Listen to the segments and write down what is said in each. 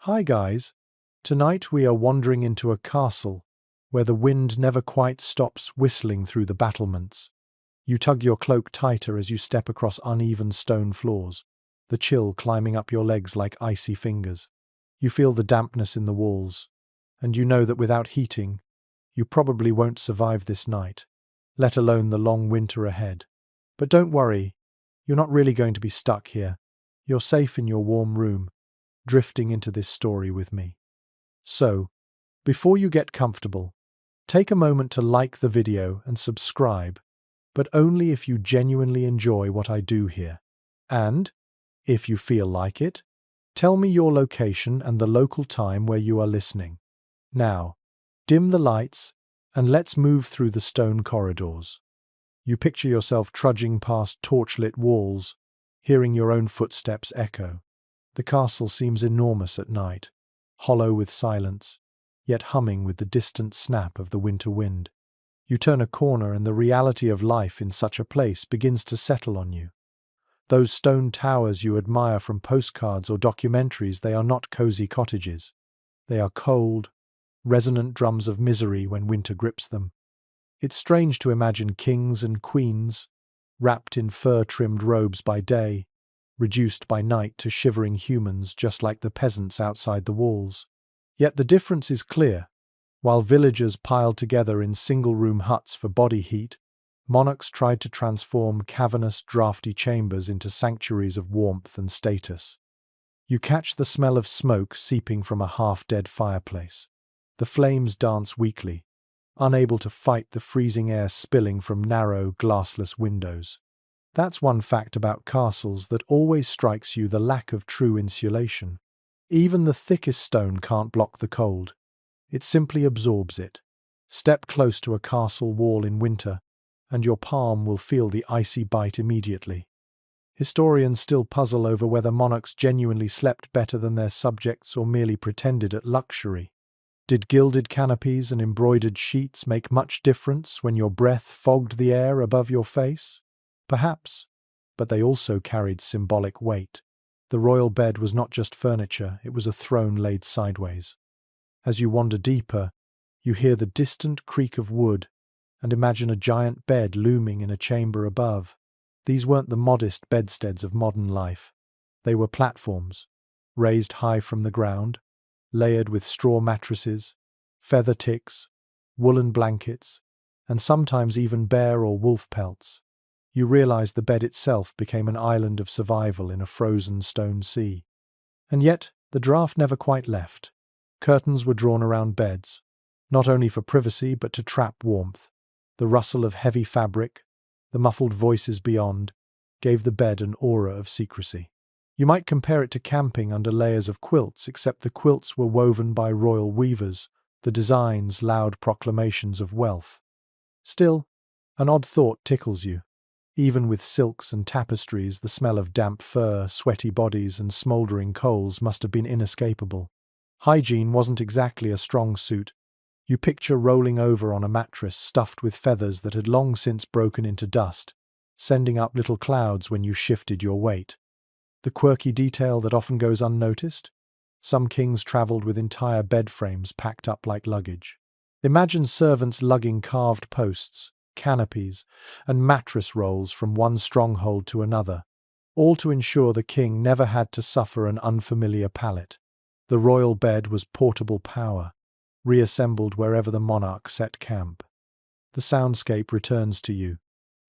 Hi guys, tonight we are wandering into a castle where the wind never quite stops whistling through the battlements. You tug your cloak tighter as you step across uneven stone floors, the chill climbing up your legs like icy fingers. You feel the dampness in the walls, and you know that without heating, you probably won't survive this night, let alone the long winter ahead. But don't worry, you're not really going to be stuck here. You're safe in your warm room, drifting into this story with me. So, before you get comfortable, take a moment to like the video and subscribe, but only if you genuinely enjoy what I do here. And, if you feel like it, tell me your location and the local time where you are listening. Now, dim the lights and let's move through the stone corridors. You picture yourself trudging past torchlit walls, hearing your own footsteps echo. The castle seems enormous at night, hollow with silence, yet humming with the distant snap of the winter wind. You turn a corner and the reality of life in such a place begins to settle on you. Those stone towers you admire from postcards or documentaries, they are not cozy cottages. They are cold, resonant drums of misery when winter grips them. It's strange to imagine kings and queens, wrapped in fur-trimmed robes by day, reduced by night to shivering humans just like the peasants outside the walls. Yet the difference is clear. While villagers piled together in single-room huts for body heat, monarchs tried to transform cavernous, drafty chambers into sanctuaries of warmth and status. You catch the smell of smoke seeping from a half-dead fireplace. The flames dance weakly, unable to fight the freezing air spilling from narrow, glassless windows. That's one fact about castles that always strikes you: the lack of true insulation. Even the thickest stone can't block the cold. It simply absorbs it. Step close to a castle wall in winter, and your palm will feel the icy bite immediately. Historians still puzzle over whether monarchs genuinely slept better than their subjects or merely pretended at luxury. Did gilded canopies and embroidered sheets make much difference when your breath fogged the air above your face? Perhaps, but they also carried symbolic weight. The royal bed was not just furniture, it was a throne laid sideways. As you wander deeper, you hear the distant creak of wood and imagine a giant bed looming in a chamber above. These weren't the modest bedsteads of modern life. They were platforms, raised high from the ground, layered with straw mattresses, feather ticks, woolen blankets, and sometimes even bear or wolf pelts. You realize the bed itself became an island of survival in a frozen stone sea. And yet, the draft never quite left. Curtains were drawn around beds, not only for privacy but to trap warmth. The rustle of heavy fabric, the muffled voices beyond, gave the bed an aura of secrecy. You might compare it to camping under layers of quilts, except the quilts were woven by royal weavers, the designs loud proclamations of wealth. Still, an odd thought tickles you. Even with silks and tapestries, the smell of damp fur, sweaty bodies, and smouldering coals must have been inescapable. Hygiene wasn't exactly a strong suit. You picture rolling over on a mattress stuffed with feathers that had long since broken into dust, sending up little clouds when you shifted your weight. The quirky detail that often goes unnoticed? Some kings travelled with entire bed frames packed up like luggage. Imagine servants lugging carved posts, canopies, and mattress rolls from one stronghold to another, all to ensure the king never had to suffer an unfamiliar pallet. The royal bed was portable power, reassembled wherever the monarch set camp. The soundscape returns to you,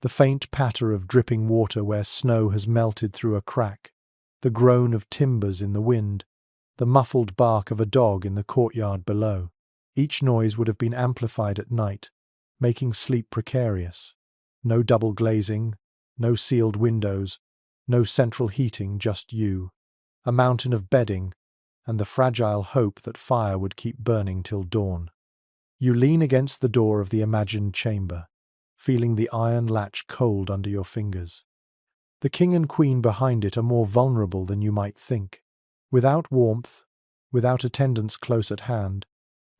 the faint patter of dripping water where snow has melted through a crack, the groan of timbers in the wind, the muffled bark of a dog in the courtyard below. Each noise would have been amplified at night, making sleep precarious. No double glazing, no sealed windows, no central heating, just you, a mountain of bedding, and the fragile hope that fire would keep burning till dawn. You lean against the door of the imagined chamber, feeling the iron latch cold under your fingers. The king and queen behind it are more vulnerable than you might think. Without warmth, without attendants close at hand,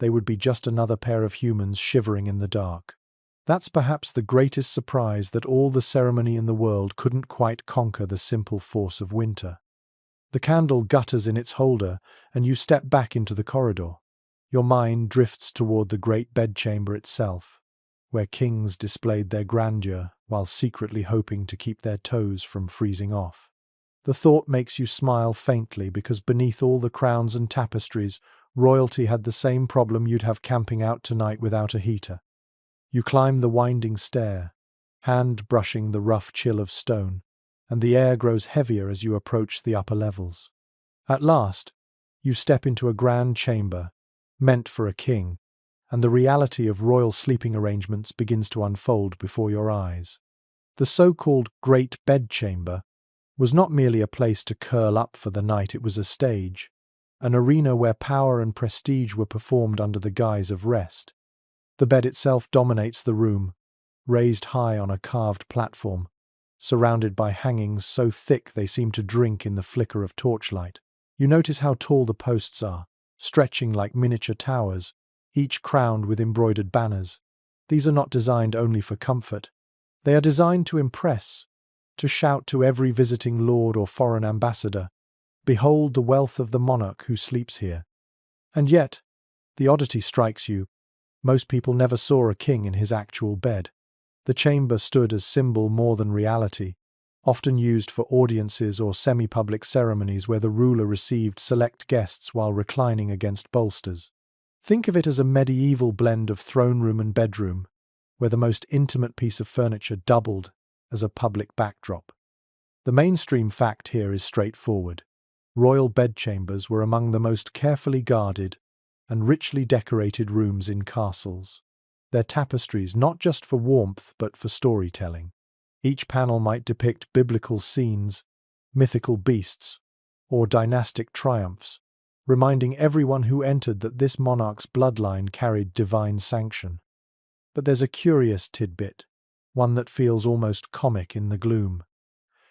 they would be just another pair of humans shivering in the dark. That's perhaps the greatest surprise, that all the ceremony in the world couldn't quite conquer the simple force of winter. The candle gutters in its holder, and you step back into the corridor. Your mind drifts toward the great bedchamber itself, where kings displayed their grandeur while secretly hoping to keep their toes from freezing off. The thought makes you smile faintly because beneath all the crowns and tapestries, royalty had the same problem you'd have camping out tonight without a heater. You climb the winding stair, hand brushing the rough chill of stone, and the air grows heavier as you approach the upper levels. At last, you step into a grand chamber, meant for a king, and the reality of royal sleeping arrangements begins to unfold before your eyes. The so-called Great Bedchamber was not merely a place to curl up for the night, it was a stage, an arena where power and prestige were performed under the guise of rest. The bed itself dominates the room, raised high on a carved platform, surrounded by hangings so thick they seem to drink in the flicker of torchlight. You notice how tall the posts are, stretching like miniature towers, each crowned with embroidered banners. These are not designed only for comfort. They are designed to impress, to shout to every visiting lord or foreign ambassador, "Behold the wealth of the monarch who sleeps here." And yet, the oddity strikes you. Most people never saw a king in his actual bed. The chamber stood as symbol more than reality, often used for audiences or semi-public ceremonies where the ruler received select guests while reclining against bolsters. Think of it as a medieval blend of throne room and bedroom, where the most intimate piece of furniture doubled as a public backdrop. The mainstream fact here is straightforward. Royal bedchambers were among the most carefully guarded and richly decorated rooms in castles. Their tapestries not just for warmth but for storytelling. Each panel might depict biblical scenes, mythical beasts, or dynastic triumphs, reminding everyone who entered that this monarch's bloodline carried divine sanction. But there's a curious tidbit, one that feels almost comic in the gloom.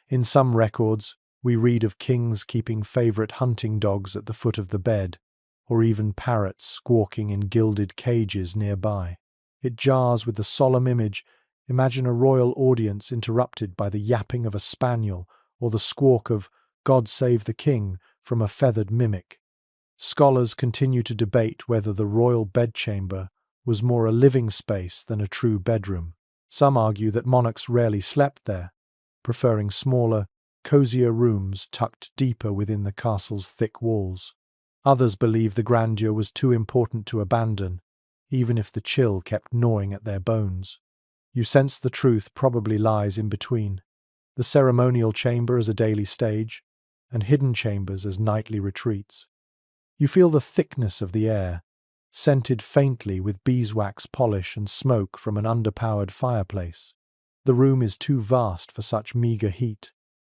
In some records, we read of kings keeping favorite hunting dogs at the foot of the bed, or even parrots squawking in gilded cages nearby. It jars with the solemn image. Imagine a royal audience interrupted by the yapping of a spaniel or the squawk of "God save the king" from a feathered mimic. Scholars continue to debate whether the royal bedchamber was more a living space than a true bedroom. Some argue that monarchs rarely slept there, preferring smaller, cozier rooms tucked deeper within the castle's thick walls. Others believe the grandeur was too important to abandon, even if the chill kept gnawing at their bones. You sense the truth probably lies in between. The ceremonial chamber as a daily stage, and hidden chambers as nightly retreats. You feel the thickness of the air, scented faintly with beeswax polish and smoke from an underpowered fireplace. The room is too vast for such meager heat.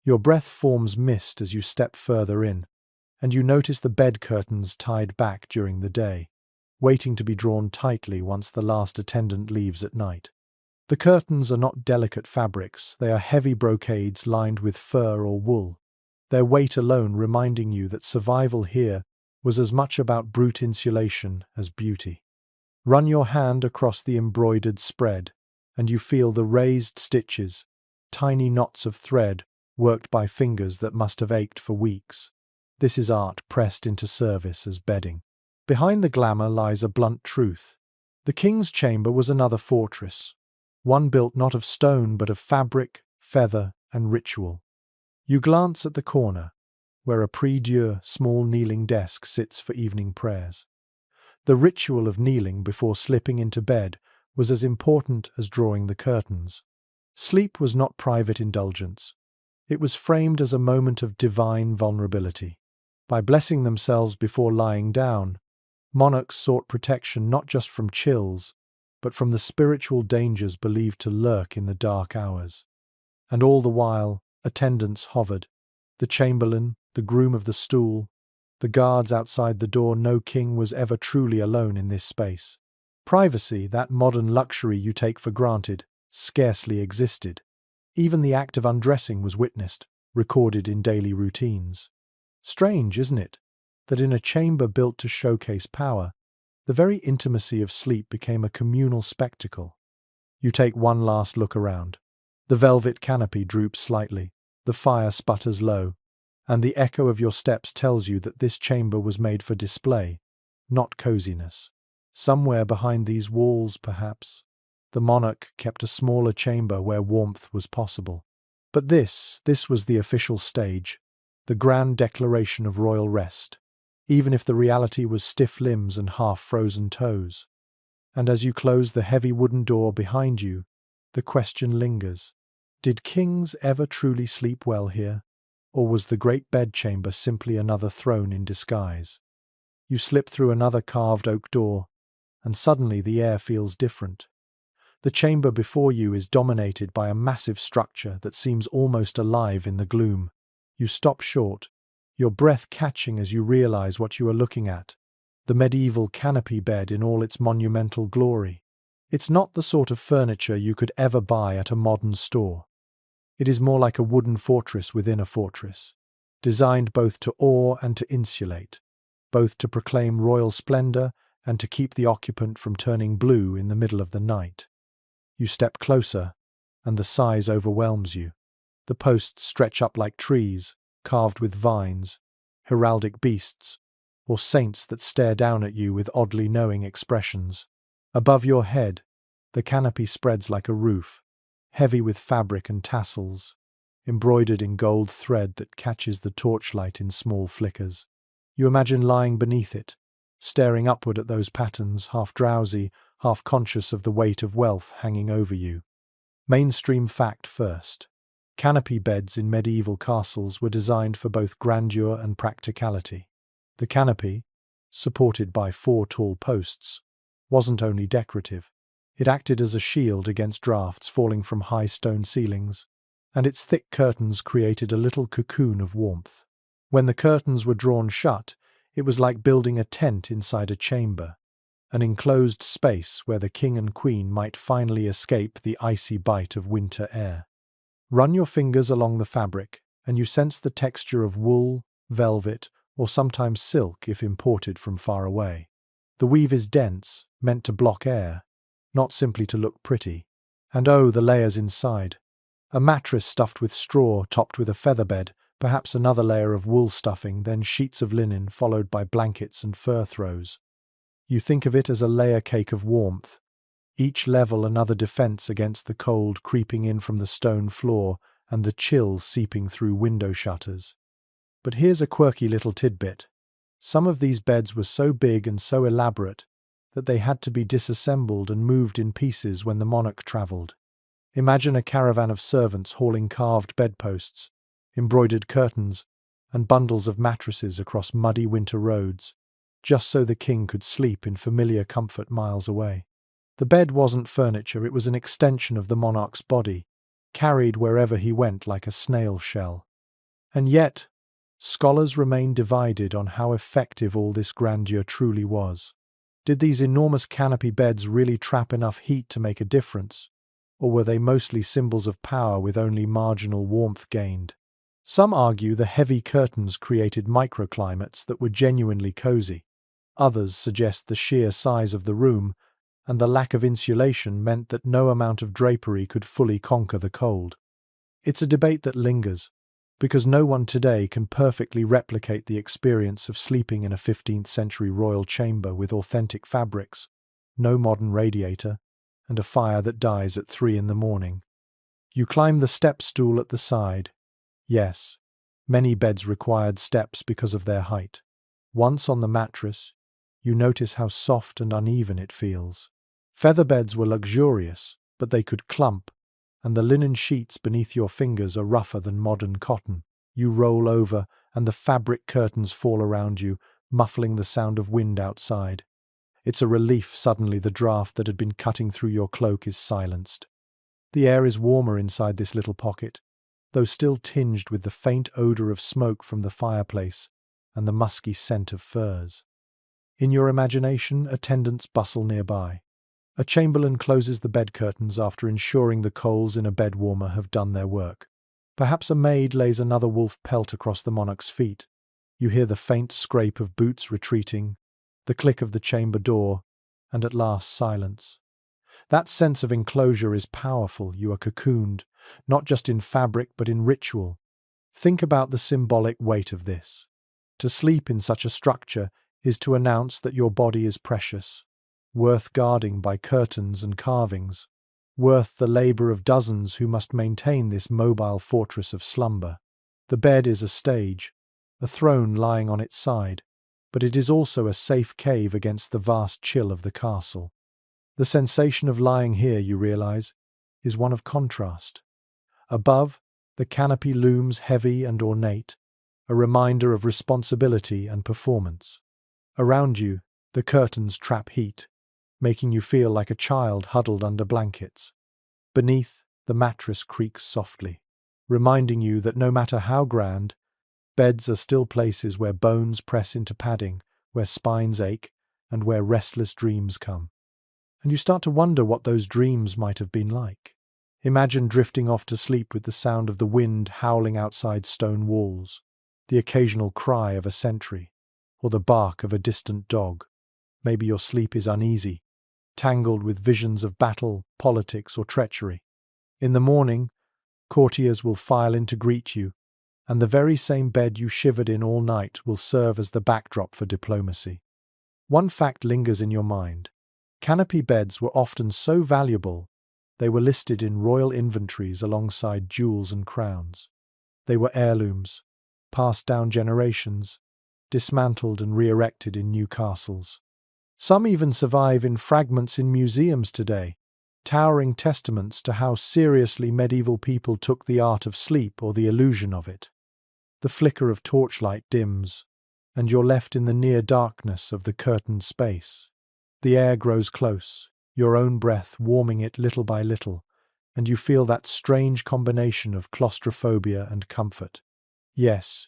Your breath forms mist as you step further in, and you notice the bed curtains tied back during the day, waiting to be drawn tightly once the last attendant leaves at night. The curtains are not delicate fabrics, they are heavy brocades lined with fur or wool, their weight alone reminding you that survival here was as much about brute insulation as beauty. Run your hand across the embroidered spread, and you feel the raised stitches, tiny knots of thread worked by fingers that must have ached for weeks. This is art pressed into service as bedding. Behind the glamour lies a blunt truth. The king's chamber was another fortress, one built not of stone but of fabric, feather, and ritual. You glance at the corner, where a prie-dieu small kneeling desk sits for evening prayers. The ritual of kneeling before slipping into bed was as important as drawing the curtains. Sleep was not private indulgence. It was framed as a moment of divine vulnerability. By blessing themselves before lying down, monarchs sought protection not just from chills, but from the spiritual dangers believed to lurk in the dark hours. And all the while, attendants hovered. The chamberlain, the groom of the stool, the guards outside the door. No king was ever truly alone in this space. Privacy, that modern luxury you take for granted, scarcely existed. Even the act of undressing was witnessed, recorded in daily routines. Strange, isn't it, that in a chamber built to showcase power, the very intimacy of sleep became a communal spectacle. You take one last look around. The velvet canopy droops slightly, the fire sputters low, and the echo of your steps tells you that this chamber was made for display, not coziness. Somewhere behind these walls, perhaps, the monarch kept a smaller chamber where warmth was possible. But this was the official stage, the grand declaration of royal rest, even if the reality was stiff limbs and half-frozen toes. And as you close the heavy wooden door behind you, the question lingers. Did kings ever truly sleep well here? Or was the great bedchamber simply another throne in disguise? You slip through another carved oak door, and suddenly the air feels different. The chamber before you is dominated by a massive structure that seems almost alive in the gloom. You stop short, your breath catching as you realize what you are looking at. The medieval canopy bed in all its monumental glory. It's not the sort of furniture you could ever buy at a modern store. It is more like a wooden fortress within a fortress, designed both to awe and to insulate, both to proclaim royal splendor and to keep the occupant from turning blue in the middle of the night. You step closer, and the size overwhelms you. The posts stretch up like trees, carved with vines, heraldic beasts, or saints that stare down at you with oddly knowing expressions. Above your head, the canopy spreads like a roof, heavy with fabric and tassels, embroidered in gold thread that catches the torchlight in small flickers. You imagine lying beneath it, staring upward at those patterns, half drowsy, half conscious of the weight of wealth hanging over you. Mainstream fact first. Canopy beds in medieval castles were designed for both grandeur and practicality. The canopy, supported by 4 tall posts, wasn't only decorative. It acted as a shield against drafts falling from high stone ceilings, and its thick curtains created a little cocoon of warmth. When the curtains were drawn shut, it was like building a tent inside a chamber, an enclosed space where the king and queen might finally escape the icy bite of winter air. Run your fingers along the fabric, and you sense the texture of wool, velvet, or sometimes silk if imported from far away. The weave is dense, meant to block air, not simply to look pretty. And oh, the layers inside. A mattress stuffed with straw, topped with a feather bed, perhaps another layer of wool stuffing, then sheets of linen, followed by blankets and fur throws. You think of it as a layer cake of warmth, each level another defense against the cold creeping in from the stone floor and the chill seeping through window shutters. But here's a quirky little tidbit. Some of these beds were so big and so elaborate that they had to be disassembled and moved in pieces when the monarch travelled. Imagine a caravan of servants hauling carved bedposts, embroidered curtains, and bundles of mattresses across muddy winter roads, just so the king could sleep in familiar comfort miles away. The bed wasn't furniture, it was an extension of the monarch's body, carried wherever he went like a snail shell. And yet, scholars remain divided on how effective all this grandeur truly was. Did these enormous canopy beds really trap enough heat to make a difference? Or were they mostly symbols of power with only marginal warmth gained? Some argue the heavy curtains created microclimates that were genuinely cozy. Others suggest the sheer size of the room and the lack of insulation meant that no amount of drapery could fully conquer the cold. It's a debate that lingers, because no one today can perfectly replicate the experience of sleeping in a 15th century royal chamber with authentic fabrics, no modern radiator, and a fire that dies at 3 in the morning. You climb the step stool at the side. Yes, many beds required steps because of their height. Once on the mattress, you notice how soft and uneven it feels. Feather beds were luxurious, but they could clump, and the linen sheets beneath your fingers are rougher than modern cotton. You roll over, and the fabric curtains fall around you, muffling the sound of wind outside. It's a relief suddenly the draft that had been cutting through your cloak is silenced. The air is warmer inside this little pocket, though still tinged with the faint odor of smoke from the fireplace and the musky scent of furs. In your imagination, attendants bustle nearby. A chamberlain closes the bed curtains after ensuring the coals in a bed warmer have done their work. Perhaps a maid lays another wolf pelt across the monarch's feet. You hear the faint scrape of boots retreating, the click of the chamber door, and at last silence. That sense of enclosure is powerful. You are cocooned, not just in fabric but in ritual. Think about the symbolic weight of this. To sleep in such a structure is to announce that your body is precious, worth guarding by curtains and carvings, worth the labor of dozens who must maintain this mobile fortress of slumber. The bed is a stage, a throne lying on its side, but it is also a safe cave against the vast chill of the castle. The sensation of lying here, you realize, is one of contrast. Above, the canopy looms heavy and ornate, a reminder of responsibility and performance. Around you, the curtains trap heat, making you feel like a child huddled under blankets. Beneath, the mattress creaks softly, reminding you that no matter how grand, beds are still places where bones press into padding, where spines ache, and where restless dreams come. And you start to wonder what those dreams might have been like. Imagine drifting off to sleep with the sound of the wind howling outside stone walls, the occasional cry of a sentry, or the bark of a distant dog. Maybe your sleep is uneasy, tangled with visions of battle, politics, or treachery. In the morning, courtiers will file in to greet you, and the very same bed you shivered in all night will serve as the backdrop for diplomacy. One fact lingers in your mind. Canopy beds were often so valuable, they were listed in royal inventories alongside jewels and crowns. They were heirlooms, passed down generations, dismantled and re-erected in new castles. Some even survive in fragments in museums today, towering testaments to how seriously medieval people took the art of sleep or the illusion of it. The flicker of torchlight dims, and you're left in the near darkness of the curtained space. The air grows close, your own breath warming it little by little, and you feel that strange combination of claustrophobia and comfort. Yes,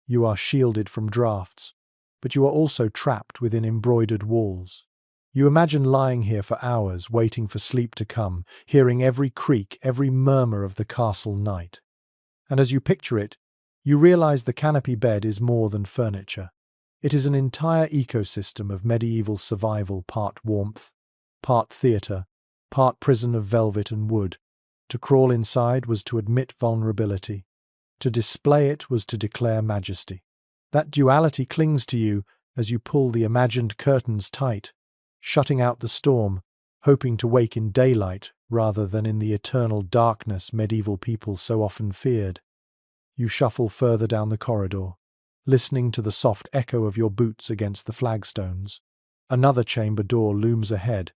you are shielded from drafts, but you are also trapped within embroidered walls. You imagine lying here for hours, waiting for sleep to come, hearing every creak, every murmur of the castle night. And as you picture it, you realize the canopy bed is more than furniture. It is an entire ecosystem of medieval survival, part warmth, part theatre, part prison of velvet and wood. To crawl inside was to admit vulnerability. To display it was to declare majesty. That duality clings to you as you pull the imagined curtains tight, shutting out the storm, hoping to wake in daylight rather than in the eternal darkness medieval people so often feared. You shuffle further down the corridor, listening to the soft echo of your boots against the flagstones. Another chamber door looms ahead,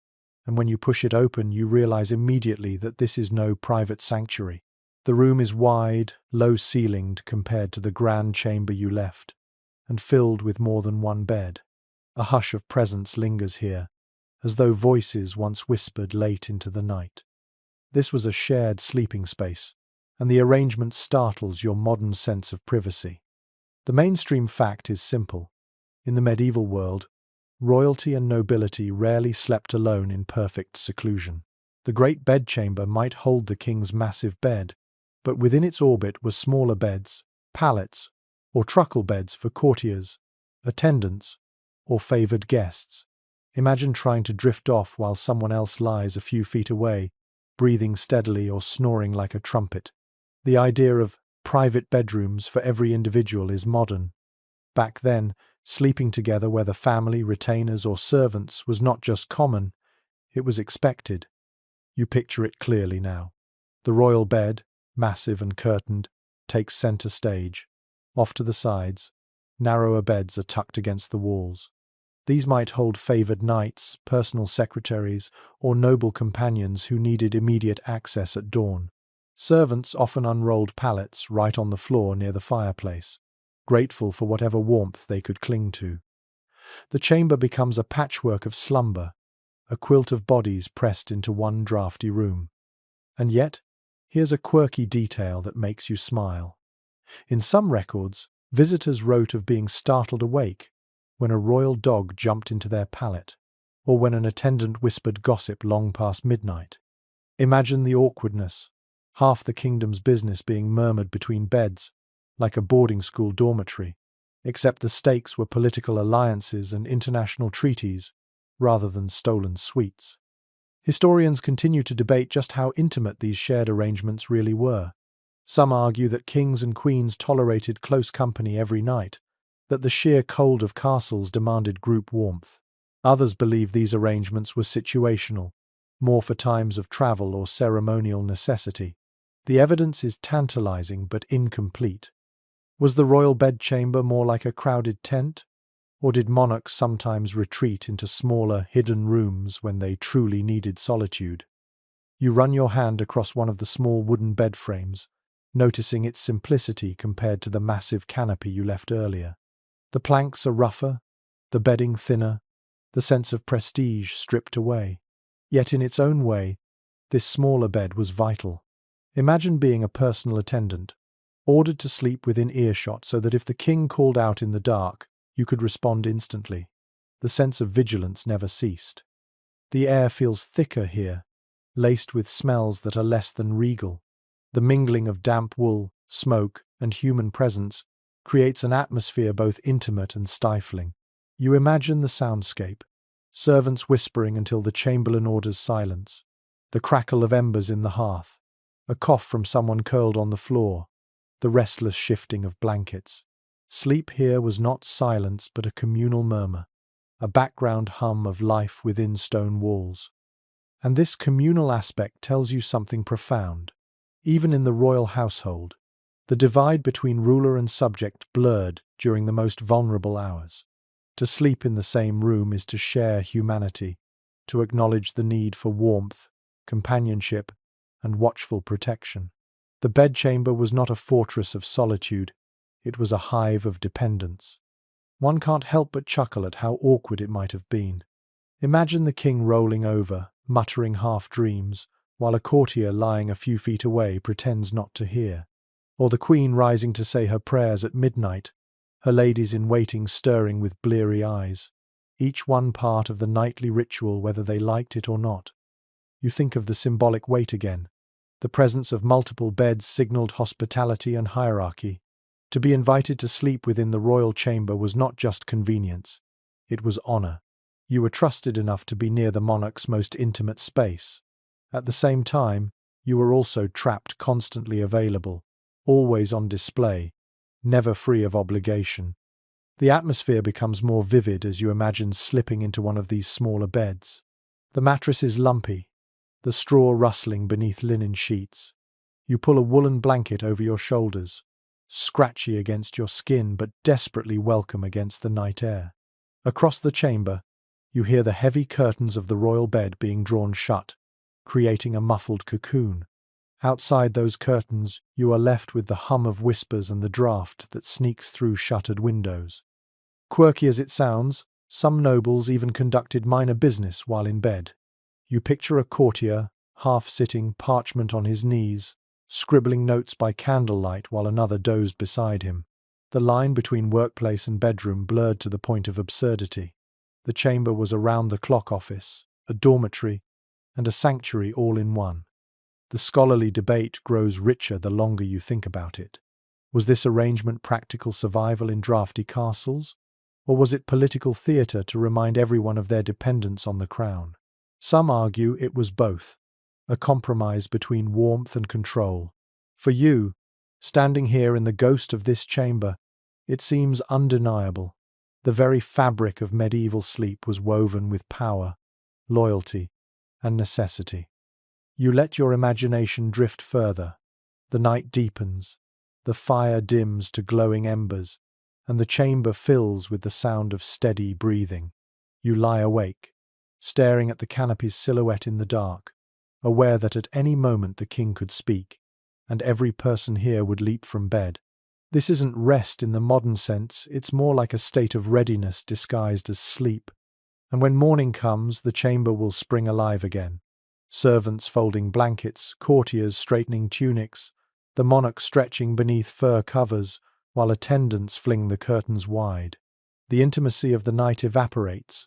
and when you push it open, you realize immediately that this is no private sanctuary. The room is wide, low-ceilinged compared to the grand chamber you left, and filled with more than one bed. A hush of presence lingers here, as though voices once whispered late into the night. This was a shared sleeping space, and the arrangement startles your modern sense of privacy. The mainstream fact is simple. In the medieval world, royalty and nobility rarely slept alone in perfect seclusion. The great bedchamber might hold the king's massive bed, but within its orbit were smaller beds, pallets, or truckle beds for courtiers, attendants, or favoured guests. Imagine trying to drift off while someone else lies a few feet away, breathing steadily or snoring like a trumpet. The idea of private bedrooms for every individual is modern. Back then, sleeping together, whether family, retainers, or servants, was not just common, it was expected. You picture it clearly now. The royal bed, massive and curtained, takes centre stage. Off to the sides, narrower beds are tucked against the walls. These might hold favoured knights, personal secretaries, or noble companions who needed immediate access at dawn. Servants often unrolled pallets right on the floor near the fireplace, grateful for whatever warmth they could cling to. The chamber becomes a patchwork of slumber, a quilt of bodies pressed into one drafty room. And yet, here's a quirky detail that makes you smile. In some records, visitors wrote of being startled awake when a royal dog jumped into their pallet, or when an attendant whispered gossip long past midnight. Imagine the awkwardness, half the kingdom's business being murmured between beds, like a boarding school dormitory, except the stakes were political alliances and international treaties, rather than stolen sweets. Historians continue to debate just how intimate these shared arrangements really were. Some argue that kings and queens tolerated close company every night, that the sheer cold of castles demanded group warmth. Others believe these arrangements were situational, more for times of travel or ceremonial necessity. The evidence is tantalizing but incomplete. Was the royal bedchamber more like a crowded tent? Or did monarchs sometimes retreat into smaller, hidden rooms when they truly needed solitude? You run your hand across one of the small wooden bed frames, noticing its simplicity compared to the massive canopy you left earlier. The planks are rougher, the bedding thinner, the sense of prestige stripped away. Yet in its own way, this smaller bed was vital. Imagine being a personal attendant, ordered to sleep within earshot so that if the king called out in the dark, you could respond instantly. The sense of vigilance never ceased. The air feels thicker here, laced with smells that are less than regal. The mingling of damp wool, smoke, and human presence creates an atmosphere both intimate and stifling. You imagine the soundscape, servants whispering until the chamberlain orders silence, the crackle of embers in the hearth, a cough from someone curled on the floor, the restless shifting of blankets. Sleep here was not silence but a communal murmur, a background hum of life within stone walls. And this communal aspect tells you something profound. Even in the royal household, the divide between ruler and subject blurred during the most vulnerable hours. To sleep in the same room is to share humanity, to acknowledge the need for warmth, companionship, and watchful protection. The bedchamber was not a fortress of solitude, it was a hive of dependence. One can't help but chuckle at how awkward it might have been. Imagine the king rolling over, muttering half-dreams, while a courtier lying a few feet away pretends not to hear. Or the queen rising to say her prayers at midnight, her ladies-in-waiting stirring with bleary eyes, each one part of the nightly ritual whether they liked it or not. You think of the symbolic weight again. The presence of multiple beds signaled hospitality and hierarchy. To be invited to sleep within the royal chamber was not just convenience, it was honor. You were trusted enough to be near the monarch's most intimate space. At the same time, you were also trapped, constantly available, always on display, never free of obligation. The atmosphere becomes more vivid as you imagine slipping into one of these smaller beds. The mattress is lumpy, the straw rustling beneath linen sheets. You pull a woolen blanket over your shoulders, scratchy against your skin but desperately welcome against the night air. Across the chamber, you hear the heavy curtains of the royal bed being drawn shut, creating a muffled cocoon. Outside those curtains, you are left with the hum of whispers and the draught that sneaks through shuttered windows. Quirky as it sounds, some nobles even conducted minor business while in bed. You picture a courtier, half-sitting, parchment on his knees, scribbling notes by candlelight while another dozed beside him. The line between workplace and bedroom blurred to the point of absurdity. The chamber was a round-the-clock office, a dormitory, and a sanctuary all in one. The scholarly debate grows richer the longer you think about it. Was this arrangement practical survival in drafty castles? Or was it political theatre to remind everyone of their dependence on the crown? Some argue it was both, a compromise between warmth and control. For you, standing here in the ghost of this chamber, it seems undeniable. The very fabric of medieval sleep was woven with power, loyalty, and necessity. You let your imagination drift further. The night deepens, the fire dims to glowing embers, and the chamber fills with the sound of steady breathing. You lie awake, staring at the canopy's silhouette in the dark, aware that at any moment the king could speak, and every person here would leap from bed. This isn't rest in the modern sense, it's more like a state of readiness disguised as sleep. And when morning comes, the chamber will spring alive again. Servants folding blankets, courtiers straightening tunics, the monarch stretching beneath fur covers, while attendants fling the curtains wide. The intimacy of the night evaporates,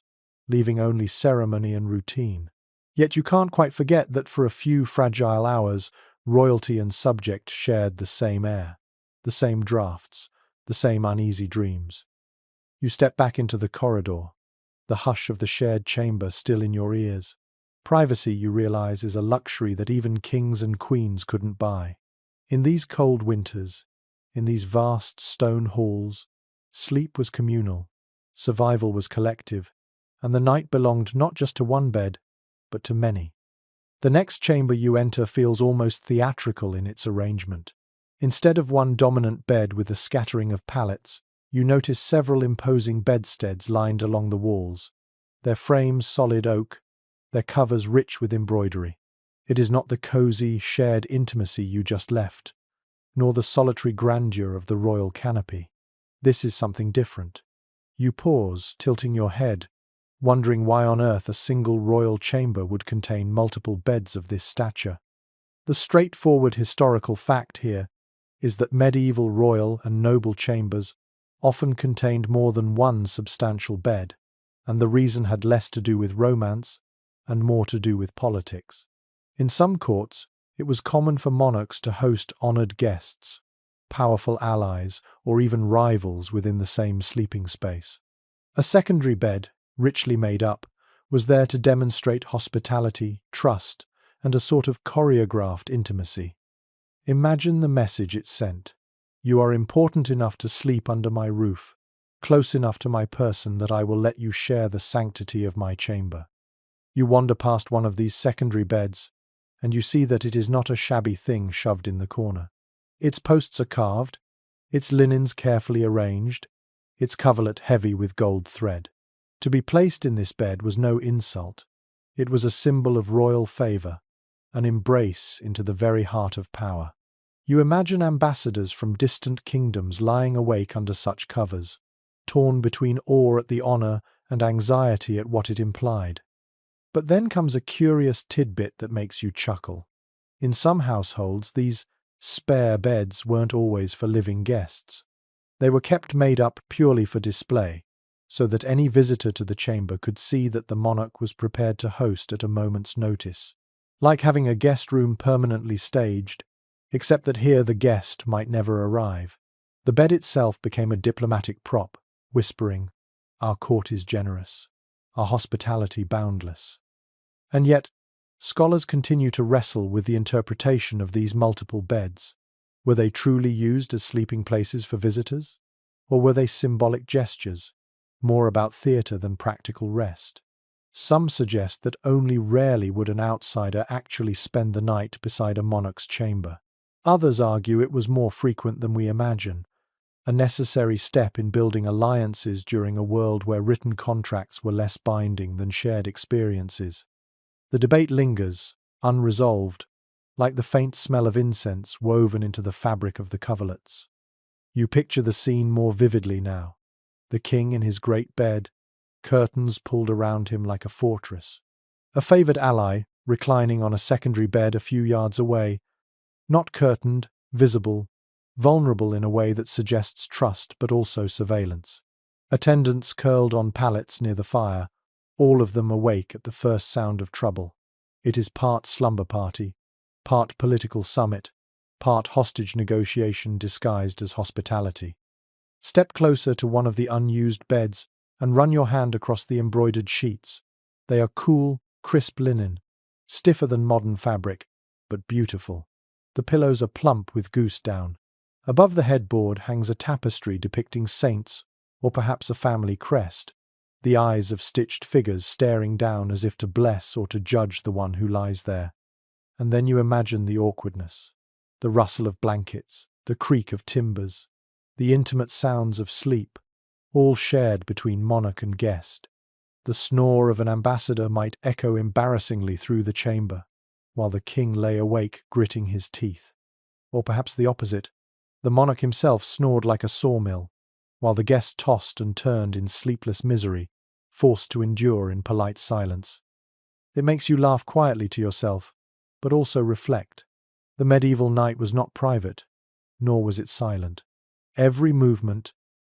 leaving only ceremony and routine. Yet you can't quite forget that for a few fragile hours, royalty and subject shared the same air, the same draughts, the same uneasy dreams. You step back into the corridor, the hush of the shared chamber still in your ears. Privacy, you realize, is a luxury that even kings and queens couldn't buy. In these cold winters, in these vast stone halls, sleep was communal, survival was collective, and the night belonged not just to one bed, but to many. The next chamber you enter feels almost theatrical in its arrangement. Instead of one dominant bed with a scattering of pallets, you notice several imposing bedsteads lined along the walls, their frames solid oak, their covers rich with embroidery. It is not the cozy, shared intimacy you just left, nor the solitary grandeur of the royal canopy. This is something different. You pause, tilting your head, wondering why on earth a single royal chamber would contain multiple beds of this stature. The straightforward historical fact here is that medieval royal and noble chambers often contained more than one substantial bed, and the reason had less to do with romance and more to do with politics. In some courts, it was common for monarchs to host honored guests, powerful allies, or even rivals within the same sleeping space. A secondary bed, richly made up, was there to demonstrate hospitality, trust, and a sort of choreographed intimacy. Imagine the message it sent. You are important enough to sleep under my roof, close enough to my person that I will let you share the sanctity of my chamber. You wander past one of these secondary beds, and you see that it is not a shabby thing shoved in the corner. Its posts are carved, its linens carefully arranged, its coverlet heavy with gold thread. To be placed in this bed was no insult. It was a symbol of royal favor, an embrace into the very heart of power. You imagine ambassadors from distant kingdoms lying awake under such covers, torn between awe at the honor and anxiety at what it implied. But then comes a curious tidbit that makes you chuckle. In some households, these spare beds weren't always for living guests. They were kept made up purely for display, so that any visitor to the chamber could see that the monarch was prepared to host at a moment's notice. Like having a guest room permanently staged, except that here the guest might never arrive. The bed itself became a diplomatic prop, whispering, "Our court is generous, our hospitality boundless." And yet, scholars continue to wrestle with the interpretation of these multiple beds. Were they truly used as sleeping places for visitors? Or were they symbolic gestures, more about theatre than practical rest? Some suggest that only rarely would an outsider actually spend the night beside a monarch's chamber. Others argue it was more frequent than we imagine, a necessary step in building alliances during a world where written contracts were less binding than shared experiences. The debate lingers, unresolved, like the faint smell of incense woven into the fabric of the coverlets. You picture the scene more vividly now. The king in his great bed, curtains pulled around him like a fortress. A favored ally, reclining on a secondary bed a few yards away, not curtained, visible, vulnerable in a way that suggests trust but also surveillance. Attendants curled on pallets near the fire, all of them awake at the first sound of trouble. It is part slumber party, part political summit, part hostage negotiation disguised as hospitality. Step closer to one of the unused beds and run your hand across the embroidered sheets. They are cool, crisp linen, stiffer than modern fabric, but beautiful. The pillows are plump with goose down. Above the headboard hangs a tapestry depicting saints or perhaps a family crest, the eyes of stitched figures staring down as if to bless or to judge the one who lies there. And then you imagine the awkwardness, the rustle of blankets, the creak of timbers, the intimate sounds of sleep, all shared between monarch and guest. The snore of an ambassador might echo embarrassingly through the chamber, while the king lay awake gritting his teeth. Or perhaps the opposite. The monarch himself snored like a sawmill, while the guest tossed and turned in sleepless misery, forced to endure in polite silence. It makes you laugh quietly to yourself, but also reflect. The medieval night was not private, nor was it silent. Every movement,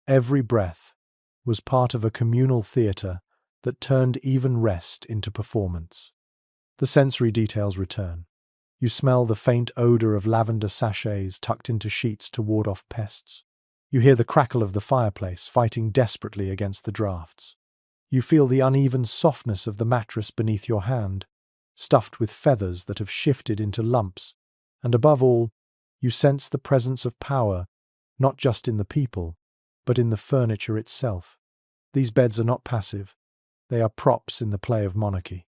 every breath, was part of a communal theatre that turned even rest into performance. The sensory details return. You smell the faint odor of lavender sachets tucked into sheets to ward off pests. You hear the crackle of the fireplace fighting desperately against the drafts. You feel the uneven softness of the mattress beneath your hand, stuffed with feathers that have shifted into lumps. And above all, You sense the presence of power, not just in the people, but in the furniture itself. These beds are not passive. They are props in the play of monarchy.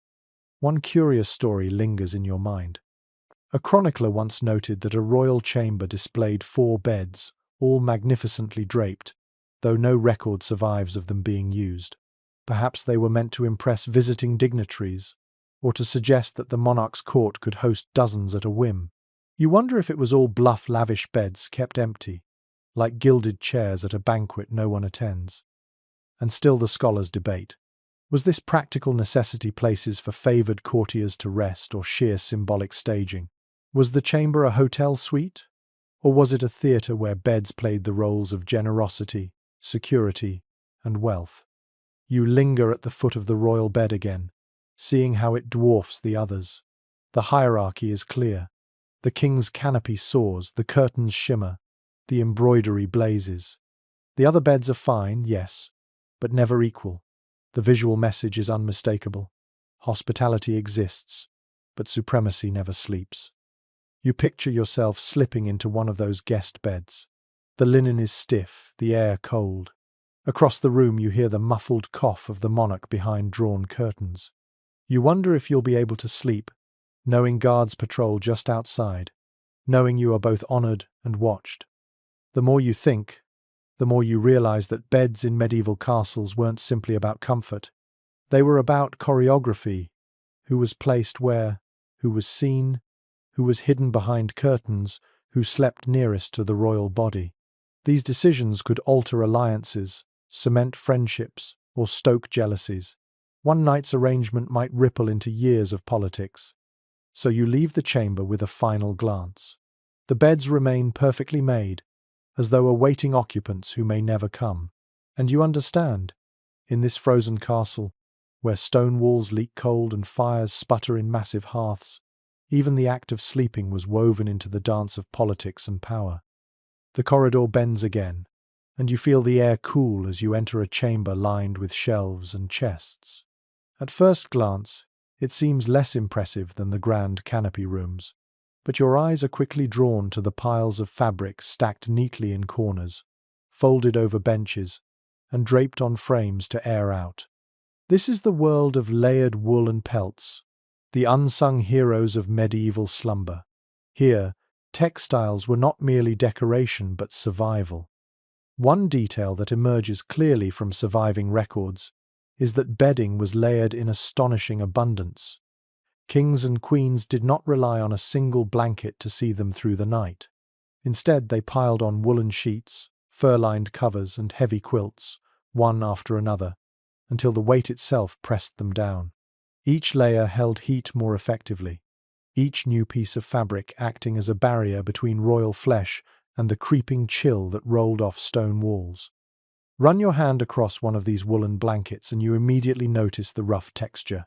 One curious story lingers in your mind. A chronicler once noted that a royal chamber displayed 4 beds, all magnificently draped, though no record survives of them being used. Perhaps they were meant to impress visiting dignitaries, or to suggest that the monarch's court could host dozens at a whim. You wonder if it was all bluff, lavish beds kept empty, like gilded chairs at a banquet no one attends. And still the scholars debate. Was this practical necessity places for favoured courtiers to rest or sheer symbolic staging? Was the chamber a hotel suite? Or was it a theatre where beds played the roles of generosity, security, and wealth? You linger at the foot of the royal bed again, seeing how it dwarfs the others. The hierarchy is clear. The king's canopy soars, the curtains shimmer, the embroidery blazes. The other beds are fine, yes, but never equal. The visual message is unmistakable. Hospitality exists, but supremacy never sleeps. You picture yourself slipping into one of those guest beds. The linen is stiff, the air cold. Across the room you hear the muffled cough of the monarch behind drawn curtains. You wonder if you'll be able to sleep, knowing guards patrol just outside, knowing you are both honoured and watched. The more you think, the more you realize that beds in medieval castles weren't simply about comfort. They were about choreography, who was placed where, who was seen, who was hidden behind curtains, who slept nearest to the royal body. These decisions could alter alliances, cement friendships, or stoke jealousies. One night's arrangement might ripple into years of politics. So you leave the chamber with a final glance. The beds remain perfectly made, as though awaiting occupants who may never come. And you understand, in this frozen castle, where stone walls leak cold and fires sputter in massive hearths, even the act of sleeping was woven into the dance of politics and power. The corridor bends again, and you feel the air cool as you enter a chamber lined with shelves and chests. At first glance, it seems less impressive than the grand canopy rooms, but your eyes are quickly drawn to the piles of fabric stacked neatly in corners, folded over benches, and draped on frames to air out. This is the world of layered wool and pelts, the unsung heroes of medieval slumber. Here, textiles were not merely decoration but survival. One detail that emerges clearly from surviving records is that bedding was layered in astonishing abundance. Kings and queens did not rely on a single blanket to see them through the night. Instead, they piled on woolen sheets, fur-lined covers, and heavy quilts, one after another, until the weight itself pressed them down. Each layer held heat more effectively, each new piece of fabric acting as a barrier between royal flesh and the creeping chill that rolled off stone walls. Run your hand across one of these woolen blankets and you immediately notice the rough texture.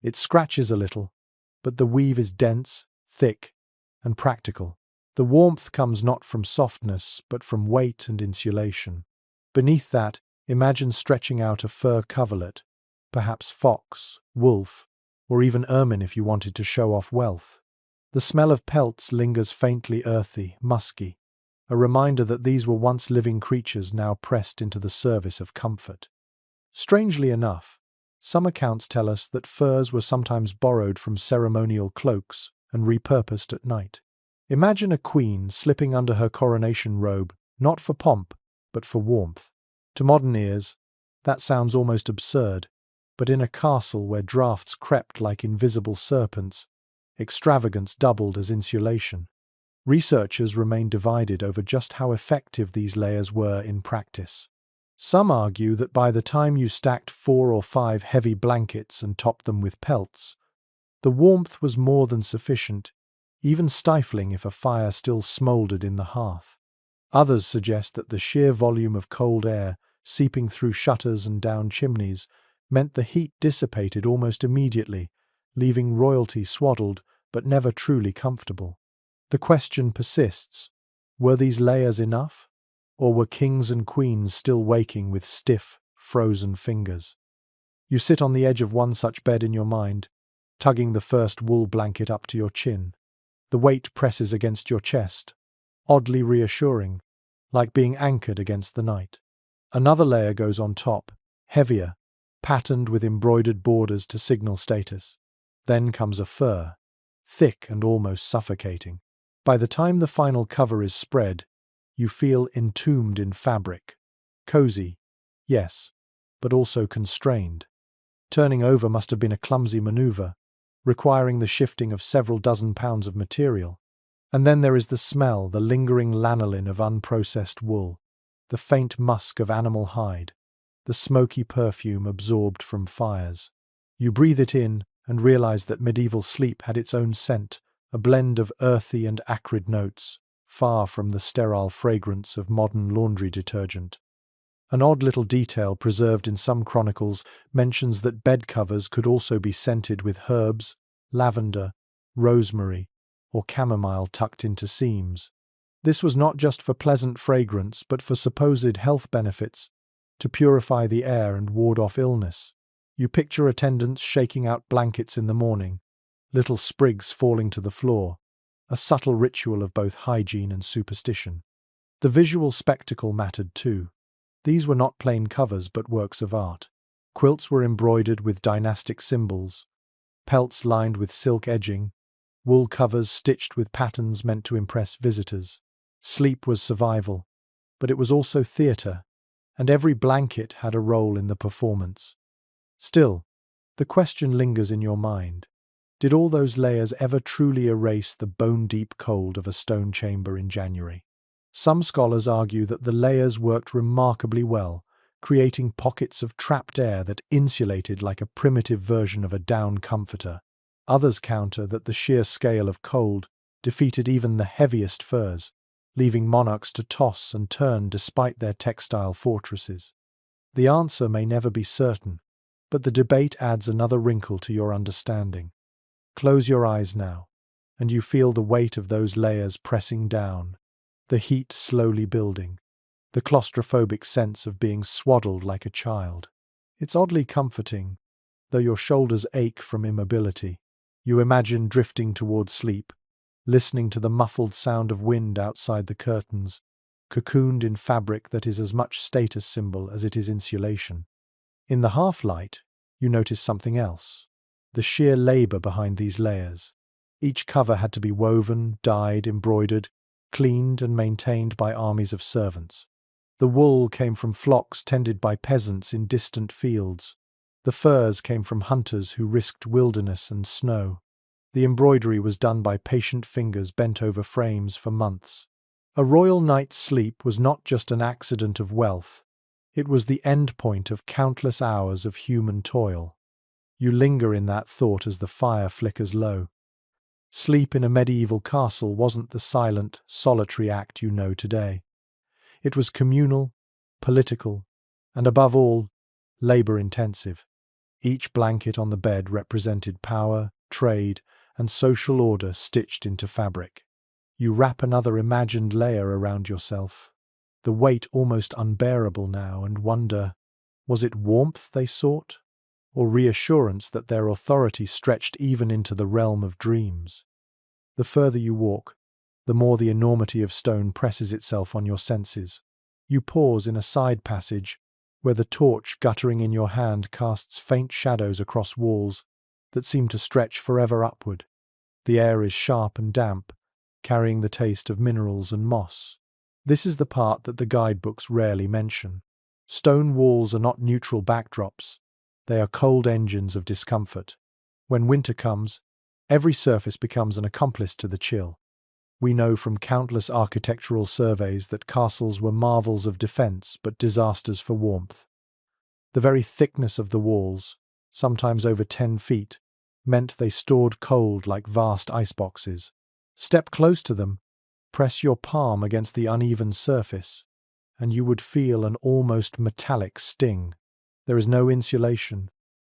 It scratches a little, but the weave is dense, thick, and practical. The warmth comes not from softness, but from weight and insulation. Beneath that, imagine stretching out a fur coverlet, perhaps fox, wolf, or even ermine if you wanted to show off wealth. The smell of pelts lingers faintly earthy, musky, a reminder that these were once living creatures now pressed into the service of comfort. Strangely enough, some accounts tell us that furs were sometimes borrowed from ceremonial cloaks and repurposed at night. Imagine a queen slipping under her coronation robe, not for pomp, but for warmth. To modern ears, that sounds almost absurd, but in a castle where drafts crept like invisible serpents, extravagance doubled as insulation. Researchers remain divided over just how effective these layers were in practice. Some argue that by the time you stacked 4 or 5 heavy blankets and topped them with pelts, the warmth was more than sufficient, even stifling if a fire still smouldered in the hearth. Others suggest that the sheer volume of cold air seeping through shutters and down chimneys meant the heat dissipated almost immediately, leaving royalty swaddled but never truly comfortable. The question persists, were these layers enough? Or were kings and queens still waking with stiff, frozen fingers? You sit on the edge of one such bed in your mind, tugging the first wool blanket up to your chin. The weight presses against your chest, oddly reassuring, like being anchored against the night. Another layer goes on top, heavier, patterned with embroidered borders to signal status. Then comes a fur, thick and almost suffocating. By the time the final cover is spread, you feel entombed in fabric. Cozy, yes, but also constrained. Turning over must have been a clumsy maneuver, requiring the shifting of several dozen pounds of material. And then there is the smell, the lingering lanolin of unprocessed wool, the faint musk of animal hide, the smoky perfume absorbed from fires. You breathe it in and realize that medieval sleep had its own scent, a blend of earthy and acrid notes, far from the sterile fragrance of modern laundry detergent. An odd little detail preserved in some chronicles mentions that bed covers could also be scented with herbs, lavender, rosemary, or chamomile tucked into seams. This was not just for pleasant fragrance, but for supposed health benefits, to purify the air and ward off illness. You picture attendants shaking out blankets in the morning, little sprigs falling to the floor, a subtle ritual of both hygiene and superstition. The visual spectacle mattered too. These were not plain covers but works of art. Quilts were embroidered with dynastic symbols, pelts lined with silk edging, wool covers stitched with patterns meant to impress visitors. Sleep was survival, but it was also theatre, and every blanket had a role in the performance. Still, the question lingers in your mind. Did all those layers ever truly erase the bone-deep cold of a stone chamber in January? Some scholars argue that the layers worked remarkably well, creating pockets of trapped air that insulated like a primitive version of a down comforter. Others counter that the sheer scale of cold defeated even the heaviest furs, leaving monarchs to toss and turn despite their textile fortresses. The answer may never be certain, but the debate adds another wrinkle to your understanding. Close your eyes now, and you feel the weight of those layers pressing down, the heat slowly building, the claustrophobic sense of being swaddled like a child. It's oddly comforting, though your shoulders ache from immobility. You imagine drifting toward sleep, listening to the muffled sound of wind outside the curtains, cocooned in fabric that is as much status symbol as it is insulation. In the half-light, you notice something else: the sheer labor behind these layers. Each cover had to be woven, dyed, embroidered, cleaned and maintained by armies of servants. The wool came from flocks tended by peasants in distant fields. The furs came from hunters who risked wilderness and snow. The embroidery was done by patient fingers bent over frames for months. A royal night's sleep was not just an accident of wealth, it was the end point of countless hours of human toil. You linger in that thought as the fire flickers low. Sleep in a medieval castle wasn't the silent, solitary act you know today. It was communal, political, and above all, labor-intensive. Each blanket on the bed represented power, trade, and social order stitched into fabric. You wrap another imagined layer around yourself, the weight almost unbearable now, and wonder, was it warmth they sought, or reassurance that their authority stretched even into the realm of dreams? The further you walk, the more the enormity of stone presses itself on your senses. You pause in a side passage, where the torch guttering in your hand casts faint shadows across walls that seem to stretch forever upward. The air is sharp and damp, carrying the taste of minerals and moss. This is the part that the guidebooks rarely mention. Stone walls are not neutral backdrops, they are cold engines of discomfort. When winter comes, every surface becomes an accomplice to the chill. We know from countless architectural surveys that castles were marvels of defense but disasters for warmth. The very thickness of the walls, sometimes over 10 feet, meant they stored cold like vast iceboxes. Step close to them, press your palm against the uneven surface, and you would feel an almost metallic sting. There is no insulation,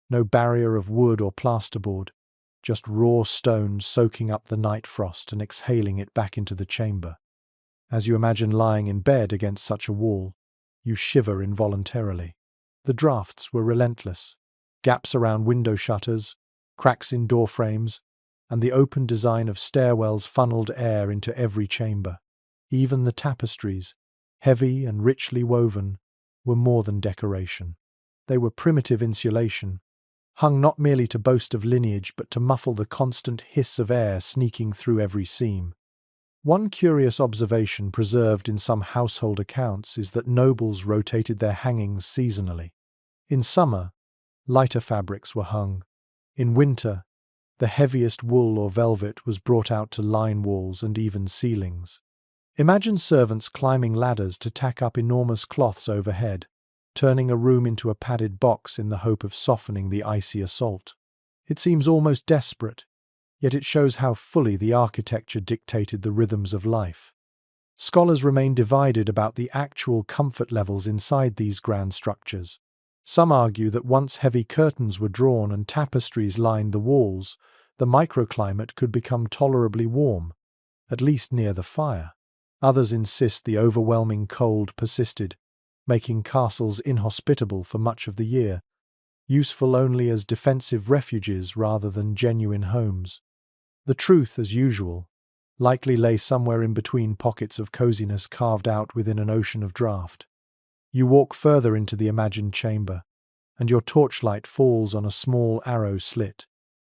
no barrier of wood or plasterboard, just raw stone soaking up the night frost and exhaling it back into the chamber. As you imagine lying in bed against such a wall, you shiver involuntarily. The drafts were relentless. Gaps around window shutters, cracks in door frames, and the open design of stairwells funneled air into every chamber. Even the tapestries, heavy and richly woven, were more than decoration. They were primitive insulation, hung not merely to boast of lineage but to muffle the constant hiss of air sneaking through every seam. One curious observation preserved in some household accounts is that nobles rotated their hangings seasonally. In summer, lighter fabrics were hung. In winter, the heaviest wool or velvet was brought out to line walls and even ceilings. Imagine servants climbing ladders to tack up enormous cloths overhead, turning a room into a padded box in the hope of softening the icy assault. It seems almost desperate, yet it shows how fully the architecture dictated the rhythms of life. Scholars remain divided about the actual comfort levels inside these grand structures. Some argue that once heavy curtains were drawn and tapestries lined the walls, the microclimate could become tolerably warm, at least near the fire. Others insist the overwhelming cold persisted, making castles inhospitable for much of the year, useful only as defensive refuges rather than genuine homes. The truth, as usual, likely lay somewhere in between pockets of coziness carved out within an ocean of draught. You walk further into the imagined chamber, and your torchlight falls on a small arrow slit.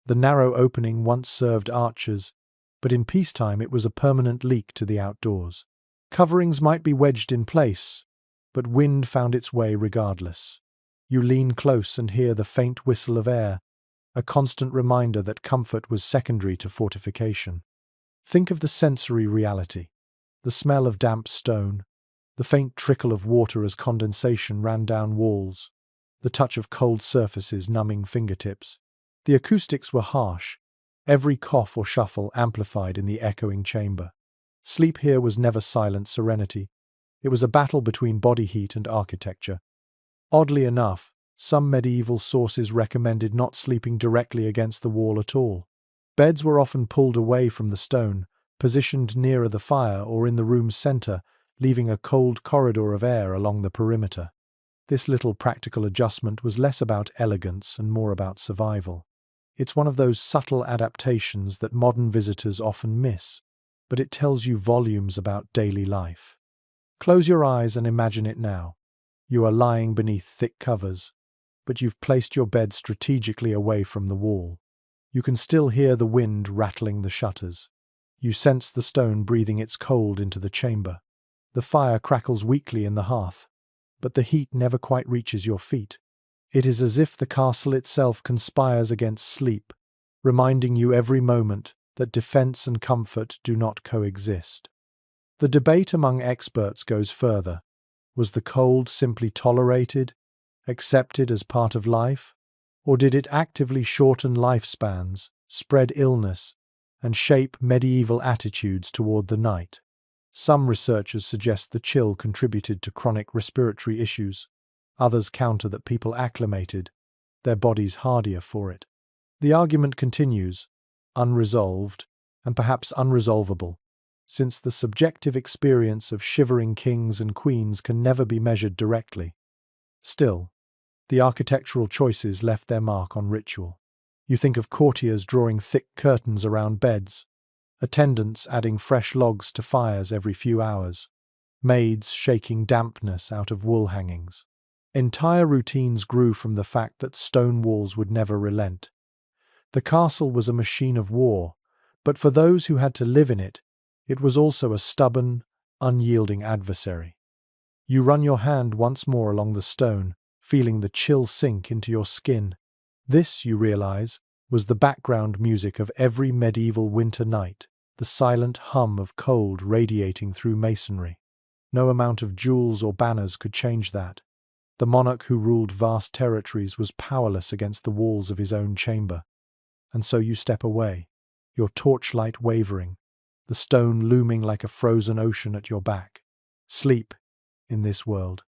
The narrow opening once served archers, but in peacetime it was a permanent leak to the outdoors. Coverings might be wedged in place, but wind found its way regardless. You lean close and hear the faint whistle of air, a constant reminder that comfort was secondary to fortification. Think of the sensory reality: the smell of damp stone, the faint trickle of water as condensation ran down walls, the touch of cold surfaces numbing fingertips. The acoustics were harsh, every cough or shuffle amplified in the echoing chamber. Sleep here was never silent serenity. It was a battle between body heat and architecture. Oddly enough, some medieval sources recommended not sleeping directly against the wall at all. Beds were often pulled away from the stone, positioned nearer the fire or in the room's center, leaving a cold corridor of air along the perimeter. This little practical adjustment was less about elegance and more about survival. It's one of those subtle adaptations that modern visitors often miss, but it tells you volumes about daily life. Close your eyes and imagine it now. You are lying beneath thick covers, but you've placed your bed strategically away from the wall. You can still hear the wind rattling the shutters. You sense the stone breathing its cold into the chamber. The fire crackles weakly in the hearth, but the heat never quite reaches your feet. It is as if the castle itself conspires against sleep, reminding you every moment that defense and comfort do not coexist. The debate among experts goes further. Was the cold simply tolerated, accepted as part of life, or did it actively shorten lifespans, spread illness, and shape medieval attitudes toward the night? Some researchers suggest the chill contributed to chronic respiratory issues. Others counter that people acclimated, their bodies hardier for it. The argument continues, unresolved, and perhaps unresolvable, since the subjective experience of shivering kings and queens can never be measured directly. Still, the architectural choices left their mark on ritual. You think of courtiers drawing thick curtains around beds, attendants adding fresh logs to fires every few hours, maids shaking dampness out of wool hangings. Entire routines grew from the fact that stone walls would never relent. The castle was a machine of war, but for those who had to live in it, it was also a stubborn, unyielding adversary. You run your hand once more along the stone, feeling the chill sink into your skin. This, you realize, was the background music of every medieval winter night, the silent hum of cold radiating through masonry. No amount of jewels or banners could change that. The monarch who ruled vast territories was powerless against the walls of his own chamber. And so you step away, your torchlight wavering, the stone looming like a frozen ocean at your back. Sleep, in this world,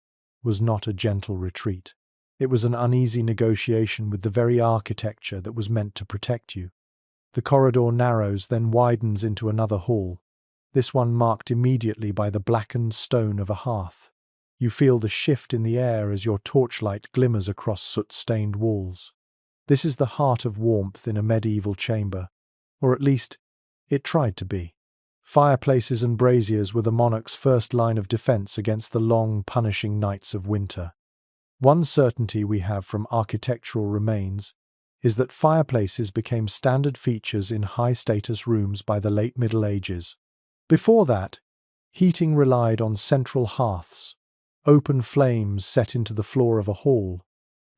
was not a gentle retreat. It was an uneasy negotiation with the very architecture that was meant to protect you. The corridor narrows, then widens into another hall, this one marked immediately by the blackened stone of a hearth. You feel the shift in the air as your torchlight glimmers across soot-stained walls. This is the heart of warmth in a medieval chamber, or at least, it tried to be. Fireplaces and braziers were the monarch's first line of defense against the long, punishing nights of winter. One certainty we have from architectural remains is that fireplaces became standard features in high-status rooms by the late Middle Ages. Before that, heating relied on central hearths, open flames set into the floor of a hall,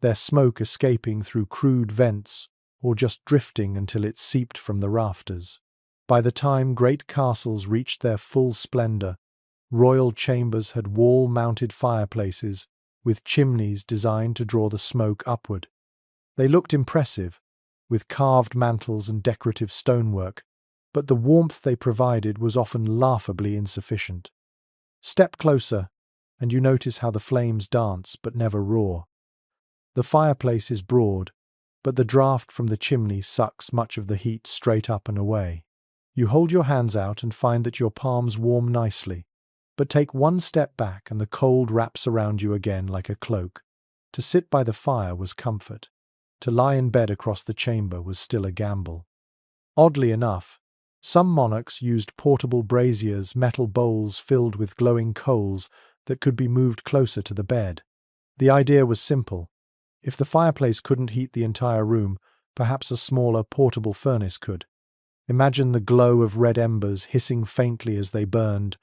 their smoke escaping through crude vents or just drifting until it seeped from the rafters. By the time great castles reached their full splendor, royal chambers had wall-mounted fireplaces with chimneys designed to draw the smoke upward. They looked impressive, with carved mantels and decorative stonework, but the warmth they provided was often laughably insufficient. Step closer, and you notice how the flames dance but never roar. The fireplace is broad, but the draft from the chimney sucks much of the heat straight up and away. You hold your hands out and find that your palms warm nicely, but take one step back and the cold wraps around you again like a cloak. To sit by the fire was comfort. To lie in bed across the chamber was still a gamble. Oddly enough, some monarchs used portable braziers, metal bowls filled with glowing coals that could be moved closer to the bed. The idea was simple. If the fireplace couldn't heat the entire room, perhaps a smaller portable furnace could. Imagine the glow of red embers hissing faintly as they burned,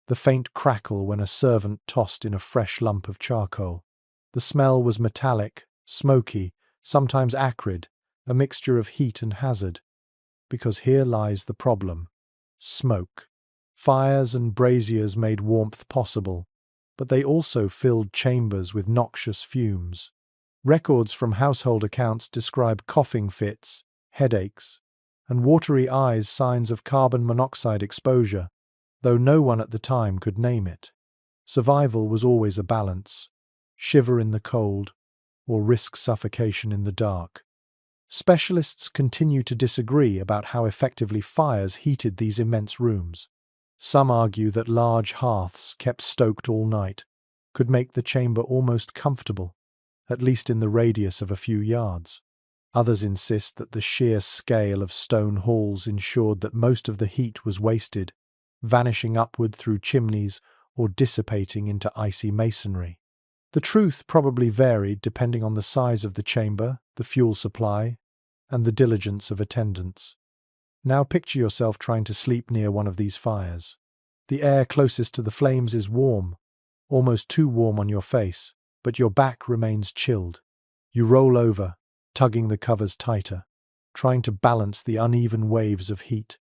the faint crackle when a servant tossed in a fresh lump of charcoal. The smell was metallic, smoky, sometimes acrid, a mixture of heat and hazard. Because here lies the problem. Smoke. Fires and braziers made warmth possible, but they also filled chambers with noxious fumes. Records from household accounts describe coughing fits, headaches, and watery eyes signs of carbon monoxide exposure, though no one at the time could name it. Survival was always a balance: shiver in the cold, or risk suffocation in the dark. Specialists continue to disagree about how effectively fires heated these immense rooms. Some argue that large hearths kept stoked all night could make the chamber almost comfortable, at least in the radius of a few yards. Others insist that the sheer scale of stone halls ensured that most of the heat was wasted, vanishing upward through chimneys or dissipating into icy masonry. The truth probably varied depending on the size of the chamber, the fuel supply, and the diligence of attendants. Now picture yourself trying to sleep near one of these fires. The air closest to the flames is warm, almost too warm on your face, but your back remains chilled. You roll over, tugging the covers tighter, trying to balance the uneven waves of heat.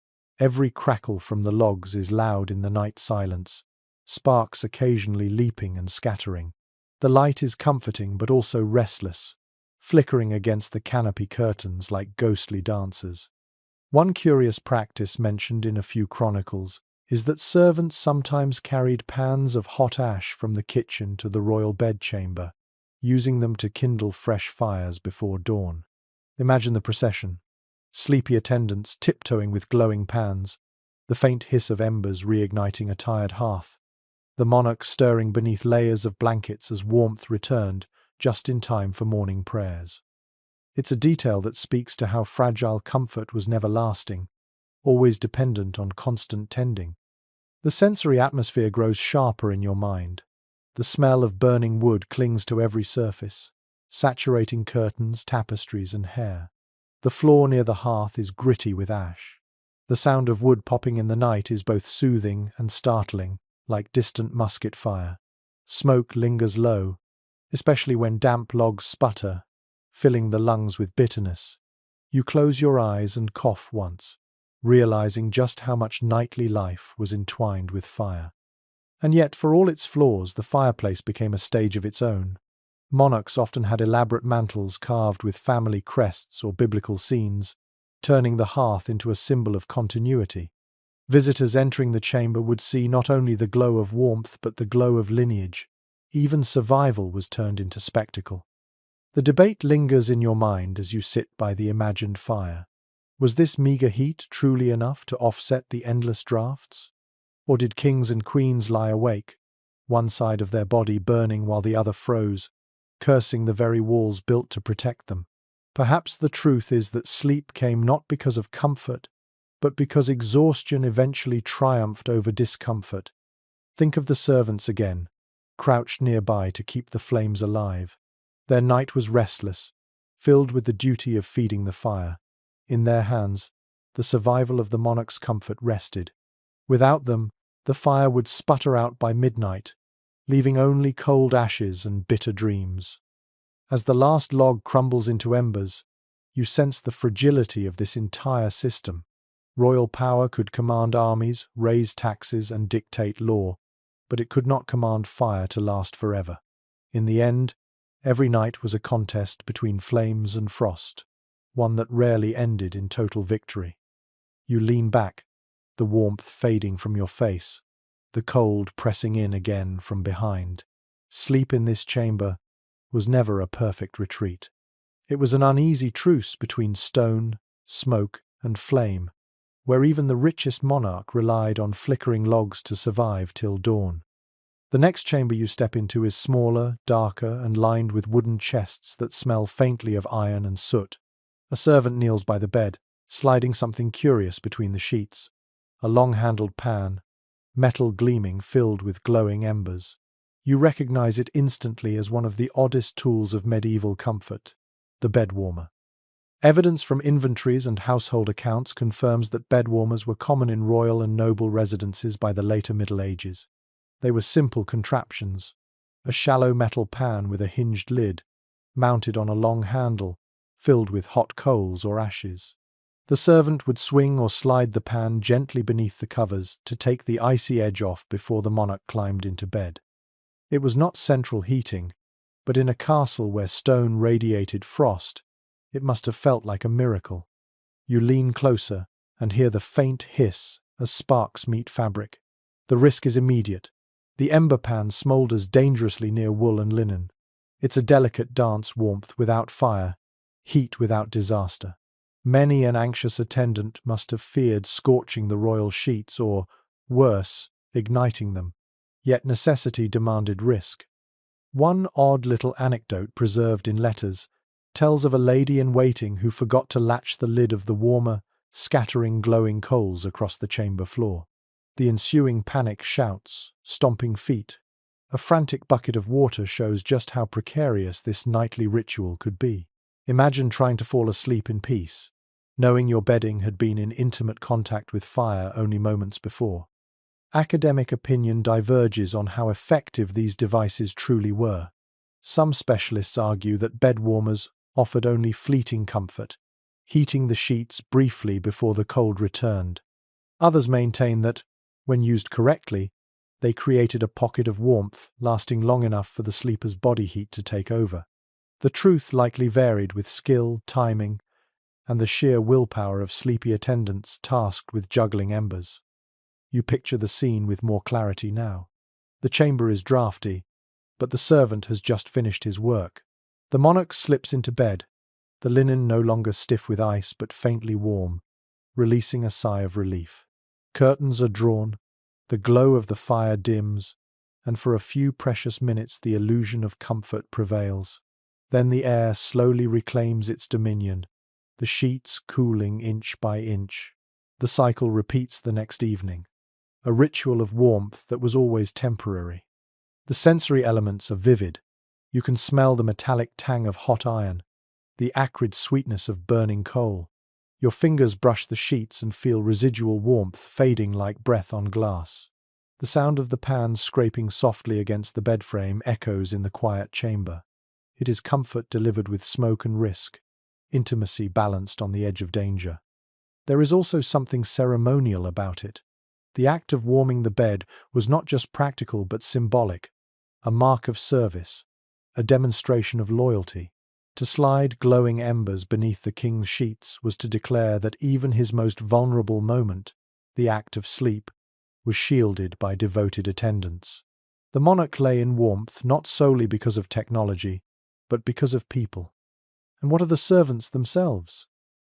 Every crackle from the logs is loud in the night silence, sparks occasionally leaping and scattering. The light is comforting but also restless, flickering against the canopy curtains like ghostly dancers. One curious practice mentioned in a few chronicles is that servants sometimes carried pans of hot ash from the kitchen to the royal bedchamber, using them to kindle fresh fires before dawn. Imagine the procession. Sleepy attendants tiptoeing with glowing pans, the faint hiss of embers reigniting a tired hearth, the monarch stirring beneath layers of blankets as warmth returned, just in time for morning prayers. It's a detail that speaks to how fragile comfort was never lasting, always dependent on constant tending. The sensory atmosphere grows sharper in your mind. The smell of burning wood clings to every surface, saturating curtains, tapestries, and hair. The floor near the hearth is gritty with ash. The sound of wood popping in the night is both soothing and startling, like distant musket fire. Smoke lingers low, especially when damp logs sputter, filling the lungs with bitterness. You close your eyes and cough once, realizing just how much nightly life was entwined with fire. And yet, for all its flaws, the fireplace became a stage of its own. Monarchs often had elaborate mantels carved with family crests or biblical scenes, turning the hearth into a symbol of continuity. Visitors entering the chamber would see not only the glow of warmth but the glow of lineage. Even survival was turned into spectacle. The debate lingers in your mind as you sit by the imagined fire. Was this meager heat truly enough to offset the endless drafts? Or did kings and queens lie awake, one side of their body burning while the other froze, cursing the very walls built to protect them? Perhaps the truth is that sleep came not because of comfort, but because exhaustion eventually triumphed over discomfort. Think of the servants again, crouched nearby to keep the flames alive. Their night was restless, filled with the duty of feeding the fire. In their hands, the survival of the monarch's comfort rested. Without them, the fire would sputter out by midnight, leaving only cold ashes and bitter dreams. As the last log crumbles into embers, you sense the fragility of this entire system. Royal power could command armies, raise taxes, and dictate law, but it could not command fire to last forever. In the end, every night was a contest between flames and frost, one that rarely ended in total victory. You lean back, the warmth fading from your face, the cold pressing in again from behind. Sleep in this chamber was never a perfect retreat. It was an uneasy truce between stone, smoke, and flame, where even the richest monarch relied on flickering logs to survive till dawn. The next chamber you step into is smaller, darker, and lined with wooden chests that smell faintly of iron and soot. A servant kneels by the bed, sliding something curious between the sheets. A long-handled pan, metal gleaming filled with glowing embers. You recognize it instantly as one of the oddest tools of medieval comfort, the bed warmer. Evidence from inventories and household accounts confirms that bed warmers were common in royal and noble residences by the later Middle Ages. They were simple contraptions, a shallow metal pan with a hinged lid, mounted on a long handle, filled with hot coals or ashes. The servant would swing or slide the pan gently beneath the covers to take the icy edge off before the monarch climbed into bed. It was not central heating, but in a castle where stone radiated frost, it must have felt like a miracle. You lean closer and hear the faint hiss as sparks meet fabric. The risk is immediate. The ember pan smoulders dangerously near wool and linen. It's a delicate dance, warmth without fire, heat without disaster. Many an anxious attendant must have feared scorching the royal sheets or, worse, igniting them. Yet necessity demanded risk. One odd little anecdote preserved in letters tells of a lady-in-waiting who forgot to latch the lid of the warmer, scattering glowing coals across the chamber floor. The ensuing panic shouts, stomping feet. A frantic bucket of water shows just how precarious this nightly ritual could be. Imagine trying to fall asleep in peace, knowing your bedding had been in intimate contact with fire only moments before. Academic opinion diverges on how effective these devices truly were. Some specialists argue that bed warmers offered only fleeting comfort, heating the sheets briefly before the cold returned. Others maintain that, when used correctly, they created a pocket of warmth lasting long enough for the sleeper's body heat to take over. The truth likely varied with skill, timing, and the sheer willpower of sleepy attendants tasked with juggling embers. You picture the scene with more clarity now. The chamber is draughty, but the servant has just finished his work. The monarch slips into bed, the linen no longer stiff with ice but faintly warm, releasing a sigh of relief. Curtains are drawn, the glow of the fire dims, and for a few precious minutes the illusion of comfort prevails. Then the air slowly reclaims its dominion, the sheets cooling inch by inch. The cycle repeats the next evening, a ritual of warmth that was always temporary. The sensory elements are vivid. You can smell the metallic tang of hot iron, the acrid sweetness of burning coal. Your fingers brush the sheets and feel residual warmth fading like breath on glass. The sound of the pans scraping softly against the bed frame echoes in the quiet chamber. It is comfort delivered with smoke and risk, intimacy balanced on the edge of danger. There is also something ceremonial about it. The act of warming the bed was not just practical but symbolic, a mark of service, a demonstration of loyalty. To slide glowing embers beneath the king's sheets was to declare that even his most vulnerable moment, the act of sleep, was shielded by devoted attendants. The monarch lay in warmth not solely because of technology, but because of people. And what of the servants themselves?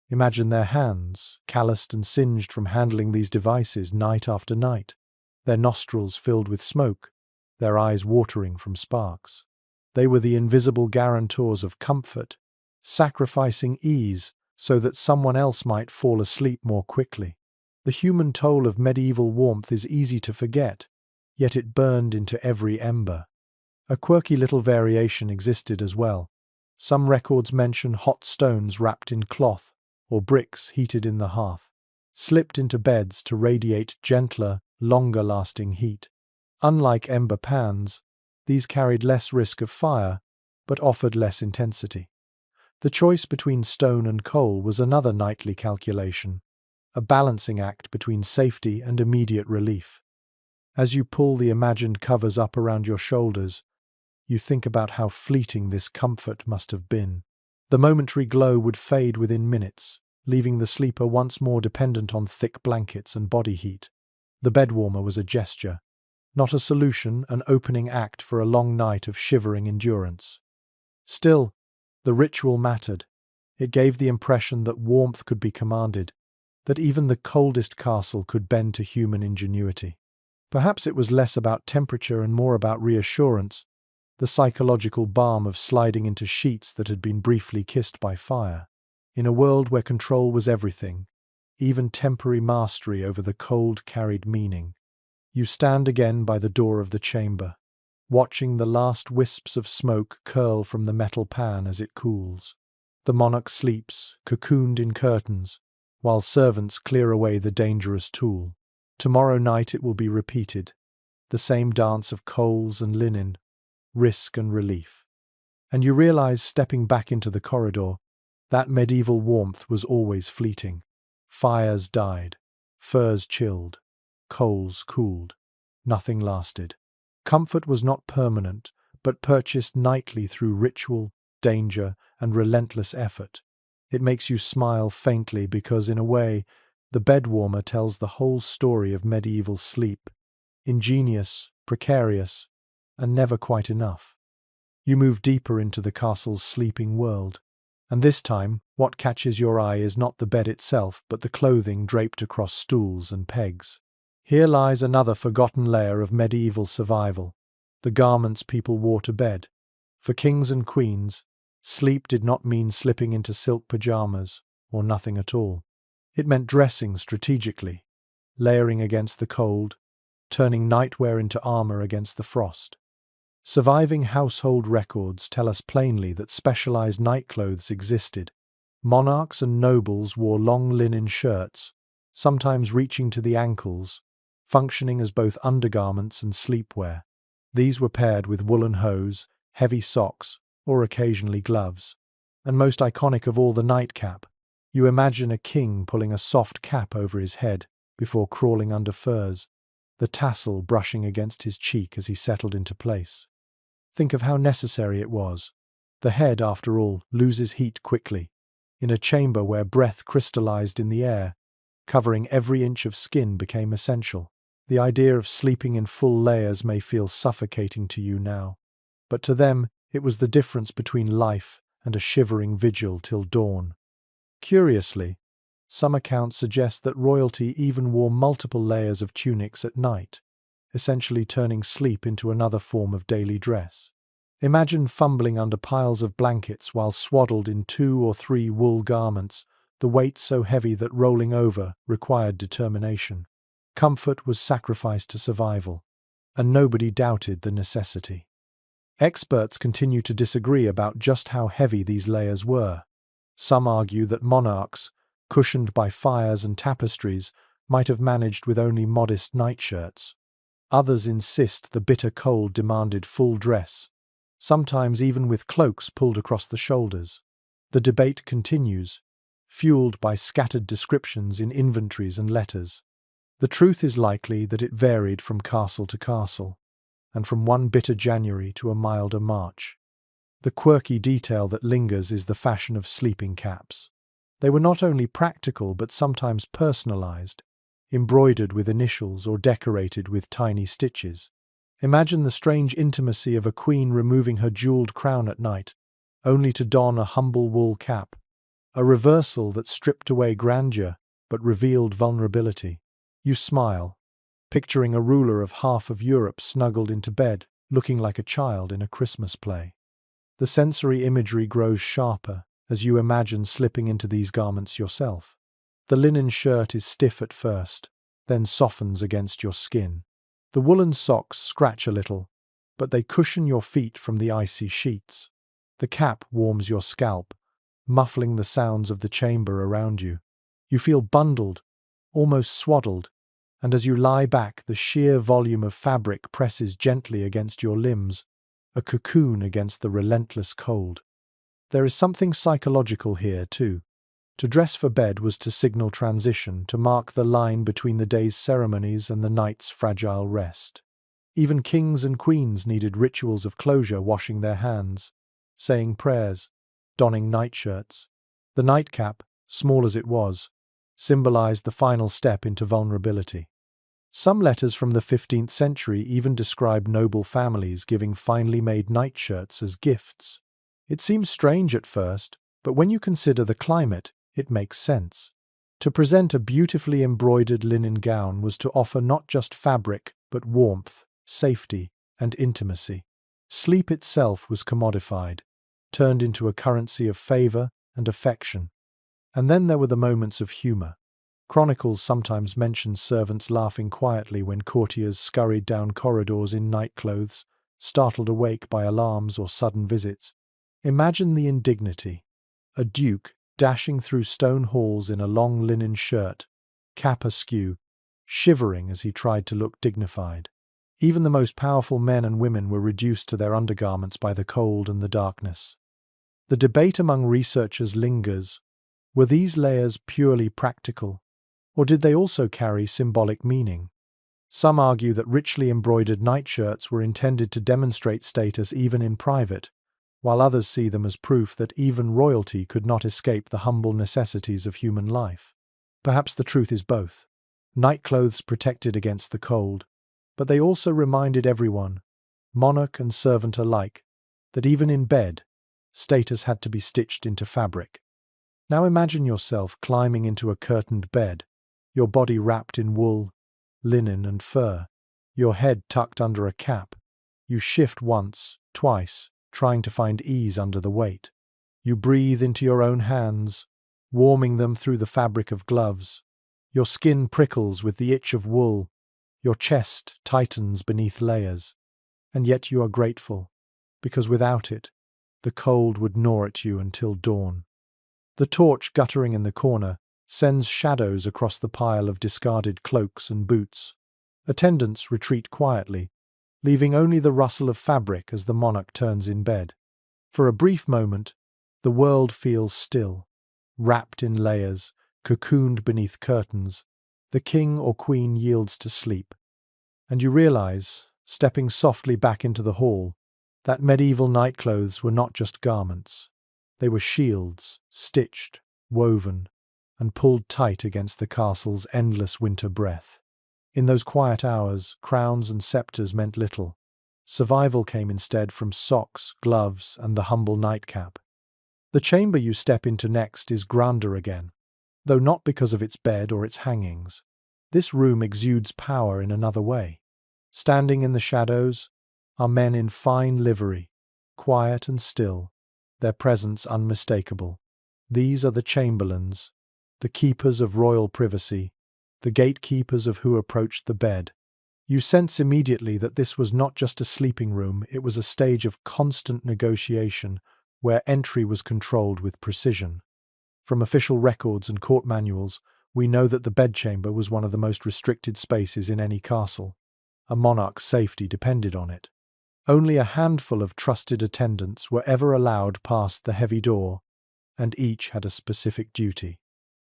Imagine their hands, calloused and singed from handling these devices night after night, their nostrils filled with smoke, their eyes watering from sparks. They were the invisible guarantors of comfort, sacrificing ease so that someone else might fall asleep more quickly. The human toll of medieval warmth is easy to forget, yet it burned into every ember. A quirky little variation existed as well. Some records mention hot stones wrapped in cloth or bricks heated in the hearth, slipped into beds to radiate gentler, longer-lasting heat. Unlike ember pans, these carried less risk of fire, but offered less intensity. The choice between stone and coal was another nightly calculation, a balancing act between safety and immediate relief. As you pull the imagined covers up around your shoulders, you think about how fleeting this comfort must have been. The momentary glow would fade within minutes, leaving the sleeper once more dependent on thick blankets and body heat. The bed warmer was a gesture, not a solution, an opening act for a long night of shivering endurance. Still, the ritual mattered. It gave the impression that warmth could be commanded, that even the coldest castle could bend to human ingenuity. Perhaps it was less about temperature and more about reassurance, the psychological balm of sliding into sheets that had been briefly kissed by fire. In a world where control was everything, even temporary mastery over the cold carried meaning. You stand again by the door of the chamber, watching the last wisps of smoke curl from the metal pan as it cools. The monarch sleeps, cocooned in curtains, while servants clear away the dangerous tool. Tomorrow night it will be repeated, the same dance of coals and linen, risk and relief. And you realize, stepping back into the corridor, that medieval warmth was always fleeting. Fires died, furs chilled, coals cooled. Nothing lasted. Comfort was not permanent, but purchased nightly through ritual, danger, and relentless effort. It makes you smile faintly because, in a way, the bed warmer tells the whole story of medieval sleep. Ingenious, precarious, and never quite enough. You move deeper into the castle's sleeping world, and this time, what catches your eye is not the bed itself, but the clothing draped across stools and pegs. Here lies another forgotten layer of medieval survival, the garments people wore to bed. For kings and queens, sleep did not mean slipping into silk pajamas or nothing at all. It meant dressing strategically, layering against the cold, turning nightwear into armor against the frost. Surviving household records tell us plainly that specialized nightclothes existed. Monarchs and nobles wore long linen shirts, sometimes reaching to the ankles, functioning as both undergarments and sleepwear. These were paired with woolen hose, heavy socks, or occasionally gloves. And most iconic of all, the nightcap. You imagine a king pulling a soft cap over his head before crawling under furs, the tassel brushing against his cheek as he settled into place. Think of how necessary it was. The head, after all, loses heat quickly. In a chamber where breath crystallized in the air, covering every inch of skin became essential. The idea of sleeping in full layers may feel suffocating to you now, but to them it was the difference between life and a shivering vigil till dawn. Curiously, some accounts suggest that royalty even wore multiple layers of tunics at night, essentially turning sleep into another form of daily dress. Imagine fumbling under piles of blankets while swaddled in 2 or 3 wool garments, the weight so heavy that rolling over required determination. Comfort was sacrificed to survival, and nobody doubted the necessity. Experts continue to disagree about just how heavy these layers were. Some argue that monarchs, cushioned by fires and tapestries, might have managed with only modest nightshirts. Others insist the bitter cold demanded full dress, sometimes even with cloaks pulled across the shoulders. The debate continues, fueled by scattered descriptions in inventories and letters. The truth is likely that it varied from castle to castle, and from one bitter January to a milder March. The quirky detail that lingers is the fashion of sleeping caps. They were not only practical but sometimes personalized, embroidered with initials or decorated with tiny stitches. Imagine the strange intimacy of a queen removing her jeweled crown at night, only to don a humble wool cap, a reversal that stripped away grandeur but revealed vulnerability. You smile, picturing a ruler of half of Europe snuggled into bed, looking like a child in a Christmas play. The sensory imagery grows sharper as you imagine slipping into these garments yourself. The linen shirt is stiff at first, then softens against your skin. The woolen socks scratch a little, but they cushion your feet from the icy sheets. The cap warms your scalp, muffling the sounds of the chamber around you. You feel bundled, almost swaddled, and as you lie back, the sheer volume of fabric presses gently against your limbs, a cocoon against the relentless cold. There is something psychological here, too. To dress for bed was to signal transition, to mark the line between the day's ceremonies and the night's fragile rest. Even kings and queens needed rituals of closure, washing their hands, saying prayers, donning nightshirts. The nightcap, small as it was, symbolized the final step into vulnerability. Some letters from the 15th century even describe noble families giving finely made nightshirts as gifts. It seems strange at first, but when you consider the climate, it makes sense. To present a beautifully embroidered linen gown was to offer not just fabric, but warmth, safety, and intimacy. Sleep itself was commodified, turned into a currency of favor and affection. And then there were the moments of humor. Chronicles sometimes mention servants laughing quietly when courtiers scurried down corridors in nightclothes, startled awake by alarms or sudden visits. Imagine the indignity. A duke dashing through stone halls in a long linen shirt, cap askew, shivering as he tried to look dignified. Even the most powerful men and women were reduced to their undergarments by the cold and the darkness. The debate among researchers lingers. Were these layers purely practical, or did they also carry symbolic meaning? Some argue that richly embroidered nightshirts were intended to demonstrate status even in private, while others see them as proof that even royalty could not escape the humble necessities of human life. Perhaps the truth is both. Nightclothes protected against the cold, but they also reminded everyone, monarch and servant alike, that even in bed, status had to be stitched into fabric. Now imagine yourself climbing into a curtained bed, your body wrapped in wool, linen, and fur, your head tucked under a cap. You shift once, twice, trying to find ease under the weight. You breathe into your own hands, warming them through the fabric of gloves. Your skin prickles with the itch of wool. Your chest tightens beneath layers. And yet you are grateful, because without it, the cold would gnaw at you until dawn. The torch guttering in the corner sends shadows across the pile of discarded cloaks and boots. Attendants retreat quietly, leaving only the rustle of fabric as the monarch turns in bed. For a brief moment, the world feels still. Wrapped in layers, cocooned beneath curtains, the king or queen yields to sleep. And you realize, stepping softly back into the hall, that medieval nightclothes were not just garments. They were shields, stitched, woven, and pulled tight against the castle's endless winter breath. In those quiet hours, crowns and scepters meant little. Survival came instead from socks, gloves, and the humble nightcap. The chamber you step into next is grander again, though not because of its bed or its hangings. This room exudes power in another way. Standing in the shadows are men in fine livery, quiet and still, their presence unmistakable. These are the chamberlains, the keepers of royal privacy, the gatekeepers of who approached the bed. You sense immediately that this was not just a sleeping room, it was a stage of constant negotiation where entry was controlled with precision. From official records and court manuals, we know that the bedchamber was one of the most restricted spaces in any castle. A monarch's safety depended on it. Only a handful of trusted attendants were ever allowed past the heavy door, and each had a specific duty.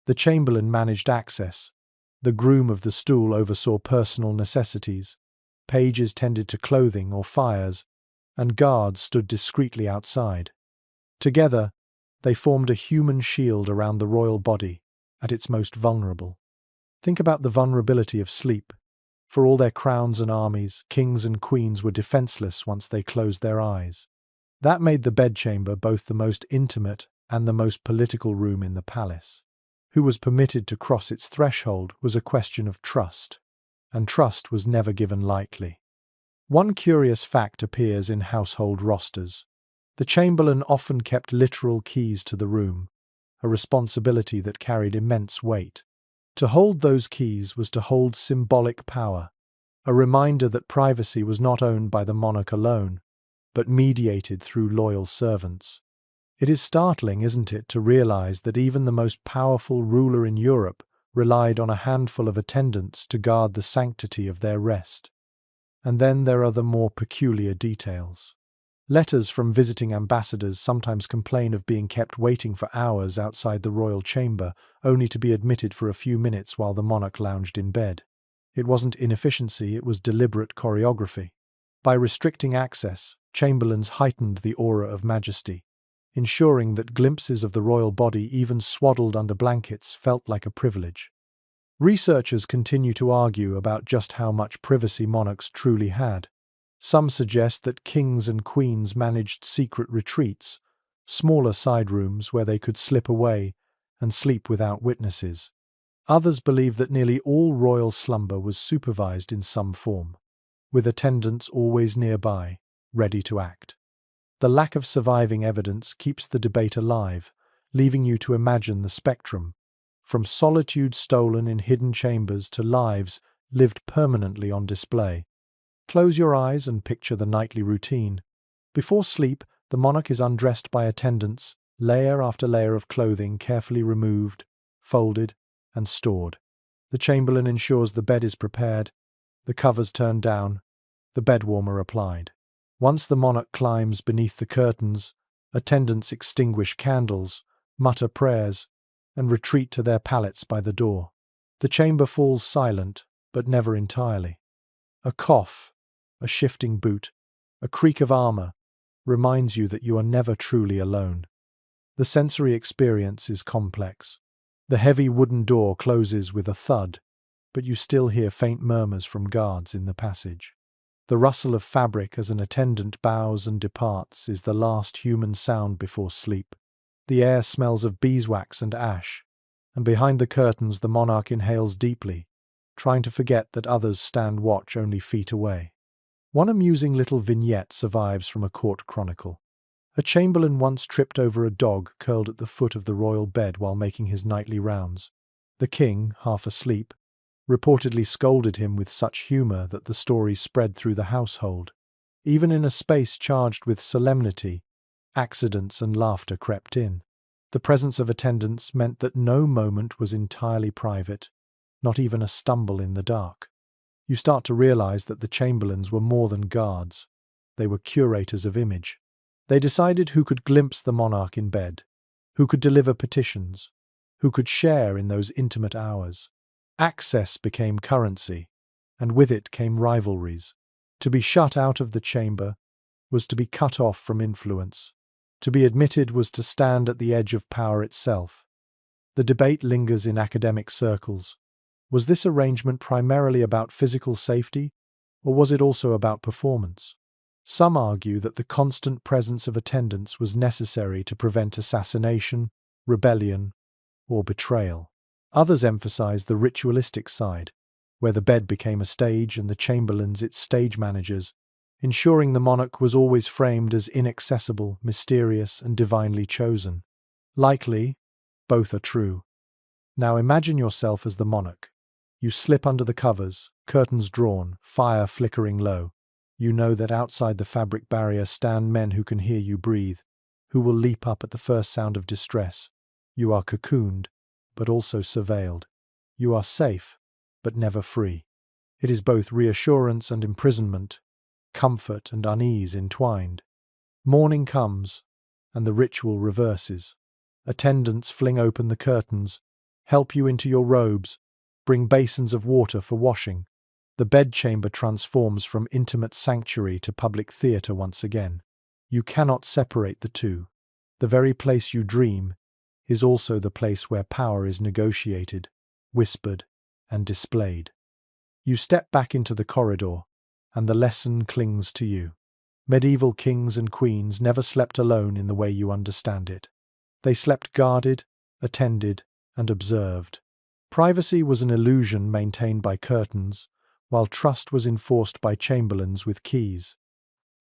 The chamberlain managed access. The groom of the stool oversaw personal necessities. Pages tended to clothing or fires, and guards stood discreetly outside. Together, they formed a human shield around the royal body, at its most vulnerable. Think about the vulnerability of sleep. For all their crowns and armies, kings and queens were defenseless once they closed their eyes. That made the bedchamber both the most intimate and the most political room in the palace. Who was permitted to cross its threshold was a question of trust, and trust was never given lightly. One curious fact appears in household rosters. The chamberlain often kept literal keys to the room, a responsibility that carried immense weight. To hold those keys was to hold symbolic power, a reminder that privacy was not owned by the monarch alone, but mediated through loyal servants. It is startling, isn't it, to realize that even the most powerful ruler in Europe relied on a handful of attendants to guard the sanctity of their rest. And then there are the more peculiar details. Letters from visiting ambassadors sometimes complain of being kept waiting for hours outside the royal chamber, only to be admitted for a few minutes while the monarch lounged in bed. It wasn't inefficiency, it was deliberate choreography. By restricting access, chamberlains heightened the aura of majesty, ensuring that glimpses of the royal body, even swaddled under blankets, felt like a privilege. Researchers continue to argue about just how much privacy monarchs truly had. Some suggest that kings and queens managed secret retreats, smaller side rooms where they could slip away and sleep without witnesses. Others believe that nearly all royal slumber was supervised in some form, with attendants always nearby, ready to act. The lack of surviving evidence keeps the debate alive, leaving you to imagine the spectrum, from solitude stolen in hidden chambers to lives lived permanently on display. Close your eyes and picture the nightly routine. Before sleep, the monarch is undressed by attendants, layer after layer of clothing carefully removed, folded, and stored. The chamberlain ensures the bed is prepared, the covers turned down, the bed warmer applied. Once the monarch climbs beneath the curtains, attendants extinguish candles, mutter prayers, and retreat to their pallets by the door. The chamber falls silent, but never entirely. A cough, a shifting boot, a creak of armor reminds you that you are never truly alone. The sensory experience is complex. The heavy wooden door closes with a thud, but you still hear faint murmurs from guards in the passage. The rustle of fabric as an attendant bows and departs is the last human sound before sleep. The air smells of beeswax and ash, and behind the curtains the monarch inhales deeply, trying to forget that others stand watch only feet away. One amusing little vignette survives from a court chronicle. A chamberlain once tripped over a dog curled at the foot of the royal bed while making his nightly rounds. The king, half asleep, reportedly scolded him with such humor that the story spread through the household. Even in a space charged with solemnity, accidents and laughter crept in. The presence of attendants meant that no moment was entirely private, not even a stumble in the dark. You start to realize that the chamberlains were more than guards. They were curators of image. They decided who could glimpse the monarch in bed, who could deliver petitions, who could share in those intimate hours. Access became currency, and with it came rivalries. To be shut out of the chamber was to be cut off from influence. To be admitted was to stand at the edge of power itself. The debate lingers in academic circles. Was this arrangement primarily about physical safety, or was it also about performance? Some argue that the constant presence of attendants was necessary to prevent assassination, rebellion, or betrayal. Others emphasize the ritualistic side, where the bed became a stage and the chamberlains its stage managers, ensuring the monarch was always framed as inaccessible, mysterious, and divinely chosen. Likely, both are true. Now imagine yourself as the monarch. You slip under the covers, curtains drawn, fire flickering low. You know that outside the fabric barrier stand men who can hear you breathe, who will leap up at the first sound of distress. You are cocooned, but also surveilled. You are safe, but never free. It is both reassurance and imprisonment, comfort and unease entwined. Morning comes, and the ritual reverses. Attendants fling open the curtains, help you into your robes, bring basins of water for washing. The bedchamber transforms from intimate sanctuary to public theatre once again. You cannot separate the two. The very place you dream is also the place where power is negotiated, whispered, and displayed. You step back into the corridor, and the lesson clings to you. Medieval kings and queens never slept alone in the way you understand it. They slept guarded, attended, and observed. Privacy was an illusion maintained by curtains, while trust was enforced by chamberlains with keys.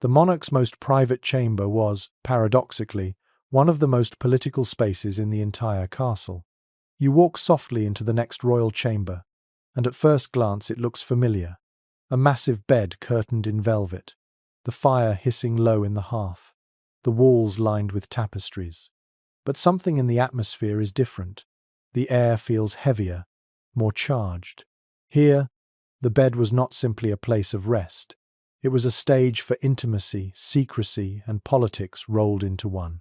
The monarch's most private chamber was, paradoxically, one of the most political spaces in the entire castle. You walk softly into the next royal chamber, and at first glance it looks familiar. A massive bed curtained in velvet, the fire hissing low in the hearth, the walls lined with tapestries. But something in the atmosphere is different. The air feels heavier, more charged. Here, the bed was not simply a place of rest. It was a stage for intimacy, secrecy, and politics rolled into one.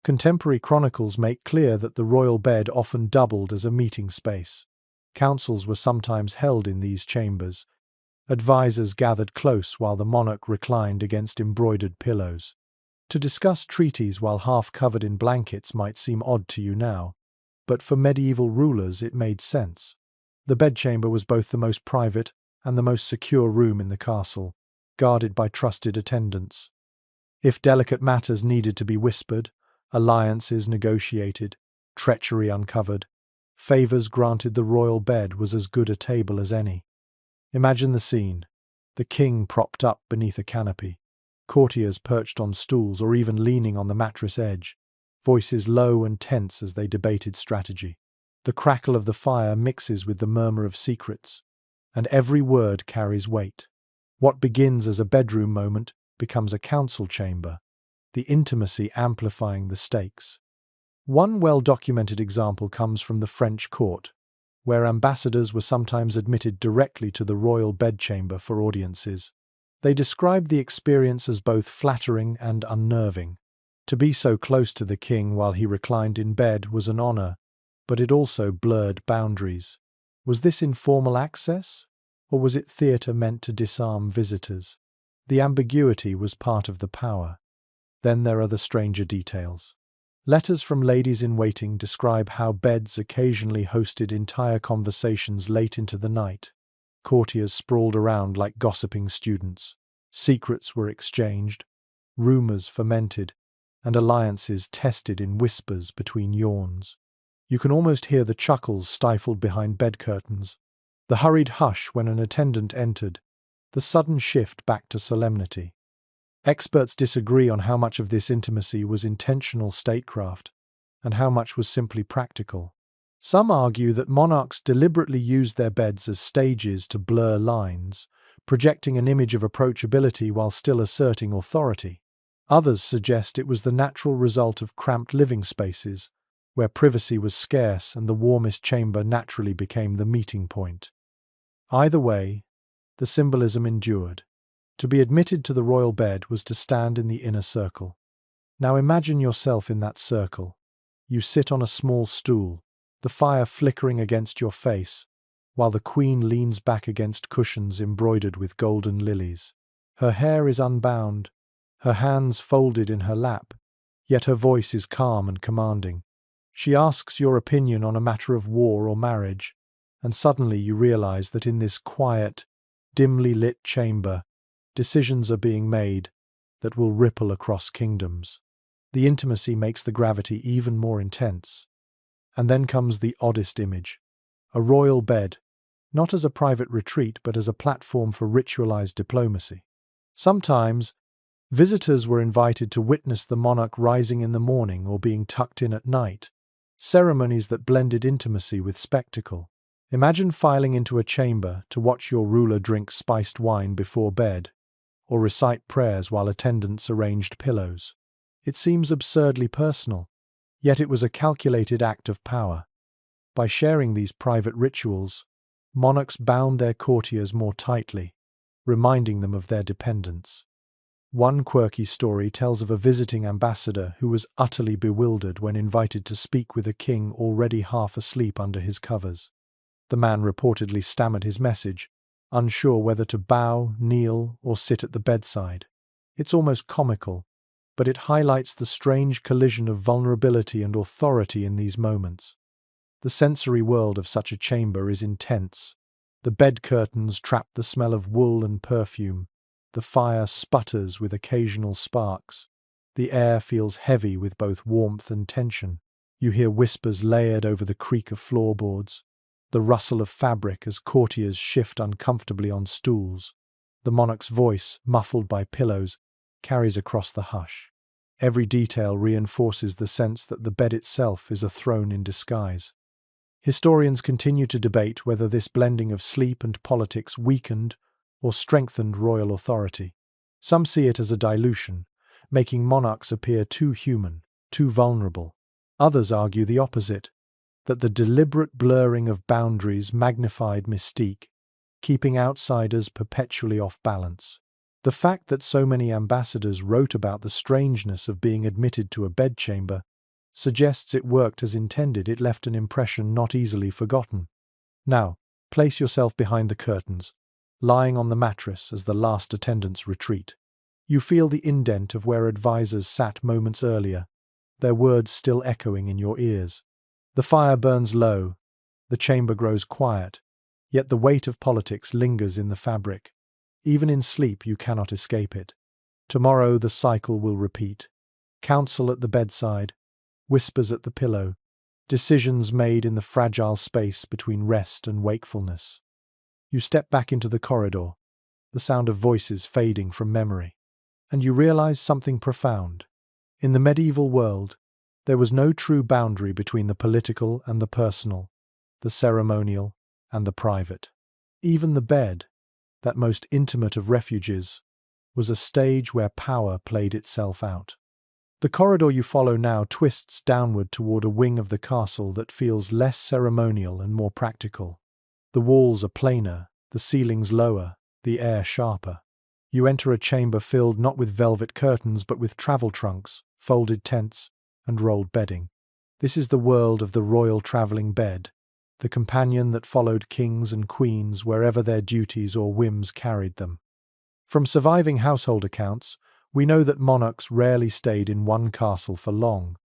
Contemporary chronicles make clear that the royal bed often doubled as a meeting space. Councils were sometimes held in these chambers. Advisors gathered close while the monarch reclined against embroidered pillows. To discuss treaties while half covered in blankets might seem odd to you now, but for medieval rulers it made sense. The bedchamber was both the most private and the most secure room in the castle, guarded by trusted attendants. If delicate matters needed to be whispered, alliances negotiated, treachery uncovered, favors granted, the royal bed was as good a table as any. Imagine the scene: the king propped up beneath a canopy, courtiers perched on stools or even leaning on the mattress edge, voices low and tense as they debated strategy. The crackle of the fire mixes with the murmur of secrets, and every word carries weight. What begins as a bedroom moment becomes a council chamber, the intimacy amplifying the stakes. One well-documented example comes from the French court, where ambassadors were sometimes admitted directly to the royal bedchamber for audiences. They described the experience as both flattering and unnerving. To be so close to the king while he reclined in bed was an honor, but it also blurred boundaries. Was this informal access, or was it theatre meant to disarm visitors? The ambiguity was part of the power. Then there are the stranger details. Letters from ladies-in-waiting describe how beds occasionally hosted entire conversations late into the night. Courtiers sprawled around like gossiping students. Secrets were exchanged, rumors fermented, and alliances tested in whispers between yawns. You can almost hear the chuckles stifled behind bed curtains, the hurried hush when an attendant entered, the sudden shift back to solemnity. Experts disagree on how much of this intimacy was intentional statecraft and how much was simply practical. Some argue that monarchs deliberately used their beds as stages to blur lines, projecting an image of approachability while still asserting authority. Others suggest it was the natural result of cramped living spaces, where privacy was scarce and the warmest chamber naturally became the meeting point. Either way, the symbolism endured. To be admitted to the royal bed was to stand in the inner circle. Now imagine yourself in that circle. You sit on a small stool, the fire flickering against your face, while the queen leans back against cushions embroidered with golden lilies. Her hair is unbound, her hands folded in her lap, yet her voice is calm and commanding. She asks your opinion on a matter of war or marriage, and suddenly you realize that in this quiet, dimly lit chamber, decisions are being made that will ripple across kingdoms. The intimacy makes the gravity even more intense. And then comes the oddest image: a royal bed, not as a private retreat but as a platform for ritualized diplomacy. Sometimes, visitors were invited to witness the monarch rising in the morning or being tucked in at night, ceremonies that blended intimacy with spectacle. Imagine filing into a chamber to watch your ruler drink spiced wine before bed, or recite prayers while attendants arranged pillows. It seems absurdly personal, yet it was a calculated act of power. By sharing these private rituals, monarchs bound their courtiers more tightly, reminding them of their dependence. One quirky story tells of a visiting ambassador who was utterly bewildered when invited to speak with a king already half asleep under his covers. The man reportedly stammered his message, unsure whether to bow, kneel, or sit at the bedside. It's almost comical, but it highlights the strange collision of vulnerability and authority in these moments. The sensory world of such a chamber is intense. The bed curtains trap the smell of wool and perfume. The fire sputters with occasional sparks. The air feels heavy with both warmth and tension. You hear whispers layered over the creak of floorboards, the rustle of fabric as courtiers shift uncomfortably on stools. The monarch's voice, muffled by pillows, carries across the hush. Every detail reinforces the sense that the bed itself is a throne in disguise. Historians continue to debate whether this blending of sleep and politics weakened or strengthened royal authority. Some see it as a dilution, making monarchs appear too human, too vulnerable. Others argue the opposite, that the deliberate blurring of boundaries magnified mystique, keeping outsiders perpetually off balance. The fact that so many ambassadors wrote about the strangeness of being admitted to a bedchamber suggests it worked as intended. It left an impression not easily forgotten. Now, place yourself behind the curtains, lying on the mattress as the last attendants retreat. You feel the indent of where advisors sat moments earlier, their words still echoing in your ears. The fire burns low, the chamber grows quiet, yet the weight of politics lingers in the fabric. Even in sleep you cannot escape it. Tomorrow the cycle will repeat. Counsel at the bedside, whispers at the pillow, decisions made in the fragile space between rest and wakefulness. You step back into the corridor, the sound of voices fading from memory, and you realize something profound. In the medieval world, there was no true boundary between the political and the personal, the ceremonial and the private. Even the bed, that most intimate of refuges, was a stage where power played itself out. The corridor you follow now twists downward toward a wing of the castle that feels less ceremonial and more practical. The walls are plainer, the ceilings lower, the air sharper. You enter a chamber filled not with velvet curtains but with travel trunks, folded tents, and rolled bedding. This is the world of the royal travelling bed, the companion that followed kings and queens wherever their duties or whims carried them. From surviving household accounts, we know that monarchs rarely stayed in one castle for long.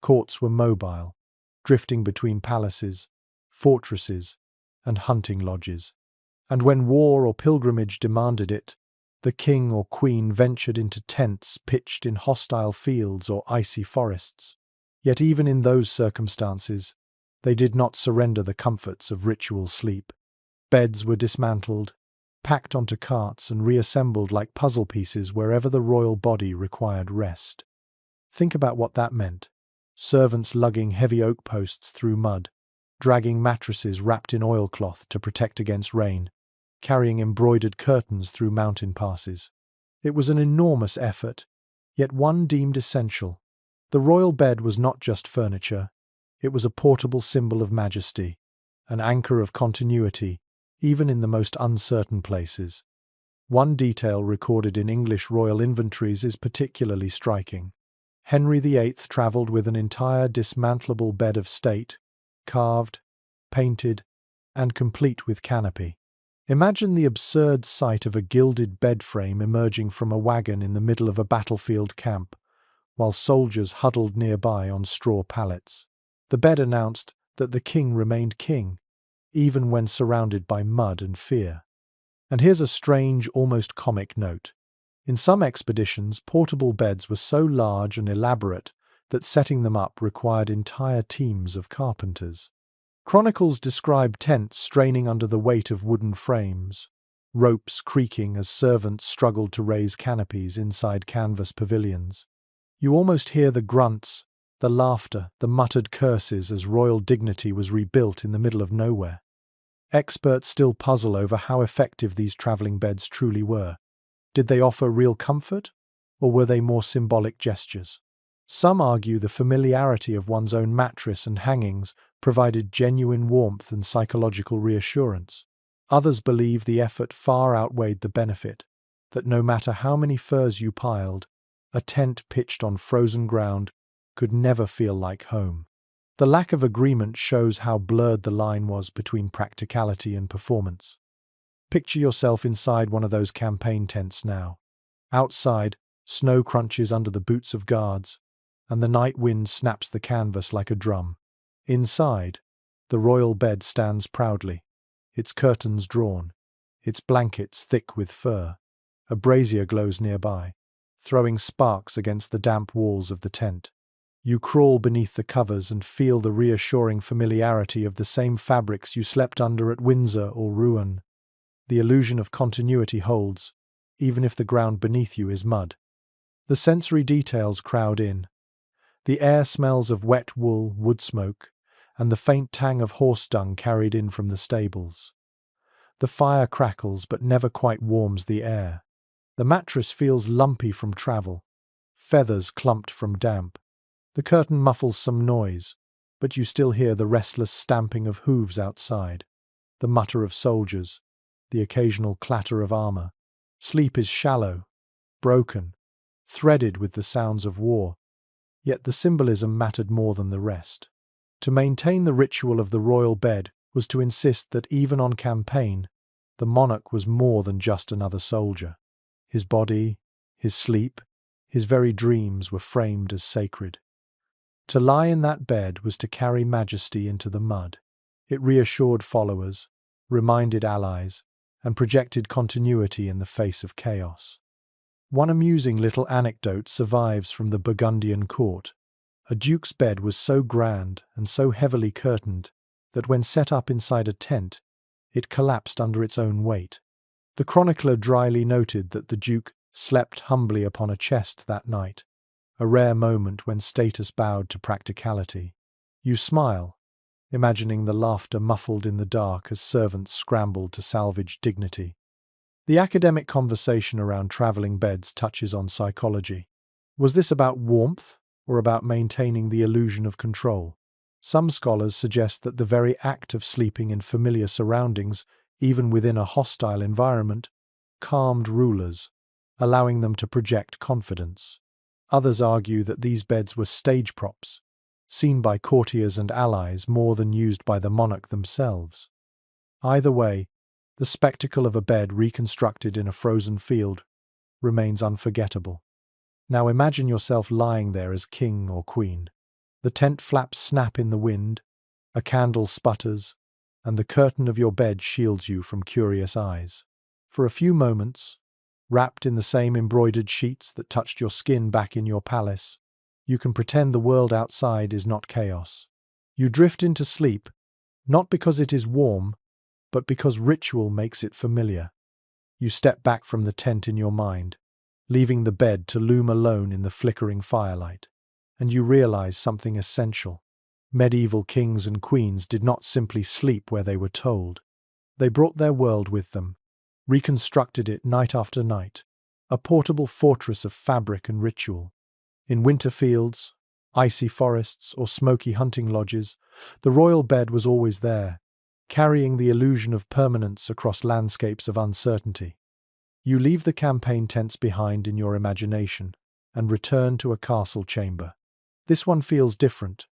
Courts were mobile, drifting between palaces, fortresses, and hunting lodges. And when war or pilgrimage demanded it, the king or queen ventured into tents pitched in hostile fields or icy forests. Yet even in those circumstances, they did not surrender the comforts of ritual sleep. Beds were dismantled, packed onto carts and reassembled like puzzle pieces wherever the royal body required rest. Think about what that meant. Servants lugging heavy oak posts through mud, dragging mattresses wrapped in oilcloth to protect against rain, carrying embroidered curtains through mountain passes. It was an enormous effort, yet one deemed essential. The royal bed was not just furniture, it was a portable symbol of majesty, an anchor of continuity, even in the most uncertain places. One detail recorded in English royal inventories is particularly striking. Henry VIII travelled with an entire dismantleable bed of state, carved, painted, and complete with canopy. Imagine the absurd sight of a gilded bed frame emerging from a wagon in the middle of a battlefield camp, while soldiers huddled nearby on straw pallets. The bed announced that the king remained king, even when surrounded by mud and fear. And here's a strange, almost comic note. In some expeditions, portable beds were so large and elaborate that setting them up required entire teams of carpenters. Chronicles describe tents straining under the weight of wooden frames, ropes creaking as servants struggled to raise canopies inside canvas pavilions. You almost hear the grunts, the laughter, the muttered curses as royal dignity was rebuilt in the middle of nowhere. Experts still puzzle over how effective these travelling beds truly were. Did they offer real comfort, or were they more symbolic gestures? Some argue the familiarity of one's own mattress and hangings provided genuine warmth and psychological reassurance. Others believe the effort far outweighed the benefit, that no matter how many furs you piled, a tent pitched on frozen ground could never feel like home. The lack of agreement shows how blurred the line was between practicality and performance. Picture yourself inside one of those campaign tents now. Outside, snow crunches under the boots of guards, and the night wind snaps the canvas like a drum. Inside, the royal bed stands proudly, its curtains drawn, its blankets thick with fur. A brazier glows nearby, throwing sparks against the damp walls of the tent. You crawl beneath the covers and feel the reassuring familiarity of the same fabrics you slept under at Windsor or Rouen. The illusion of continuity holds, even if the ground beneath you is mud. The sensory details crowd in. The air smells of wet wool, wood smoke, and the faint tang of horse dung carried in from the stables. The fire crackles but never quite warms the air. The mattress feels lumpy from travel, feathers clumped from damp. The curtain muffles some noise, but you still hear the restless stamping of hooves outside, the mutter of soldiers, the occasional clatter of armor. Sleep is shallow, broken, threaded with the sounds of war, yet the symbolism mattered more than the rest. To maintain the ritual of the royal bed was to insist that even on campaign, the monarch was more than just another soldier. His body, his sleep, his very dreams were framed as sacred. To lie in that bed was to carry majesty into the mud. It reassured followers, reminded allies, and projected continuity in the face of chaos. One amusing little anecdote survives from the Burgundian court. A duke's bed was so grand and so heavily curtained that when set up inside a tent, it collapsed under its own weight. The chronicler dryly noted that the duke slept humbly upon a chest that night, a rare moment when status bowed to practicality. You smile, imagining the laughter muffled in the dark as servants scrambled to salvage dignity. The academic conversation around traveling beds touches on psychology. Was this about warmth or about maintaining the illusion of control? Some scholars suggest that the very act of sleeping in familiar surroundings, even within a hostile environment, calmed rulers, allowing them to project confidence. Others argue that these beds were stage props, seen by courtiers and allies more than used by the monarch themselves. Either way, the spectacle of a bed reconstructed in a frozen field remains unforgettable. Now imagine yourself lying there as king or queen. The tent flaps snap in the wind, a candle sputters, and the curtain of your bed shields you from curious eyes. For a few moments, wrapped in the same embroidered sheets that touched your skin back in your palace, you can pretend the world outside is not chaos. You drift into sleep, not because it is warm, but because ritual makes it familiar. You step back from the tent in your mind, leaving the bed to loom alone in the flickering firelight, and you realize something essential. Medieval kings and queens did not simply sleep where they were told. They brought their world with them, reconstructed it night after night, a portable fortress of fabric and ritual. In winter fields, icy forests, or smoky hunting lodges, the royal bed was always there, carrying the illusion of permanence across landscapes of uncertainty. You leave the campaign tents behind in your imagination and return to a castle chamber. This one feels different,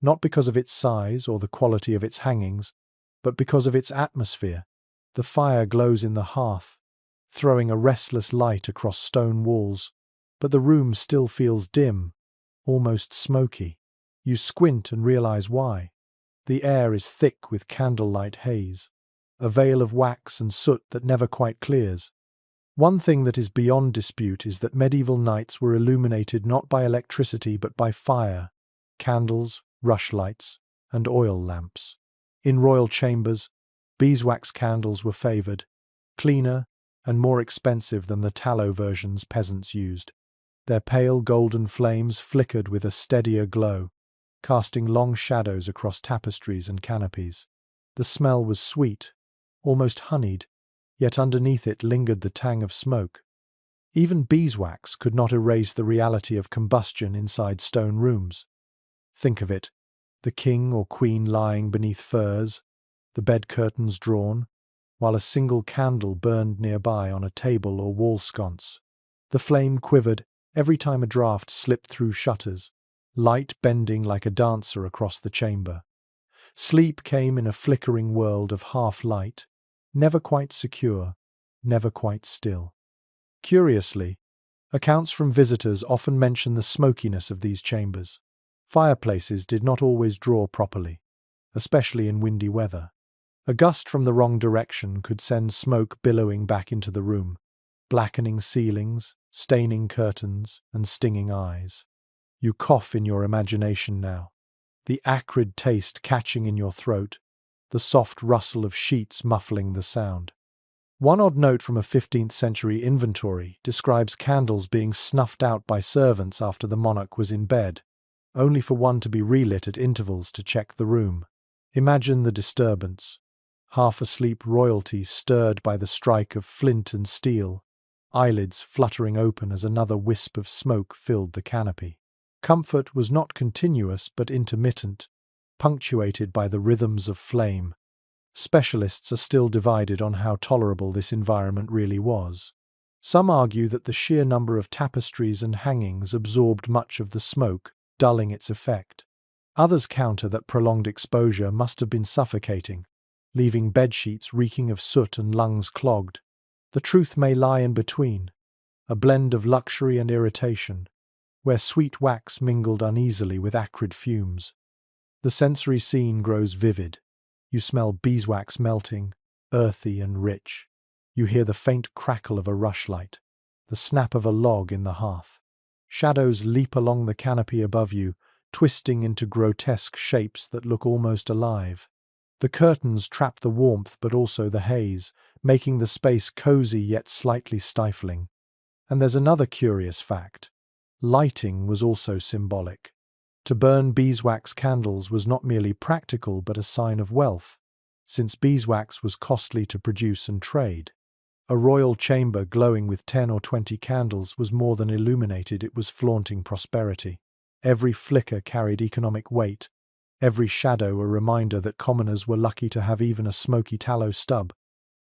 not because of its size or the quality of its hangings, but because of its atmosphere. The fire glows in the hearth, throwing a restless light across stone walls, but the room still feels dim, almost smoky. You squint and realize why. The air is thick with candlelight haze, a veil of wax and soot that never quite clears. One thing that is beyond dispute is that medieval nights were illuminated not by electricity but by fire, candles, rushlights, and oil lamps. In royal chambers, beeswax candles were favored, cleaner and more expensive than the tallow versions peasants used. Their pale golden flames flickered with a steadier glow, casting long shadows across tapestries and canopies. The smell was sweet, almost honeyed, yet underneath it lingered the tang of smoke. Even beeswax could not erase the reality of combustion inside stone rooms. Think of it, the king or queen lying beneath furs, the bed curtains drawn, while a single candle burned nearby on a table or wall sconce. The flame quivered every time a draught slipped through shutters, light bending like a dancer across the chamber. Sleep came in a flickering world of half-light, never quite secure, never quite still. Curiously, accounts from visitors often mention the smokiness of these chambers. Fireplaces did not always draw properly, especially in windy weather. A gust from the wrong direction could send smoke billowing back into the room, blackening ceilings, staining curtains, and stinging eyes. You cough in your imagination now, the acrid taste catching in your throat, the soft rustle of sheets muffling the sound. One odd note from a 15th century inventory describes candles being snuffed out by servants after the monarch was in bed, only for one to be relit at intervals to check the room. Imagine the disturbance. Half-asleep royalty stirred by the strike of flint and steel, eyelids fluttering open as another wisp of smoke filled the canopy. Comfort was not continuous but intermittent, punctuated by the rhythms of flame. Specialists are still divided on how tolerable this environment really was. Some argue that the sheer number of tapestries and hangings absorbed much of the smoke, dulling its effect. Others counter that prolonged exposure must have been suffocating, leaving bedsheets reeking of soot and lungs clogged. The truth may lie in between, a blend of luxury and irritation, where sweet wax mingled uneasily with acrid fumes. The sensory scene grows vivid. You smell beeswax melting, earthy and rich. You hear the faint crackle of a rushlight, the snap of a log in the hearth. Shadows leap along the canopy above you, twisting into grotesque shapes that look almost alive. The curtains trap the warmth but also the haze, making the space cozy yet slightly stifling. And there's another curious fact. Lighting was also symbolic. To burn beeswax candles was not merely practical but a sign of wealth, since beeswax was costly to produce and trade. A royal chamber glowing with 10 or 20 candles was more than illuminated, it was flaunting prosperity. Every flicker carried economic weight, every shadow a reminder that commoners were lucky to have even a smoky tallow stub.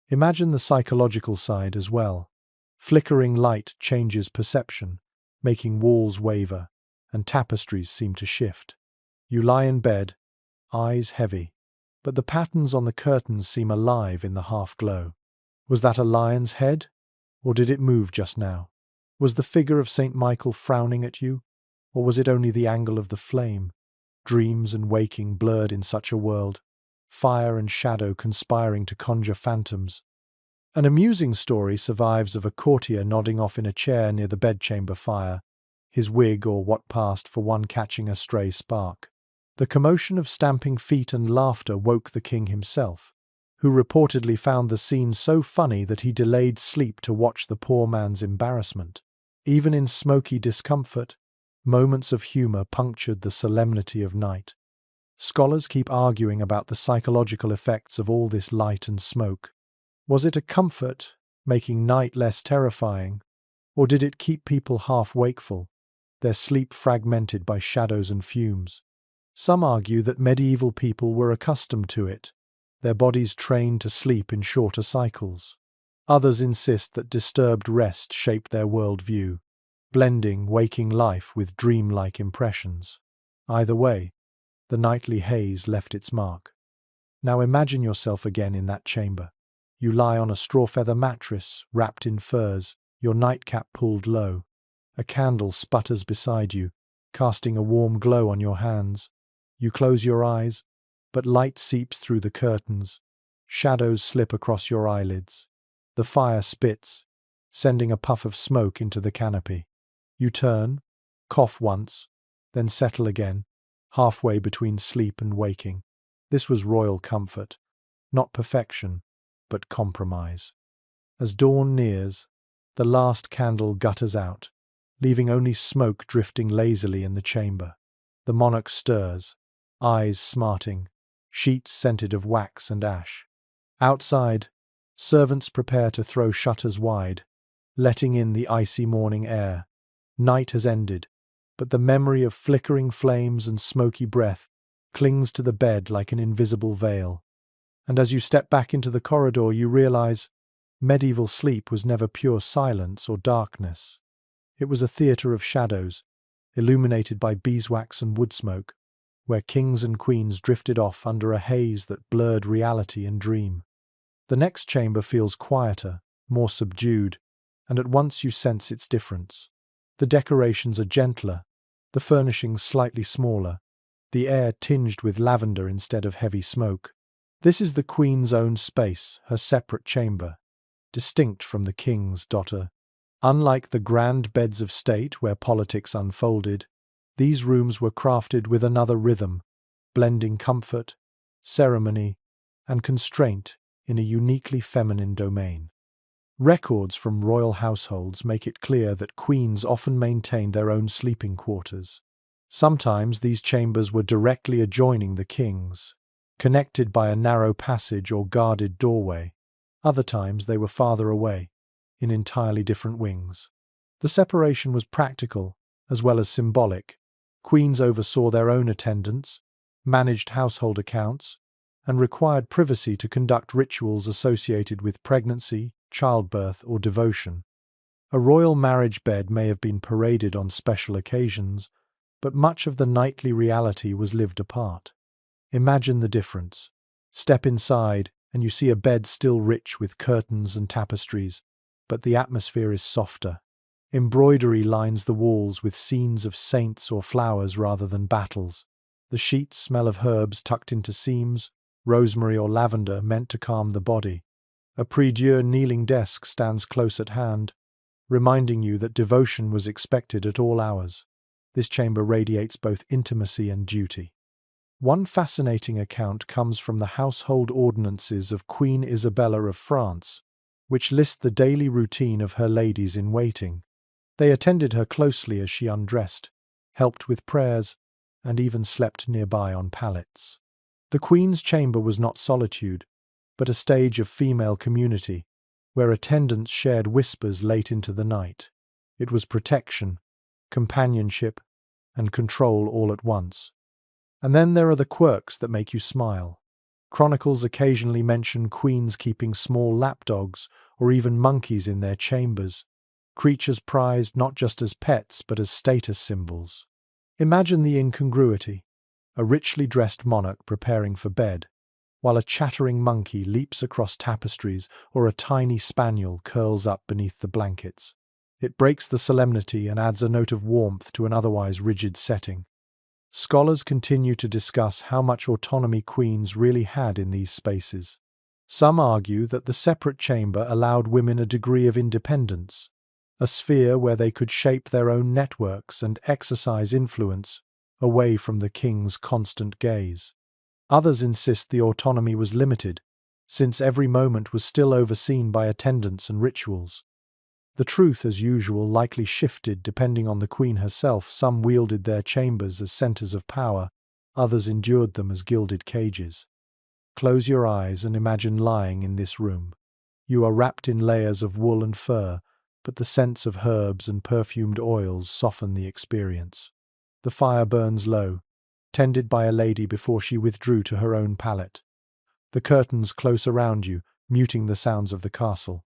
Imagine the psychological side as well. Flickering light changes perception, making walls waver, and tapestries seem to shift. You lie in bed, eyes heavy, but the patterns on the curtains seem alive in the half-glow. Was that a lion's head? Or did it move just now? Was the figure of St. Michael frowning at you? Or was it only the angle of the flame? Dreams and waking blurred in such a world, fire and shadow conspiring to conjure phantoms. An amusing story survives of a courtier nodding off in a chair near the bedchamber fire, his wig or what passed for one catching a stray spark. The commotion of stamping feet and laughter woke the king himself, who reportedly found the scene so funny that he delayed sleep to watch the poor man's embarrassment. Even in smoky discomfort, moments of humor punctured the solemnity of night. Scholars keep arguing about the psychological effects of all this light and smoke. Was it a comfort, making night less terrifying, or did it keep people half wakeful, their sleep fragmented by shadows and fumes? Some argue that medieval people were accustomed to it, their bodies trained to sleep in shorter cycles. Others insist that disturbed rest shaped their worldview, blending waking life with dreamlike impressions. Either way, the nightly haze left its mark. Now imagine yourself again in that chamber. You lie on a straw feather mattress, wrapped in furs, your nightcap pulled low. A candle sputters beside you, casting a warm glow on your hands. You close your eyes, but light seeps through the curtains. Shadows slip across your eyelids. The fire spits, sending a puff of smoke into the canopy. You turn, cough once, then settle again, halfway between sleep and waking. This was royal comfort, not perfection, but compromise. As dawn nears, the last candle gutters out, leaving only smoke drifting lazily in the chamber. The monarch stirs, eyes smarting, sheets scented of wax and ash. Outside, servants prepare to throw shutters wide, letting in the icy morning air. Night has ended, but the memory of flickering flames and smoky breath clings to the bed like an invisible veil. And as you step back into the corridor, you realize medieval sleep was never pure silence or darkness. It was a theater of shadows, illuminated by beeswax and wood smoke, where kings and queens drifted off under a haze that blurred reality and dream. The next chamber feels quieter, more subdued, and at once you sense its difference. The decorations are gentler, the furnishings slightly smaller, the air tinged with lavender instead of heavy smoke. This is the queen's own space, her separate chamber, distinct from the king's. Unlike the grand beds of state where politics unfolded, these rooms were crafted with another rhythm, blending comfort, ceremony, and constraint in a uniquely feminine domain. Records from royal households make it clear that queens often maintained their own sleeping quarters. Sometimes these chambers were directly adjoining the king's, connected by a narrow passage or guarded doorway. Other times they were farther away, in entirely different wings. The separation was practical as well as symbolic. Queens oversaw their own attendance, managed household accounts, and required privacy to conduct rituals associated with pregnancy, childbirth, or devotion. A royal marriage bed may have been paraded on special occasions, but much of the nightly reality was lived apart. Imagine the difference. Step inside, and you see a bed still rich with curtains and tapestries, but the atmosphere is softer. Embroidery lines the walls with scenes of saints or flowers rather than battles. The sheets smell of herbs tucked into seams, rosemary or lavender meant to calm the body. A prie-dieu kneeling desk stands close at hand, reminding you that devotion was expected at all hours. This chamber radiates both intimacy and duty. One fascinating account comes from the household ordinances of Queen Isabella of France, which list the daily routine of her ladies-in-waiting. They attended her closely as she undressed, helped with prayers, and even slept nearby on pallets. The Queen's chamber was not solitude, but a stage of female community, where attendants shared whispers late into the night. It was protection, companionship, and control all at once. And then there are the quirks that make you smile. Chronicles occasionally mention queens keeping small lapdogs or even monkeys in their chambers, creatures prized not just as pets but as status symbols. Imagine the incongruity: a richly dressed monarch preparing for bed, while a chattering monkey leaps across tapestries or a tiny spaniel curls up beneath the blankets. It breaks the solemnity and adds a note of warmth to an otherwise rigid setting. Scholars continue to discuss how much autonomy queens really had in these spaces. Some argue that the separate chamber allowed women a degree of independence, a sphere where they could shape their own networks and exercise influence away from the king's constant gaze. Others insist the autonomy was limited, since every moment was still overseen by attendants and rituals. The truth, as usual, likely shifted depending on the queen herself. Some wielded their chambers as centers of power, others endured them as gilded cages. Close your eyes and imagine lying in this room. You are wrapped in layers of wool and fur, but the scents of herbs and perfumed oils soften the experience. The fire burns low, tended by a lady before she withdrew to her own pallet. The curtains close around you, muting the sounds of the castle.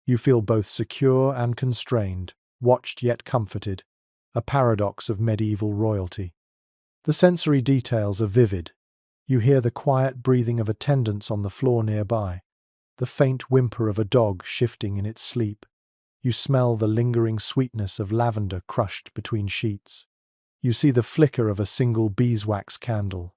You feel both secure and constrained, watched yet comforted, a paradox of medieval royalty. The sensory details are vivid. You hear the quiet breathing of attendants on the floor nearby, the faint whimper of a dog shifting in its sleep. You smell the lingering sweetness of lavender crushed between sheets. You see the flicker of a single beeswax candle,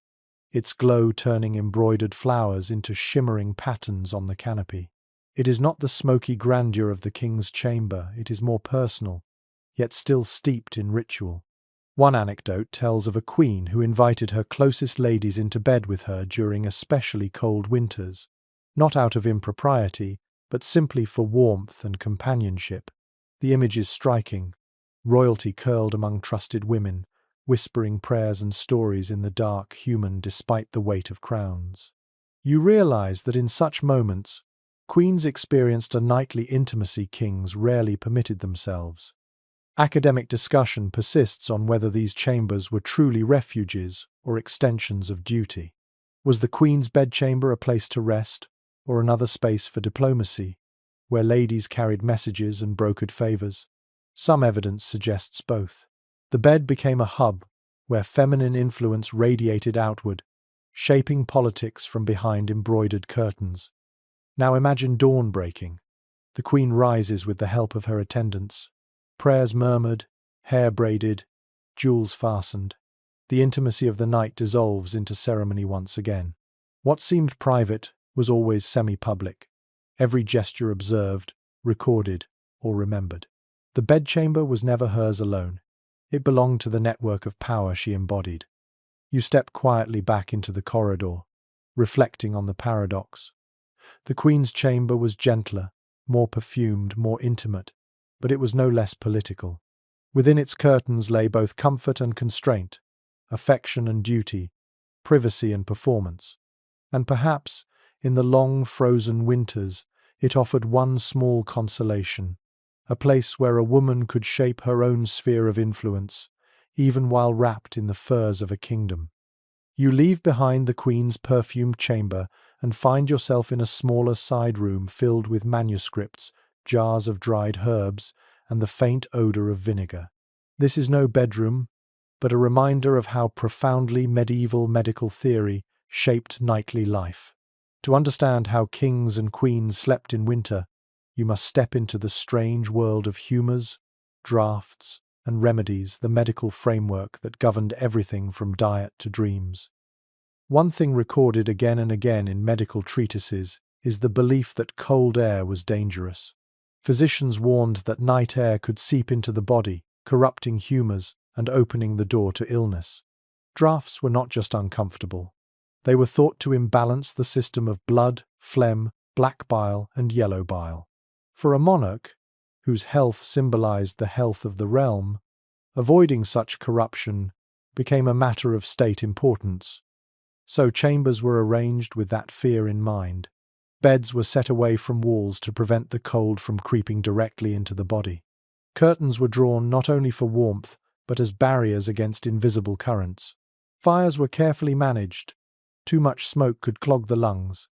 its glow turning embroidered flowers into shimmering patterns on the canopy. It is not the smoky grandeur of the king's chamber, it is more personal, yet still steeped in ritual. One anecdote tells of a queen who invited her closest ladies into bed with her during especially cold winters, not out of impropriety, but simply for warmth and companionship. The image is striking: royalty curled among trusted women, whispering prayers and stories in the dark, human despite the weight of crowns. You realize that in such moments, queens experienced a nightly intimacy kings rarely permitted themselves. Academic discussion persists on whether these chambers were truly refuges or extensions of duty. Was the queen's bedchamber a place to rest, or another space for diplomacy, where ladies carried messages and brokered favors? Some evidence suggests both. The bed became a hub where feminine influence radiated outward, shaping politics from behind embroidered curtains. Now imagine dawn breaking. The queen rises with the help of her attendants. Prayers murmured, hair braided, jewels fastened. The intimacy of the night dissolves into ceremony once again. What seemed private was always semi-public. Every gesture observed, recorded, or remembered. The bedchamber was never hers alone. It belonged to the network of power she embodied. You step quietly back into the corridor, reflecting on the paradox. The queen's chamber was gentler, more perfumed, more intimate, but it was no less political. Within its curtains lay both comfort and constraint, affection and duty, privacy and performance. And perhaps, in the long frozen winters, it offered one small consolation, a place where a woman could shape her own sphere of influence, even while wrapped in the furs of a kingdom. You leave behind the Queen's perfumed chamber and find yourself in a smaller side room filled with manuscripts, jars of dried herbs, and the faint odor of vinegar. This is no bedroom, but a reminder of how profoundly medieval medical theory shaped nightly life. To understand how kings and queens slept in winter, you must step into the strange world of humours, drafts, and remedies, the medical framework that governed everything from diet to dreams. One thing recorded again and again in medical treatises is the belief that cold air was dangerous. Physicians warned that night air could seep into the body, corrupting humours and opening the door to illness. Drafts were not just uncomfortable. They were thought to imbalance the system of blood, phlegm, black bile, and yellow bile. For a monarch, whose health symbolized the health of the realm, avoiding such corruption became a matter of state importance. So chambers were arranged with that fear in mind. Beds were set away from walls to prevent the cold from creeping directly into the body. Curtains were drawn not only for warmth, but as barriers against invisible currents. Fires were carefully managed. Too much smoke could clog the lungs.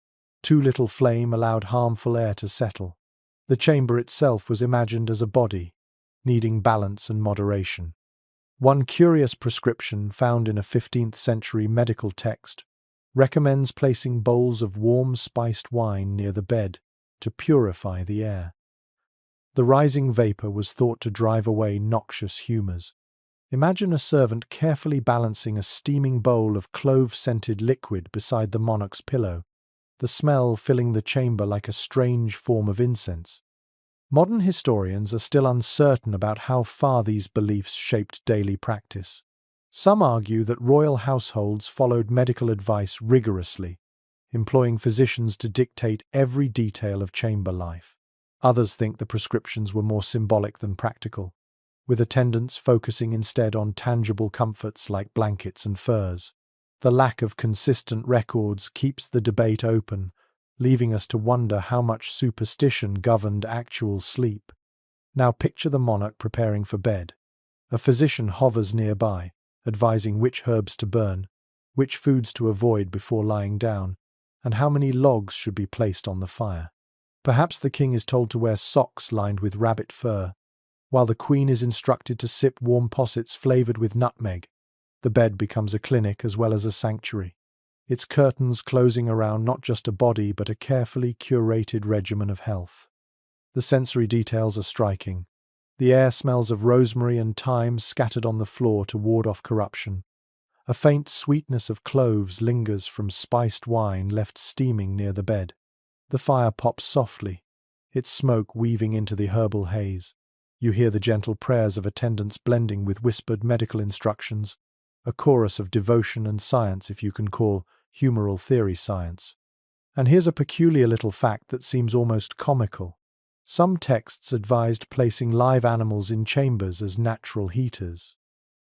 Too little flame allowed harmful air to settle. The chamber itself was imagined as a body, needing balance and moderation. One curious prescription found in a 15th century medical text recommends placing bowls of warm spiced wine near the bed to purify the air. The rising vapor was thought to drive away noxious humours. Imagine a servant carefully balancing a steaming bowl of clove-scented liquid beside the monarch's pillow, the smell filling the chamber like a strange form of incense. Modern historians are still uncertain about how far these beliefs shaped daily practice. Some argue that royal households followed medical advice rigorously, employing physicians to dictate every detail of chamber life. Others think the prescriptions were more symbolic than practical, with attendants focusing instead on tangible comforts like blankets and furs. The lack of consistent records keeps the debate open, leaving us to wonder how much superstition governed actual sleep. Now picture the monarch preparing for bed. A physician hovers nearby, advising which herbs to burn, which foods to avoid before lying down, and how many logs should be placed on the fire. Perhaps the king is told to wear socks lined with rabbit fur, while the queen is instructed to sip warm possets flavored with nutmeg. The bed becomes a clinic as well as a sanctuary, its curtains closing around not just a body but a carefully curated regimen of health. The sensory details are striking. The air smells of rosemary and thyme scattered on the floor to ward off corruption. A faint sweetness of cloves lingers from spiced wine left steaming near the bed. The fire pops softly, its smoke weaving into the herbal haze. You hear the gentle prayers of attendants blending with whispered medical instructions, a chorus of devotion and science, if you can call humoral theory science. And here's a peculiar little fact that seems almost comical. Some texts advised placing live animals in chambers as natural heaters.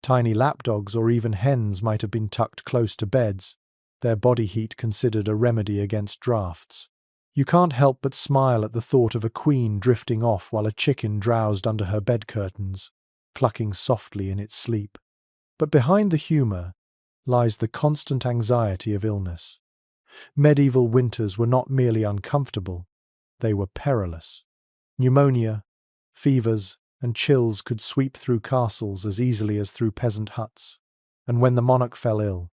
Tiny lapdogs or even hens might have been tucked close to beds, their body heat considered a remedy against drafts. You can't help but smile at the thought of a queen drifting off while a chicken drowsed under her bed curtains, clucking softly in its sleep. But behind the humour lies the constant anxiety of illness. Medieval winters were not merely uncomfortable, they were perilous. Pneumonia, fevers, and chills could sweep through castles as easily as through peasant huts. And when the monarch fell ill,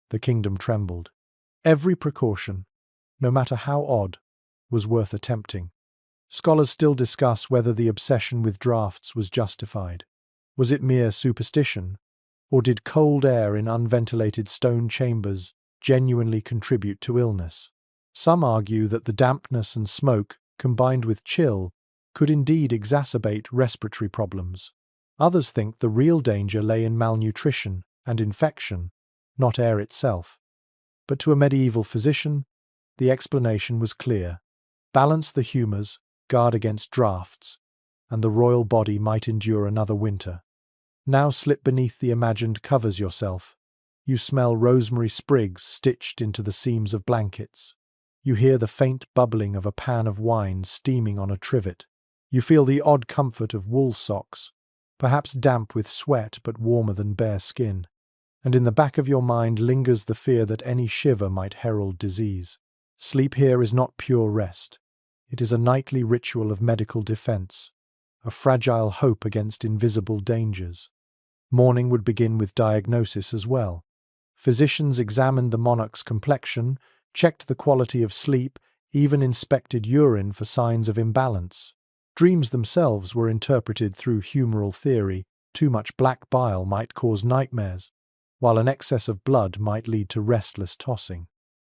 the kingdom trembled. Every precaution, no matter how odd, was worth attempting. Scholars still discuss whether the obsession with drafts was justified. Was it mere superstition, or did cold air in unventilated stone chambers genuinely contribute to illness? Some argue that the dampness and smoke, combined with chill, could indeed exacerbate respiratory problems. Others think the real danger lay in malnutrition and infection, not air itself. But to a medieval physician, the explanation was clear. Balance the humours, guard against drafts, and the royal body might endure another winter. Now slip beneath the imagined covers yourself. You smell rosemary sprigs stitched into the seams of blankets. You hear the faint bubbling of a pan of wine steaming on a trivet. You feel the odd comfort of wool socks, perhaps damp with sweat but warmer than bare skin. And in the back of your mind lingers the fear that any shiver might herald disease. Sleep here is not pure rest. It is a nightly ritual of medical defense, a fragile hope against invisible dangers. Morning would begin with diagnosis as well. Physicians examined the monarch's complexion, checked the quality of sleep, even inspected urine for signs of imbalance. Dreams themselves were interpreted through humoral theory. Too much black bile might cause nightmares, while an excess of blood might lead to restless tossing.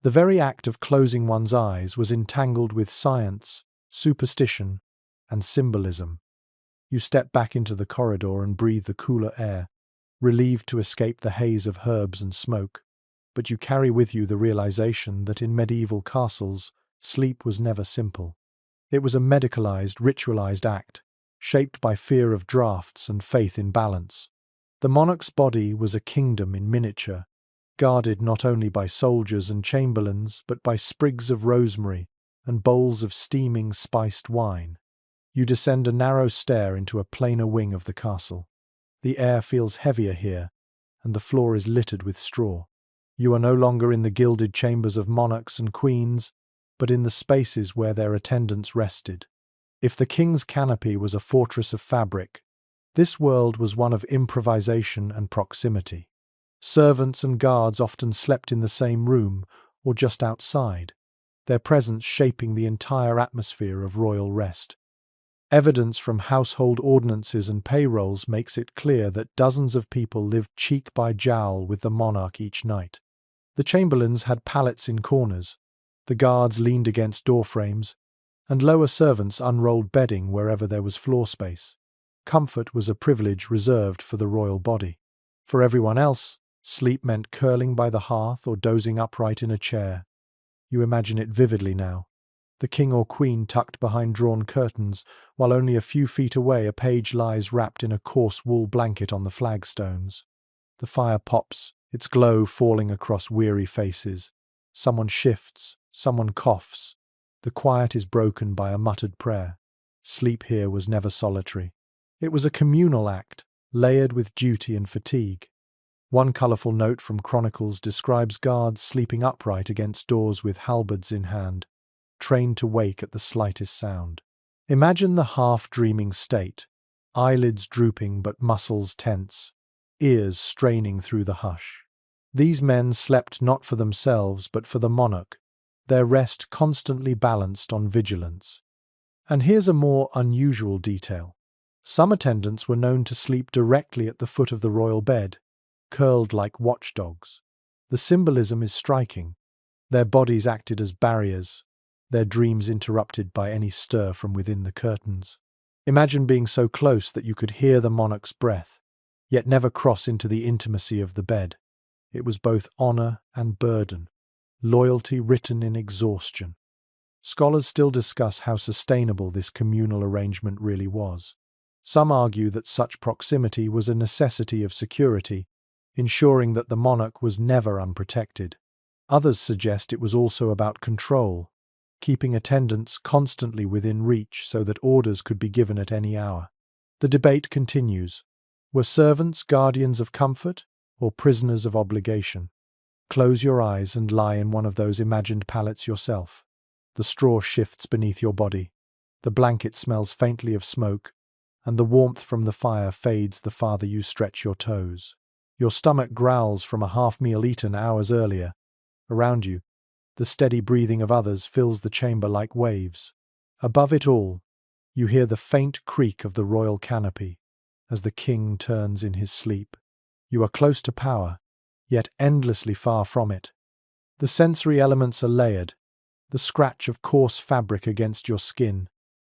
The very act of closing one's eyes was entangled with science, superstition, and symbolism. You step back into the corridor and breathe the cooler air, relieved to escape the haze of herbs and smoke. But you carry with you the realization that in medieval castles, sleep was never simple. It was a medicalized, ritualized act, shaped by fear of draughts and faith in balance. The monarch's body was a kingdom in miniature, guarded not only by soldiers and chamberlains, but by sprigs of rosemary and bowls of steaming spiced wine. You descend a narrow stair into a plainer wing of the castle. The air feels heavier here, and the floor is littered with straw. You are no longer in the gilded chambers of monarchs and queens, but in the spaces where their attendants rested. If the king's canopy was a fortress of fabric, this world was one of improvisation and proximity. Servants and guards often slept in the same room or just outside, their presence shaping the entire atmosphere of royal rest. Evidence from household ordinances and payrolls makes it clear that dozens of people lived cheek by jowl with the monarch each night. The chamberlains had pallets in corners, the guards leaned against doorframes, and lower servants unrolled bedding wherever there was floor space. Comfort was a privilege reserved for the royal body. For everyone else, sleep meant curling by the hearth or dozing upright in a chair. You imagine it vividly now. The king or queen tucked behind drawn curtains, while only a few feet away a page lies wrapped in a coarse wool blanket on the flagstones. The fire pops, its glow falling across weary faces. Someone shifts, someone coughs. The quiet is broken by a muttered prayer. Sleep here was never solitary. It was a communal act, layered with duty and fatigue. One colourful note from Chronicles describes guards sleeping upright against doors with halberds in hand, trained to wake at the slightest sound. Imagine the half-dreaming state, eyelids drooping but muscles tense, ears straining through the hush. These men slept not for themselves but for the monarch, their rest constantly balanced on vigilance. And here's a more unusual detail. Some attendants were known to sleep directly at the foot of the royal bed, curled like watchdogs. The symbolism is striking. Their bodies acted as barriers, their dreams interrupted by any stir from within the curtains. Imagine being so close that you could hear the monarch's breath, yet never cross into the intimacy of the bed. It was both honor and burden, loyalty written in exhaustion. Scholars still discuss how sustainable this communal arrangement really was. Some argue that such proximity was a necessity of security, ensuring that the monarch was never unprotected. Others suggest it was also about control, keeping attendants constantly within reach so that orders could be given at any hour. The debate continues. Were servants guardians of comfort or prisoners of obligation? Close your eyes and lie in one of those imagined pallets yourself. The straw shifts beneath your body. The blanket smells faintly of smoke, and the warmth from the fire fades the farther you stretch your toes. Your stomach growls from a half-meal eaten hours earlier. Around you, the steady breathing of others fills the chamber like waves. Above it all, you hear the faint creak of the royal canopy as the king turns in his sleep. You are close to power, yet endlessly far from it. The sensory elements are layered, the scratch of coarse fabric against your skin,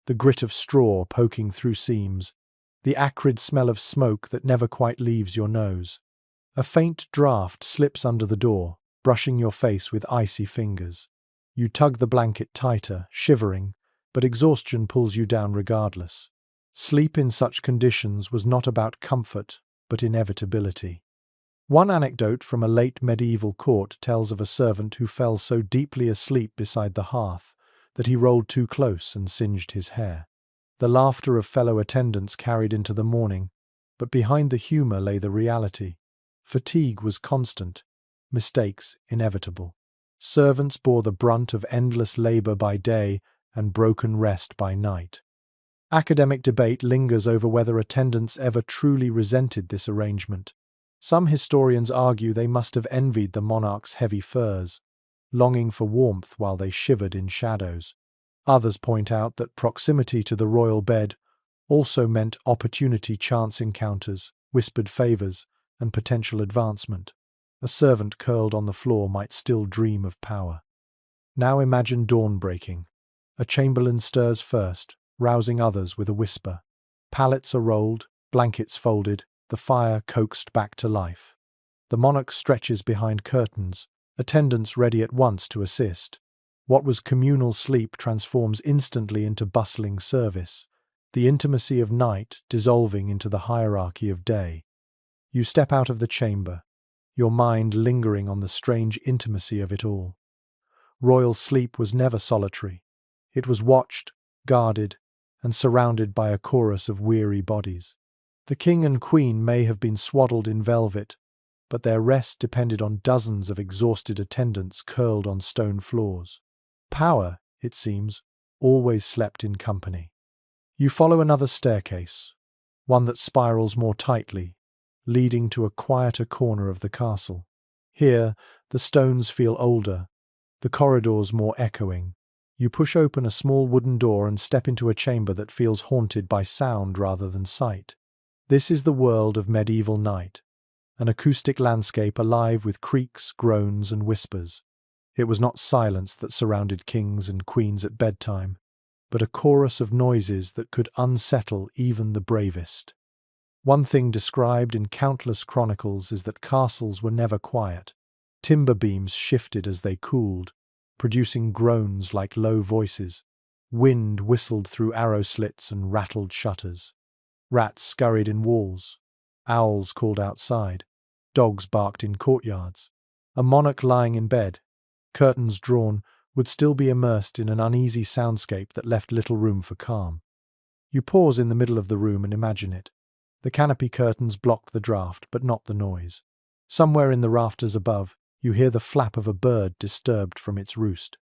the grit of straw poking through seams, the acrid smell of smoke that never quite leaves your nose. A faint draught slips under the door, brushing your face with icy fingers. You tug the blanket tighter, shivering, but exhaustion pulls you down regardless. Sleep in such conditions was not about comfort, but inevitability. One anecdote from a late medieval court tells of a servant who fell so deeply asleep beside the hearth that he rolled too close and singed his hair. The laughter of fellow attendants carried into the morning, but behind the humour lay the reality. Fatigue was constant, mistakes inevitable. Servants bore the brunt of endless labour by day and broken rest by night. Academic debate lingers over whether attendants ever truly resented this arrangement. Some historians argue they must have envied the monarch's heavy furs, longing for warmth while they shivered in shadows. Others point out that proximity to the royal bed also meant opportunity chance encounters, whispered favours, and potential advancement. A servant curled on the floor might still dream of power. Now imagine dawn breaking. A chamberlain stirs first, rousing others with a whisper. Pallets are rolled, blankets folded, the fire coaxed back to life. The monarch stretches behind curtains, attendants ready at once to assist. What was communal sleep transforms instantly into bustling service, the intimacy of night dissolving into the hierarchy of day. You step out of the chamber, your mind lingering on the strange intimacy of it all. Royal sleep was never solitary. It was watched, guarded, and surrounded by a chorus of weary bodies. The king and queen may have been swaddled in velvet, but their rest depended on dozens of exhausted attendants curled on stone floors. Power, it seems, always slept in company. You follow another staircase, one that spirals more tightly, leading to a quieter corner of the castle. Here, the stones feel older, the corridors more echoing. You push open a small wooden door and step into a chamber that feels haunted by sound rather than sight. This is the world of medieval night, an acoustic landscape alive with creaks, groans, and whispers. It was not silence that surrounded kings and queens at bedtime, but a chorus of noises that could unsettle even the bravest. One thing described in countless chronicles is that castles were never quiet. Timber beams shifted as they cooled, producing groans like low voices. Wind whistled through arrow slits and rattled shutters. Rats scurried in walls. Owls called outside. Dogs barked in courtyards. A monarch lying in bed, curtains drawn, would still be immersed in an uneasy soundscape that left little room for calm. You pause in the middle of the room and imagine it. The canopy curtains block the draught, but not the noise. Somewhere in the rafters above, you hear the flap of a bird disturbed from its roost.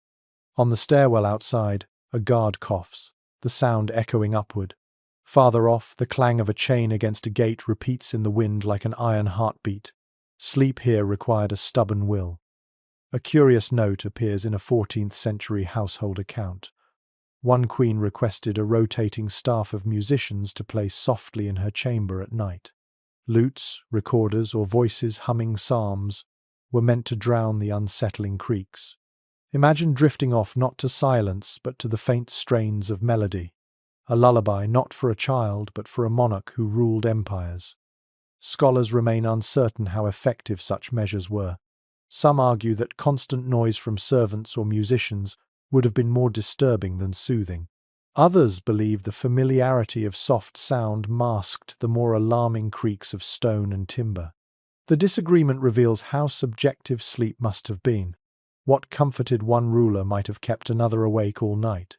On the stairwell outside, a guard coughs, the sound echoing upward. Farther off, the clang of a chain against a gate repeats in the wind like an iron heartbeat. Sleep here required a stubborn will. A curious note appears in a 14th century household account. One queen requested a rotating staff of musicians to play softly in her chamber at night. Lutes, recorders, or voices humming psalms were meant to drown the unsettling creaks. Imagine drifting off not to silence but to the faint strains of melody, a lullaby not for a child but for a monarch who ruled empires. Scholars remain uncertain how effective such measures were. Some argue that constant noise from servants or musicians would have been more disturbing than soothing. Others believe the familiarity of soft sound masked the more alarming creaks of stone and timber. The disagreement reveals how subjective sleep must have been. What comforted one ruler might have kept another awake all night.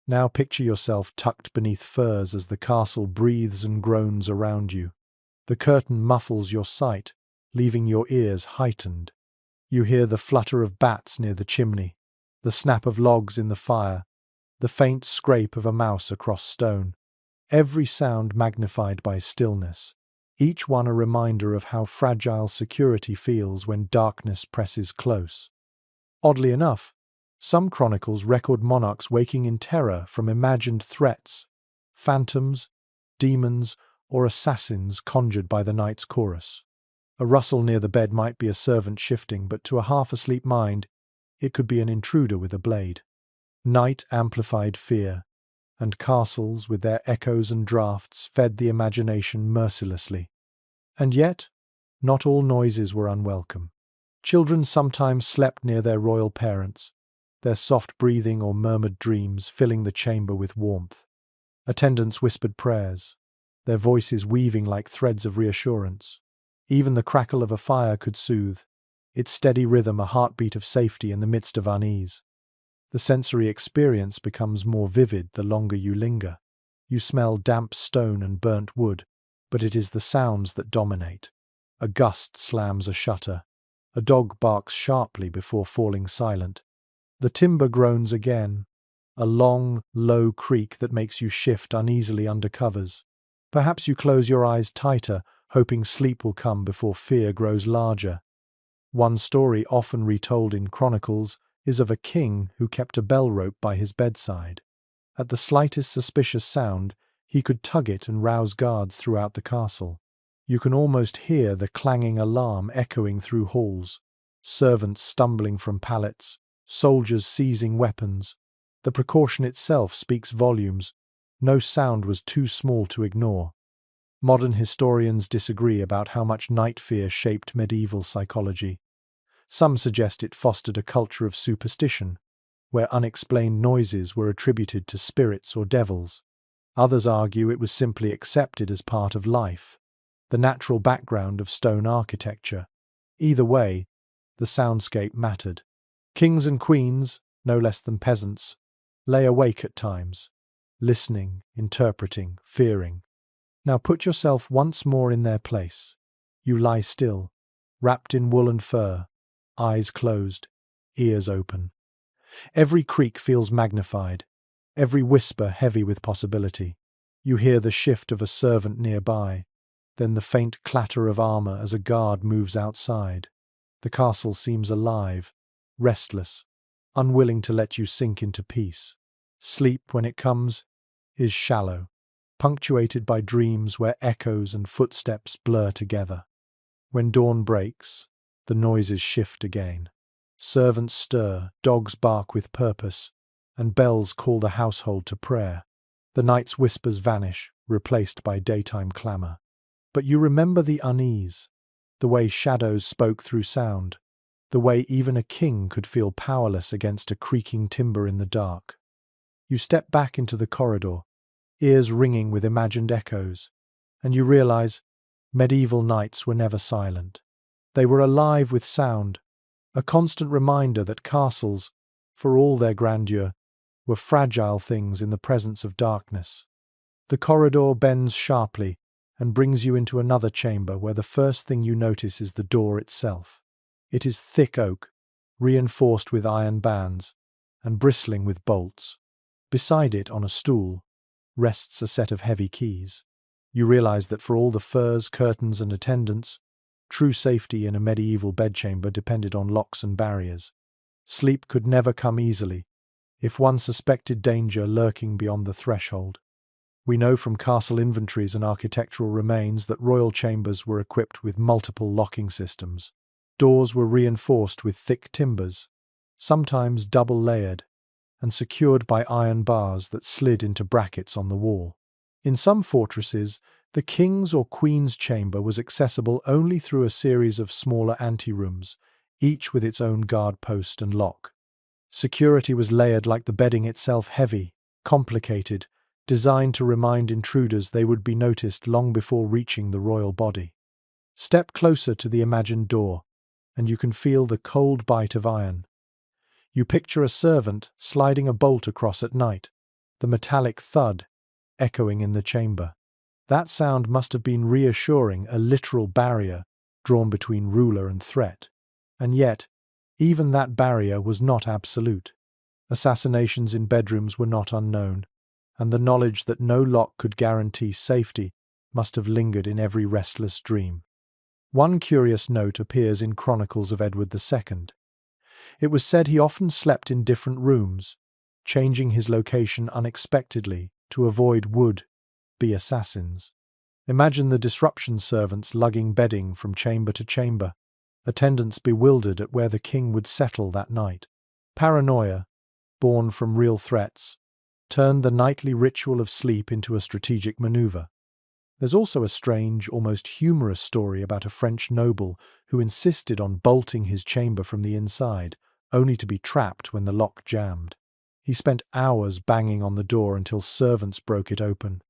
Now picture yourself tucked beneath furs as the castle breathes and groans around you. The curtain muffles your sight, leaving your ears heightened. You hear the flutter of bats near the chimney, the snap of logs in the fire, the faint scrape of a mouse across stone. Every sound magnified by stillness, each one a reminder of how fragile security feels when darkness presses close. Oddly enough, some chronicles record monarchs waking in terror from imagined threats, phantoms, demons, or assassins conjured by the night's chorus. A rustle near the bed might be a servant shifting, but to a half-asleep mind, it could be an intruder with a blade. Night amplified fear, and castles, with their echoes and draughts, fed the imagination mercilessly. And yet, not all noises were unwelcome. Children sometimes slept near their royal parents, their soft breathing or murmured dreams filling the chamber with warmth. Attendants whispered prayers, their voices weaving like threads of reassurance. Even the crackle of a fire could soothe, its steady rhythm a heartbeat of safety in the midst of unease. The sensory experience becomes more vivid the longer you linger. You smell damp stone and burnt wood, but it is the sounds that dominate. A gust slams a shutter. A dog barks sharply before falling silent. The timber groans again, a long, low creak that makes you shift uneasily under covers. Perhaps you close your eyes tighter, hoping sleep will come before fear grows larger. One story often retold in chronicles is of a king who kept a bell rope by his bedside. At the slightest suspicious sound, he could tug it and rouse guards throughout the castle. You can almost hear the clanging alarm echoing through halls, servants stumbling from pallets, soldiers seizing weapons. The precaution itself speaks volumes. No sound was too small to ignore. Modern historians disagree about how much night fear shaped medieval psychology. Some suggest it fostered a culture of superstition, where unexplained noises were attributed to spirits or devils. Others argue it was simply accepted as part of life, the natural background of stone architecture. Either way, the soundscape mattered. Kings and queens, no less than peasants, lay awake at times, listening, interpreting, fearing. Now put yourself once more in their place. You lie still, wrapped in wool and fur, eyes closed, ears open. Every creak feels magnified, every whisper heavy with possibility. You hear the shift of a servant nearby, then the faint clatter of armor as a guard moves outside. The castle seems alive, restless, unwilling to let you sink into peace. Sleep, when it comes, is shallow, punctuated by dreams where echoes and footsteps blur together. When dawn breaks, the noises shift again. Servants stir, dogs bark with purpose, and bells call the household to prayer. The night's whispers vanish, replaced by daytime clamor. But you remember the unease, the way shadows spoke through sound, the way even a king could feel powerless against a creaking timber in the dark. You step back into the corridor, ears ringing with imagined echoes, and you realize medieval nights were never silent. They were alive with sound, a constant reminder that castles, for all their grandeur, were fragile things in the presence of darkness. The corridor bends sharply and brings you into another chamber where the first thing you notice is the door itself. It is thick oak, reinforced with iron bands, and bristling with bolts. Beside it, on a stool, rests a set of heavy keys. You realize that for all the furs, curtains, and attendants, true safety in a medieval bedchamber depended on locks and barriers. Sleep could never come easily, if one suspected danger lurking beyond the threshold. We know from castle inventories and architectural remains that royal chambers were equipped with multiple locking systems. Doors were reinforced with thick timbers, sometimes double-layered, and secured by iron bars that slid into brackets on the wall. In some fortresses, the king's or queen's chamber was accessible only through a series of smaller anterooms, each with its own guard post and lock. Security was layered like the bedding itself, heavy, complicated, designed to remind intruders they would be noticed long before reaching the royal body. Step closer to the imagined door, and you can feel the cold bite of iron. You picture a servant sliding a bolt across at night, the metallic thud echoing in the chamber. That sound must have been reassuring, a literal barrier drawn between ruler and threat. And yet, even that barrier was not absolute. Assassinations in bedrooms were not unknown, and the knowledge that no lock could guarantee safety must have lingered in every restless dream. One curious note appears in Chronicles of Edward II. It was said he often slept in different rooms, changing his location unexpectedly to avoid would-be assassins. Imagine the disruption, servants lugging bedding from chamber to chamber, attendants bewildered at where the king would settle that night. Paranoia, born from real threats, turned the nightly ritual of sleep into a strategic maneuver. There's also a strange, almost humorous story about a French noble who insisted on bolting his chamber from the inside, only to be trapped when the lock jammed. He spent hours banging on the door until servants broke it open.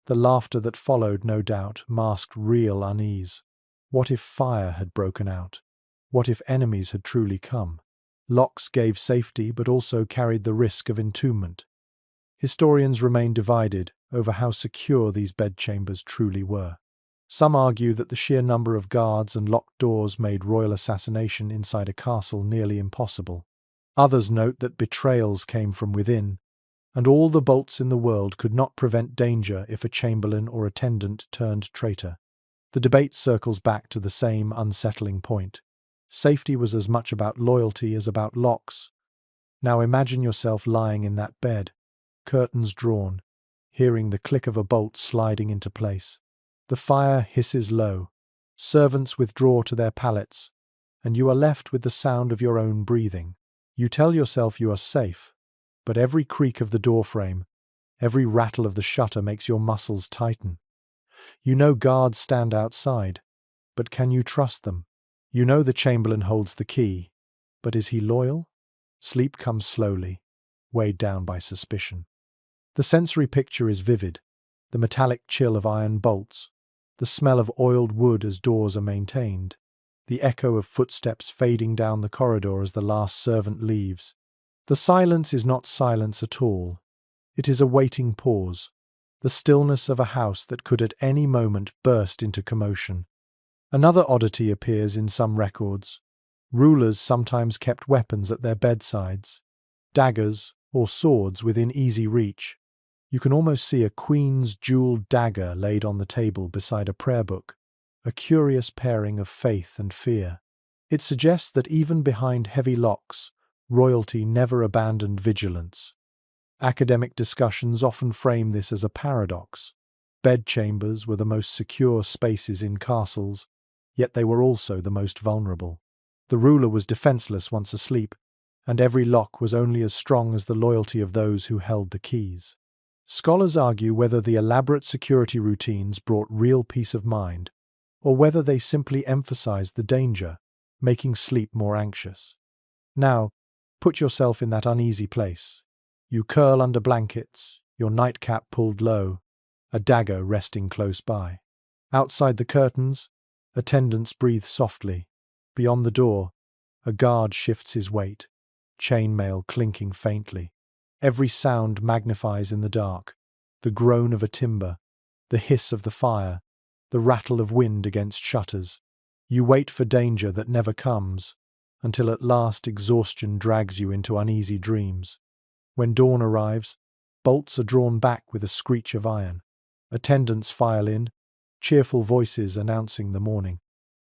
The laughter that followed, no doubt, masked real unease. What if fire had broken out? What if enemies had truly come? Locks gave safety but also carried the risk of entombment. Historians remain divided over how secure these bedchambers truly were. Some argue that the sheer number of guards and locked doors made royal assassination inside a castle nearly impossible. Others note that betrayals came from within, and all the bolts in the world could not prevent danger if a chamberlain or attendant turned traitor. The debate circles back to the same unsettling point. Safety was as much about loyalty as about locks. Now imagine yourself lying in that bed, curtains drawn, hearing the click of a bolt sliding into place. The fire hisses low, servants withdraw to their pallets, and you are left with the sound of your own breathing. You tell yourself you are safe, but every creak of the doorframe, every rattle of the shutter makes your muscles tighten. You know guards stand outside, but can you trust them? You know the chamberlain holds the key, but is he loyal? Sleep comes slowly, weighed down by suspicion. The sensory picture is vivid, the metallic chill of iron bolts, the smell of oiled wood as doors are maintained, the echo of footsteps fading down the corridor as the last servant leaves. The silence is not silence at all. It is a waiting pause, the stillness of a house that could at any moment burst into commotion. Another oddity appears in some records. Rulers sometimes kept weapons at their bedsides, daggers or swords within easy reach. You can almost see a queen's jeweled dagger laid on the table beside a prayer book, a curious pairing of faith and fear. It suggests that even behind heavy locks, royalty never abandoned vigilance. Academic discussions often frame this as a paradox. Bedchambers were the most secure spaces in castles, yet they were also the most vulnerable. The ruler was defenseless once asleep, and every lock was only as strong as the loyalty of those who held the keys. Scholars argue whether the elaborate security routines brought real peace of mind, or whether they simply emphasized the danger, making sleep more anxious. Now, put yourself in that uneasy place. You curl under blankets, your nightcap pulled low, a dagger resting close by. Outside the curtains, attendants breathe softly. Beyond the door, a guard shifts his weight, chainmail clinking faintly. Every sound magnifies in the dark, the groan of a timber, the hiss of the fire, the rattle of wind against shutters. You wait for danger that never comes, until at last exhaustion drags you into uneasy dreams. When dawn arrives, bolts are drawn back with a screech of iron. Attendants file in, cheerful voices announcing the morning.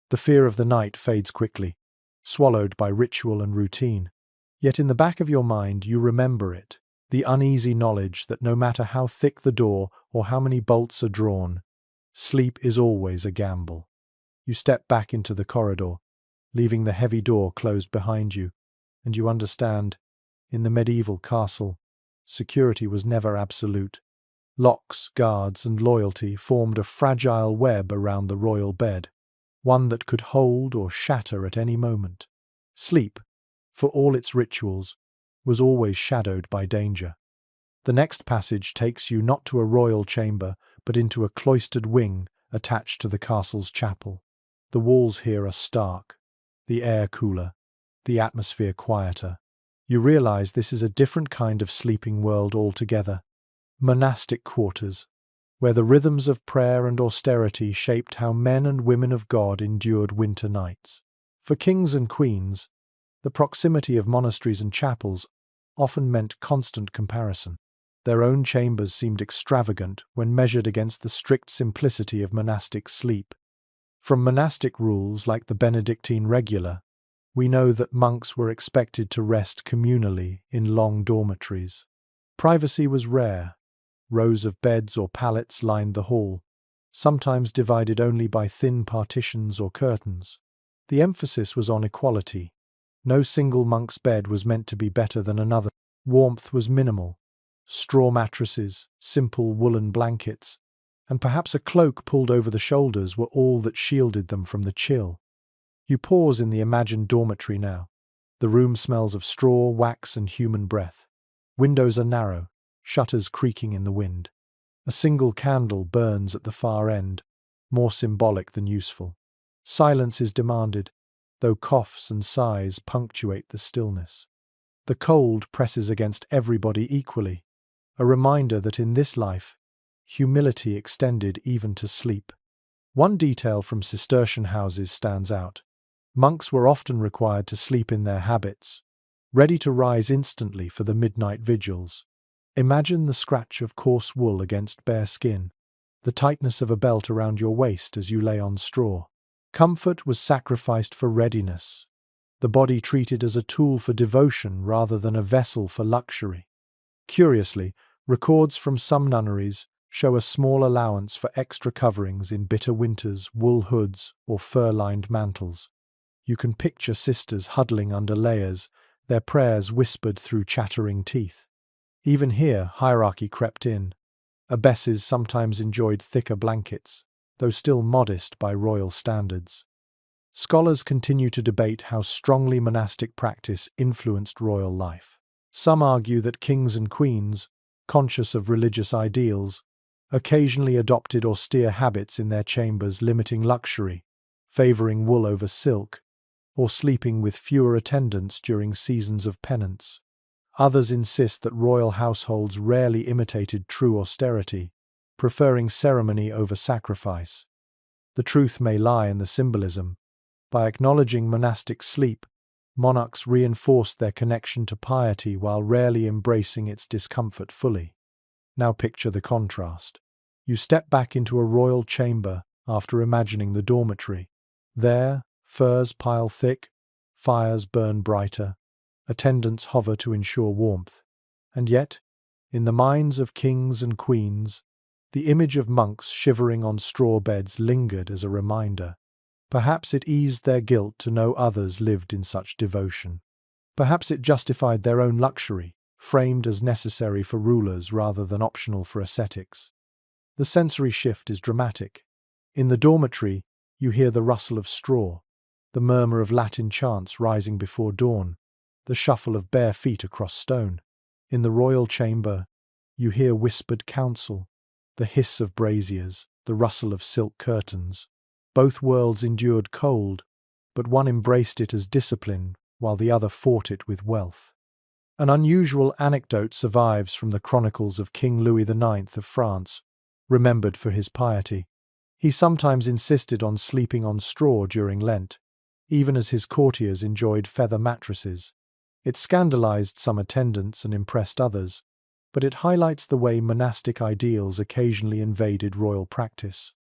The fear of the night fades quickly, swallowed by ritual and routine. Yet in the back of your mind you remember it, the uneasy knowledge that no matter how thick the door or how many bolts are drawn, sleep is always a gamble. You step back into the corridor, leaving the heavy door closed behind you, and you understand, in the medieval castle, security was never absolute. Locks, guards, and loyalty formed a fragile web around the royal bed, one that could hold or shatter at any moment. Sleep, for all its rituals, was always shadowed by danger. The next passage takes you not to a royal chamber, but into a cloistered wing attached to the castle's chapel. The walls here are stark, the air cooler, the atmosphere quieter. You realize this is a different kind of sleeping world altogether. Monastic quarters, where the rhythms of prayer and austerity shaped how men and women of God endured winter nights. For kings and queens, the proximity of monasteries and chapels often meant constant comparison. Their own chambers seemed extravagant when measured against the strict simplicity of monastic sleep. From monastic rules like the Benedictine Regula, we know that monks were expected to rest communally in long dormitories. Privacy was rare. Rows of beds or pallets lined the hall, sometimes divided only by thin partitions or curtains. The emphasis was on equality. No single monk's bed was meant to be better than another. Warmth was minimal. Straw mattresses, simple woolen blankets, and perhaps a cloak pulled over the shoulders were all that shielded them from the chill. You pause in the imagined dormitory now. The room smells of straw, wax, and human breath. Windows are narrow, shutters creaking in the wind. A single candle burns at the far end, more symbolic than useful. Silence is demanded, though coughs and sighs punctuate the stillness. The cold presses against everybody equally, a reminder that in this life, humility extended even to sleep. One detail from Cistercian houses stands out. Monks were often required to sleep in their habits, ready to rise instantly for the midnight vigils. Imagine the scratch of coarse wool against bare skin, the tightness of a belt around your waist as you lay on straw. Comfort was sacrificed for readiness, the body treated as a tool for devotion rather than a vessel for luxury. Curiously, records from some nunneries show a small allowance for extra coverings in bitter winters, wool hoods, or fur-lined mantles. You can picture sisters huddling under layers, their prayers whispered through chattering teeth. Even here, hierarchy crept in. Abbesses sometimes enjoyed thicker blankets, though still modest by royal standards. Scholars continue to debate how strongly monastic practice influenced royal life. Some argue that kings and queens, conscious of religious ideals, occasionally adopted austere habits in their chambers, limiting luxury, favoring wool over silk, or sleeping with fewer attendants during seasons of penance. Others insist that royal households rarely imitated true austerity, preferring ceremony over sacrifice. The truth may lie in the symbolism. By acknowledging monastic sleep, monarchs reinforced their connection to piety while rarely embracing its discomfort fully. Now picture the contrast. You step back into a royal chamber after imagining the dormitory. There, furs pile thick, fires burn brighter, attendants hover to ensure warmth. And yet, in the minds of kings and queens, the image of monks shivering on straw beds lingered as a reminder. Perhaps it eased their guilt to know others lived in such devotion. Perhaps it justified their own luxury, framed as necessary for rulers rather than optional for ascetics. The sensory shift is dramatic. In the dormitory, you hear the rustle of straw, the murmur of Latin chants rising before dawn, the shuffle of bare feet across stone. In the royal chamber, you hear whispered counsel, the hiss of braziers, the rustle of silk curtains. Both worlds endured cold, but one embraced it as discipline, while the other fought it with wealth. An unusual anecdote survives from the chronicles of King Louis IX of France, remembered for his piety. He sometimes insisted on sleeping on straw during Lent, even as his courtiers enjoyed feather mattresses. It scandalized some attendants and impressed others, but it highlights the way monastic ideals occasionally invaded royal practice.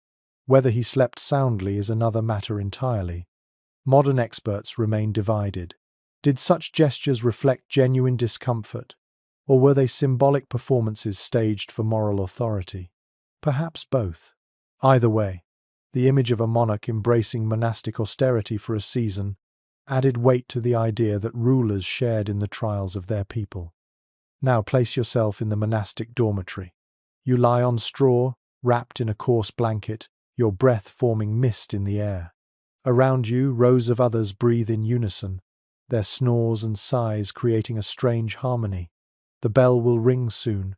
Whether he slept soundly is another matter entirely. Modern experts remain divided. Did such gestures reflect genuine discomfort, or were they symbolic performances staged for moral authority? Perhaps both. Either way, the image of a monarch embracing monastic austerity for a season added weight to the idea that rulers shared in the trials of their people. Now place yourself in the monastic dormitory. You lie on straw, wrapped in a coarse blanket, your breath forming mist in the air. Around you, rows of others breathe in unison, their snores and sighs creating a strange harmony. The bell will ring soon,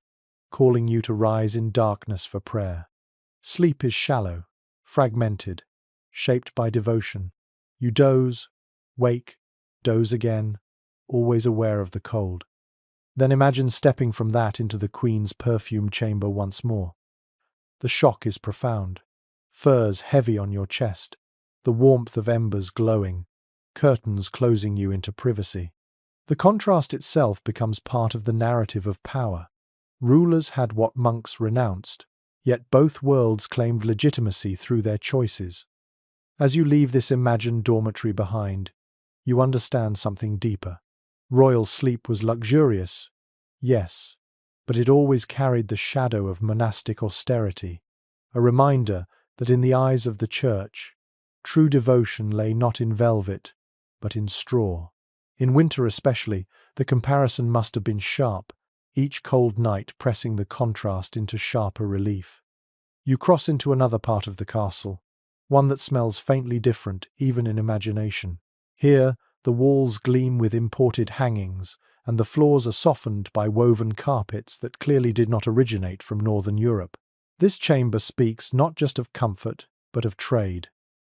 calling you to rise in darkness for prayer. Sleep is shallow, fragmented, shaped by devotion. You doze, wake, doze again, always aware of the cold. Then imagine stepping from that into the Queen's perfumed chamber once more. The shock is profound. Furs heavy on your chest, the warmth of embers glowing, curtains closing you into privacy. The contrast itself becomes part of the narrative of power. Rulers had what monks renounced, yet both worlds claimed legitimacy through their choices. As you leave this imagined dormitory behind, you understand something deeper. Royal sleep was luxurious, yes, but it always carried the shadow of monastic austerity, a reminder that in the eyes of the Church, true devotion lay not in velvet, but in straw. In winter especially, the comparison must have been sharp, each cold night pressing the contrast into sharper relief. You cross into another part of the castle, one that smells faintly different even in imagination. Here, the walls gleam with imported hangings, and the floors are softened by woven carpets that clearly did not originate from Northern Europe. This chamber speaks not just of comfort, but of trade.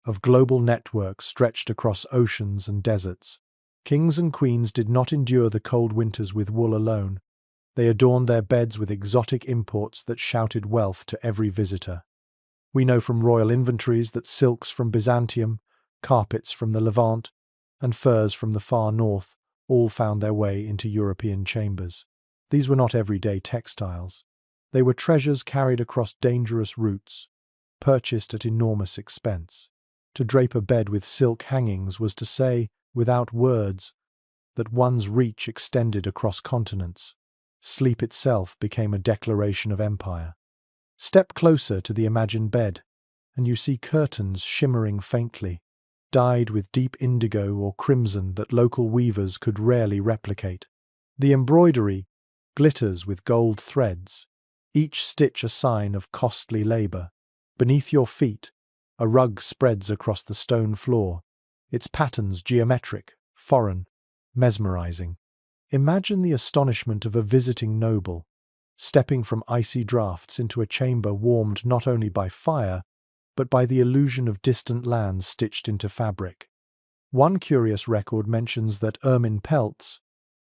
of global networks stretched across oceans and deserts. Kings and queens did not endure the cold winters with wool alone. They adorned their beds with exotic imports that shouted wealth to every visitor. We know from royal inventories that silks from Byzantium, carpets from the Levant, and furs from the far north all found their way into European chambers. These were not everyday textiles. They were treasures carried across dangerous routes, purchased at enormous expense. To drape a bed with silk hangings was to say, without words, that one's reach extended across continents. Sleep itself became a declaration of empire. Step closer to the imagined bed, and you see curtains shimmering faintly, dyed with deep indigo or crimson that local weavers could rarely replicate. The embroidery glitters with gold threads, each stitch a sign of costly labor. Beneath your feet, a rug spreads across the stone floor, its patterns geometric, foreign, mesmerizing. Imagine the astonishment of a visiting noble, stepping from icy draughts into a chamber warmed not only by fire, but by the illusion of distant lands stitched into fabric. One curious record mentions that ermine pelts,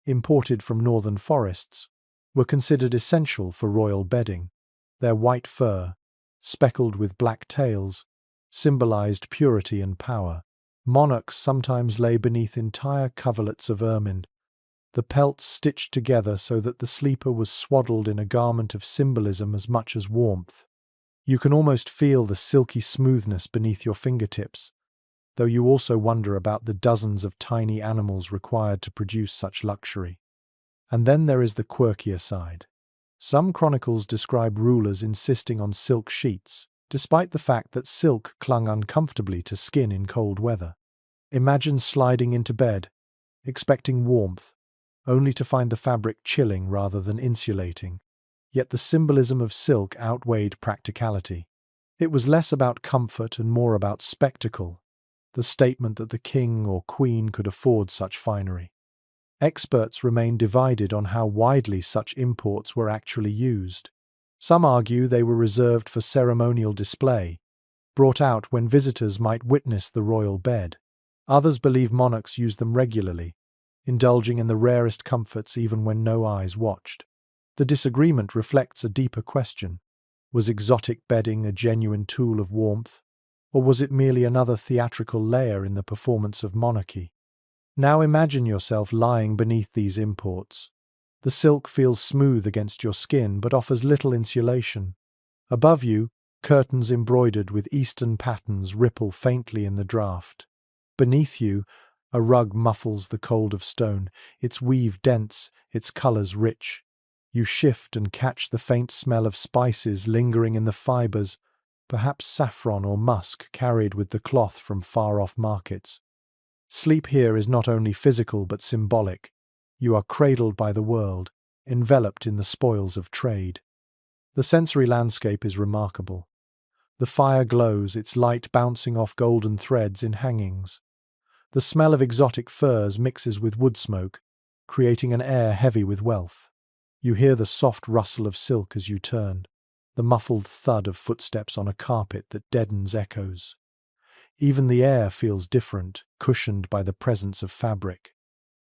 imported from northern forests, were considered essential for royal bedding. Their white fur, speckled with black tails, symbolized purity and power. Monarchs sometimes lay beneath entire coverlets of ermine, the pelts stitched together so that the sleeper was swaddled in a garment of symbolism as much as warmth. You can almost feel the silky smoothness beneath your fingertips, though you also wonder about the dozens of tiny animals required to produce such luxury. And then there is the quirkier side. Some chronicles describe rulers insisting on silk sheets, despite the fact that silk clung uncomfortably to skin in cold weather. Imagine sliding into bed, expecting warmth, only to find the fabric chilling rather than insulating. Yet the symbolism of silk outweighed practicality. It was less about comfort and more about spectacle, the statement that the king or queen could afford such finery. Experts remain divided on how widely such imports were actually used. Some argue they were reserved for ceremonial display, brought out when visitors might witness the royal bed. Others believe monarchs used them regularly, indulging in the rarest comforts even when no eyes watched. The disagreement reflects a deeper question. Was exotic bedding a genuine tool of warmth, or was it merely another theatrical layer in the performance of monarchy? Now imagine yourself lying beneath these imports. The silk feels smooth against your skin but offers little insulation. Above you, curtains embroidered with Eastern patterns ripple faintly in the draught. Beneath you, a rug muffles the cold of stone, its weave dense, its colors rich. You shift and catch the faint smell of spices lingering in the fibers, perhaps saffron or musk carried with the cloth from far-off markets. Sleep here is not only physical but symbolic. You are cradled by the world, enveloped in the spoils of trade. The sensory landscape is remarkable. The fire glows, its light bouncing off golden threads in hangings. The smell of exotic furs mixes with wood smoke, creating an air heavy with wealth. You hear the soft rustle of silk as you turn, the muffled thud of footsteps on a carpet that deadens echoes. Even the air feels different, cushioned by the presence of fabric.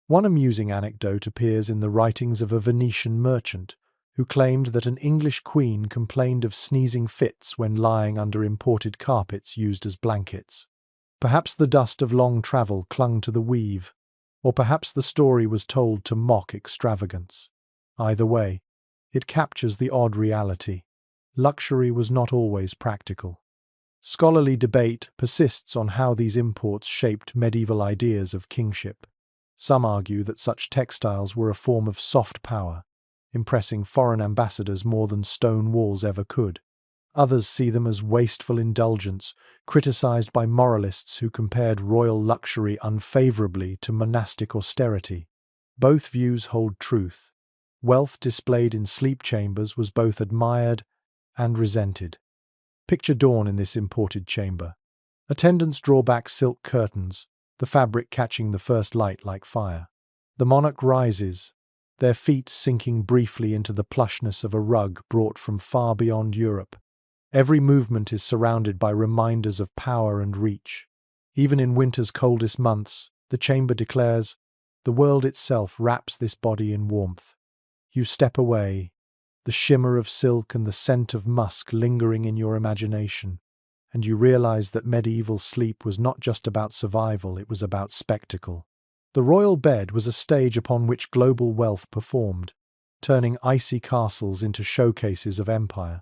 One amusing anecdote appears in the writings of a Venetian merchant who claimed that an English queen complained of sneezing fits when lying under imported carpets used as blankets. Perhaps the dust of long travel clung to the weave, or perhaps the story was told to mock extravagance. Either way, it captures the odd reality. Luxury was not always practical. Scholarly debate persists on how these imports shaped medieval ideas of kingship. Some argue that such textiles were a form of soft power, impressing foreign ambassadors more than stone walls ever could. Others see them as wasteful indulgence, criticized by moralists who compared royal luxury unfavorably to monastic austerity. Both views hold truth. Wealth displayed in sleep chambers was both admired and resented. Picture dawn in this imported chamber. Attendants draw back silk curtains, the fabric catching the first light like fire. The monarch rises, their feet sinking briefly into the plushness of a rug brought from far beyond Europe. Every movement is surrounded by reminders of power and reach. Even in winter's coldest months, the chamber declares, the world itself wraps this body in warmth. You step away, the shimmer of silk and the scent of musk lingering in your imagination, and you realize that medieval sleep was not just about survival, it was about spectacle. The royal bed was a stage upon which global wealth performed, turning icy castles into showcases of empire.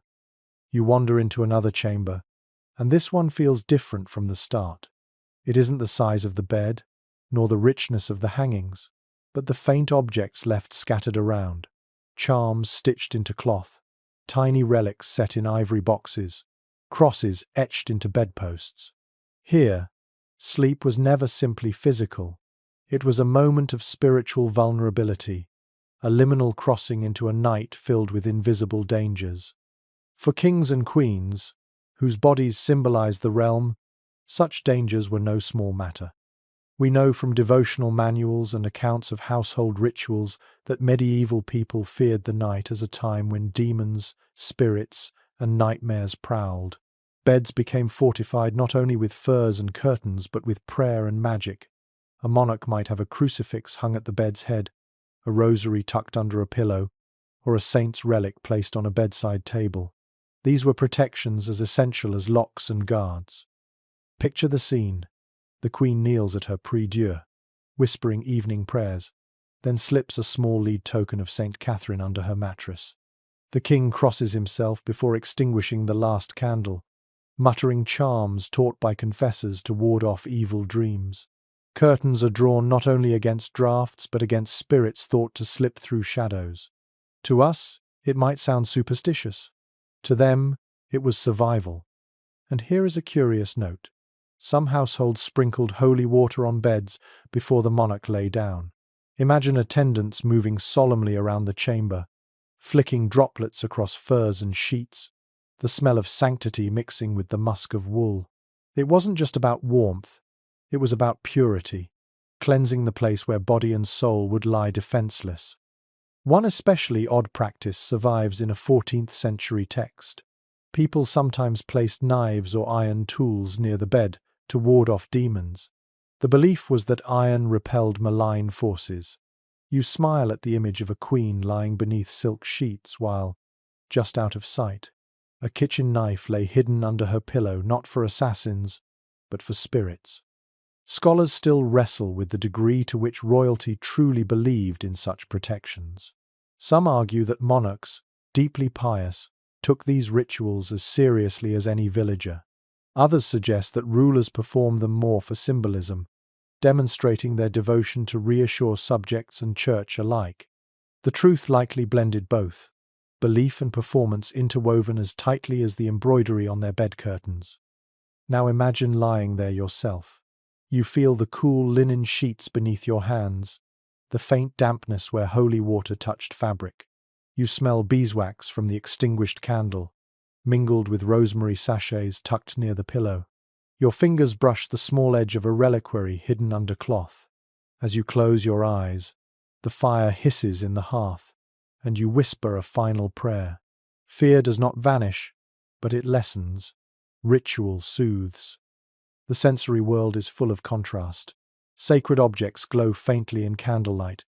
You wander into another chamber, and this one feels different from the start. It isn't the size of the bed, nor the richness of the hangings, but the faint objects left scattered around. Charms stitched into cloth, tiny relics set in ivory boxes, crosses etched into bedposts. Here, sleep was never simply physical. It was a moment of spiritual vulnerability, a liminal crossing into a night filled with invisible dangers. For kings and queens, whose bodies symbolized the realm, such dangers were no small matter. We know from devotional manuals and accounts of household rituals that medieval people feared the night as a time when demons, spirits, and nightmares prowled. Beds became fortified not only with furs and curtains but with prayer and magic. A monarch might have a crucifix hung at the bed's head, a rosary tucked under a pillow, or a saint's relic placed on a bedside table. These were protections as essential as locks and guards. Picture the scene. The queen kneels at her prie-dieu, whispering evening prayers, then slips a small lead token of Saint Catherine under her mattress. The king crosses himself before extinguishing the last candle, muttering charms taught by confessors to ward off evil dreams. Curtains are drawn not only against drafts but against spirits thought to slip through shadows. To us, it might sound superstitious. To them, it was survival. And here is a curious note. Some households sprinkled holy water on beds before the monarch lay down. Imagine attendants moving solemnly around the chamber, flicking droplets across furs and sheets, the smell of sanctity mixing with the musk of wool. It wasn't just about warmth, it was about purity, cleansing the place where body and soul would lie defenseless. One especially odd practice survives in a 14th century text. People sometimes placed knives or iron tools near the bed to ward off demons. The belief was that iron repelled malign forces. You smile at the image of a queen lying beneath silk sheets while, just out of sight, a kitchen knife lay hidden under her pillow not for assassins, but for spirits. Scholars still wrestle with the degree to which royalty truly believed in such protections. Some argue that monarchs, deeply pious, took these rituals as seriously as any villager. Others suggest that rulers performed them more for symbolism, demonstrating their devotion to reassure subjects and church alike. The truth likely blended both, belief and performance interwoven as tightly as the embroidery on their bed curtains. Now imagine lying there yourself. You feel the cool linen sheets beneath your hands, the faint dampness where holy water touched fabric. You smell beeswax from the extinguished candle, mingled with rosemary sachets tucked near the pillow. Your fingers brush the small edge of a reliquary hidden under cloth. As you close your eyes, the fire hisses in the hearth, and you whisper a final prayer. Fear does not vanish, but it lessens. Ritual soothes. The sensory world is full of contrast. Sacred objects glow faintly in candlelight,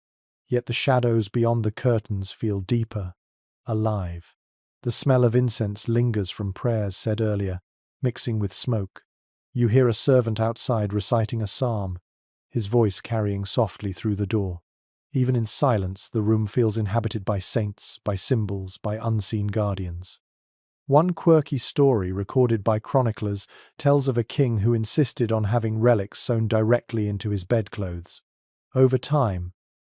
yet the shadows beyond the curtains feel deeper, alive. The smell of incense lingers from prayers said earlier, mixing with smoke. You hear a servant outside reciting a psalm, his voice carrying softly through the door. Even in silence, the room feels inhabited by saints, by symbols, by unseen guardians. One quirky story recorded by chroniclers tells of a king who insisted on having relics sewn directly into his bedclothes. Over time,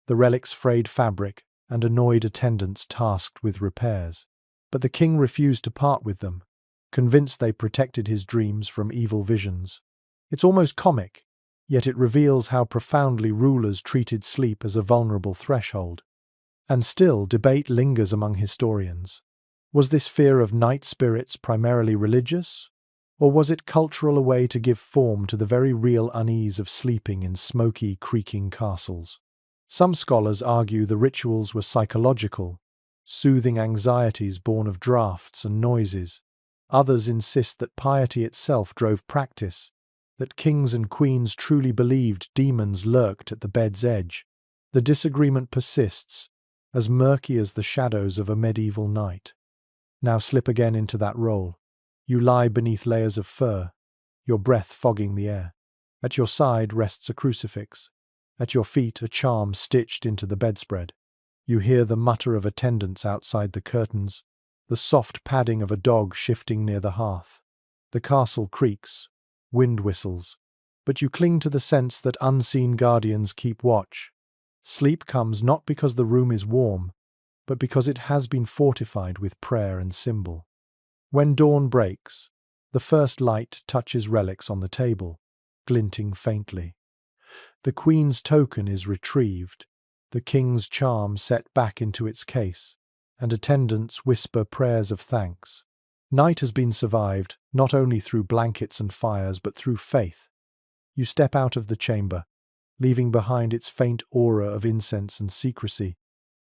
the relics frayed fabric and annoyed attendants tasked with repairs. But the king refused to part with them, convinced they protected his dreams from evil visions. It's almost comic, yet it reveals how profoundly rulers treated sleep as a vulnerable threshold. And still, debate lingers among historians. Was this fear of night spirits primarily religious, or was it cultural, a way to give form to the very real unease of sleeping in smoky, creaking castles? Some scholars argue the rituals were psychological, soothing anxieties born of drafts and noises. Others insist that piety itself drove practice, that kings and queens truly believed demons lurked at the bed's edge. The disagreement persists, as murky as the shadows of a medieval night. Now slip again into that role. You lie beneath layers of fur, your breath fogging the air. At your side rests a crucifix. At your feet a charm stitched into the bedspread. You hear the mutter of attendants outside the curtains, the soft padding of a dog shifting near the hearth. The castle creaks, wind whistles, but you cling to the sense that unseen guardians keep watch. Sleep comes not because the room is warm, but because it has been fortified with prayer and symbol. When dawn breaks, the first light touches relics on the table, glinting faintly. The Queen's token is retrieved, the King's charm set back into its case, and attendants whisper prayers of thanks. Night has been survived, not only through blankets and fires, but through faith. You step out of the chamber, leaving behind its faint aura of incense and secrecy,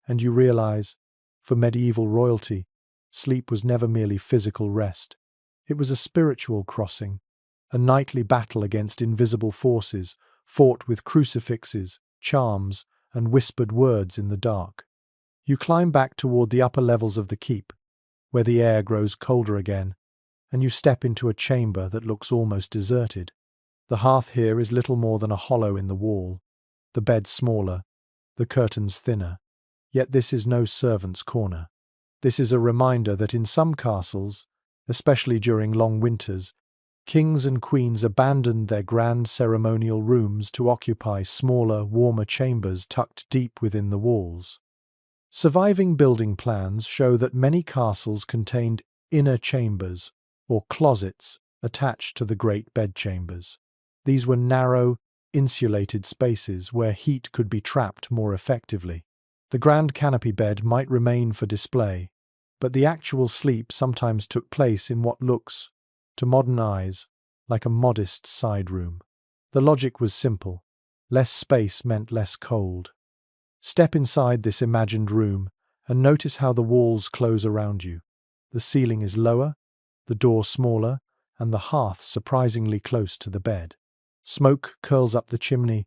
and you realize, for medieval royalty, sleep was never merely physical rest. It was a spiritual crossing, a nightly battle against invisible forces, fought with crucifixes, charms, and whispered words in the dark. You climb back toward the upper levels of the keep, where the air grows colder again, and you step into a chamber that looks almost deserted. The hearth here is little more than a hollow in the wall, the bed smaller, the curtains thinner. Yet this is no servant's corner. This is a reminder that in some castles, especially during long winters, kings and queens abandoned their grand ceremonial rooms to occupy smaller, warmer chambers tucked deep within the walls. Surviving building plans show that many castles contained inner chambers, or closets, attached to the great bedchambers. These were narrow, insulated spaces where heat could be trapped more effectively. The grand canopy bed might remain for display, but the actual sleep sometimes took place in what looks, to modern eyes, like a modest side room. The logic was simple. Less space meant less cold. Step inside this imagined room and notice how the walls close around you. The ceiling is lower, the door smaller, and the hearth surprisingly close to the bed. Smoke curls up the chimney,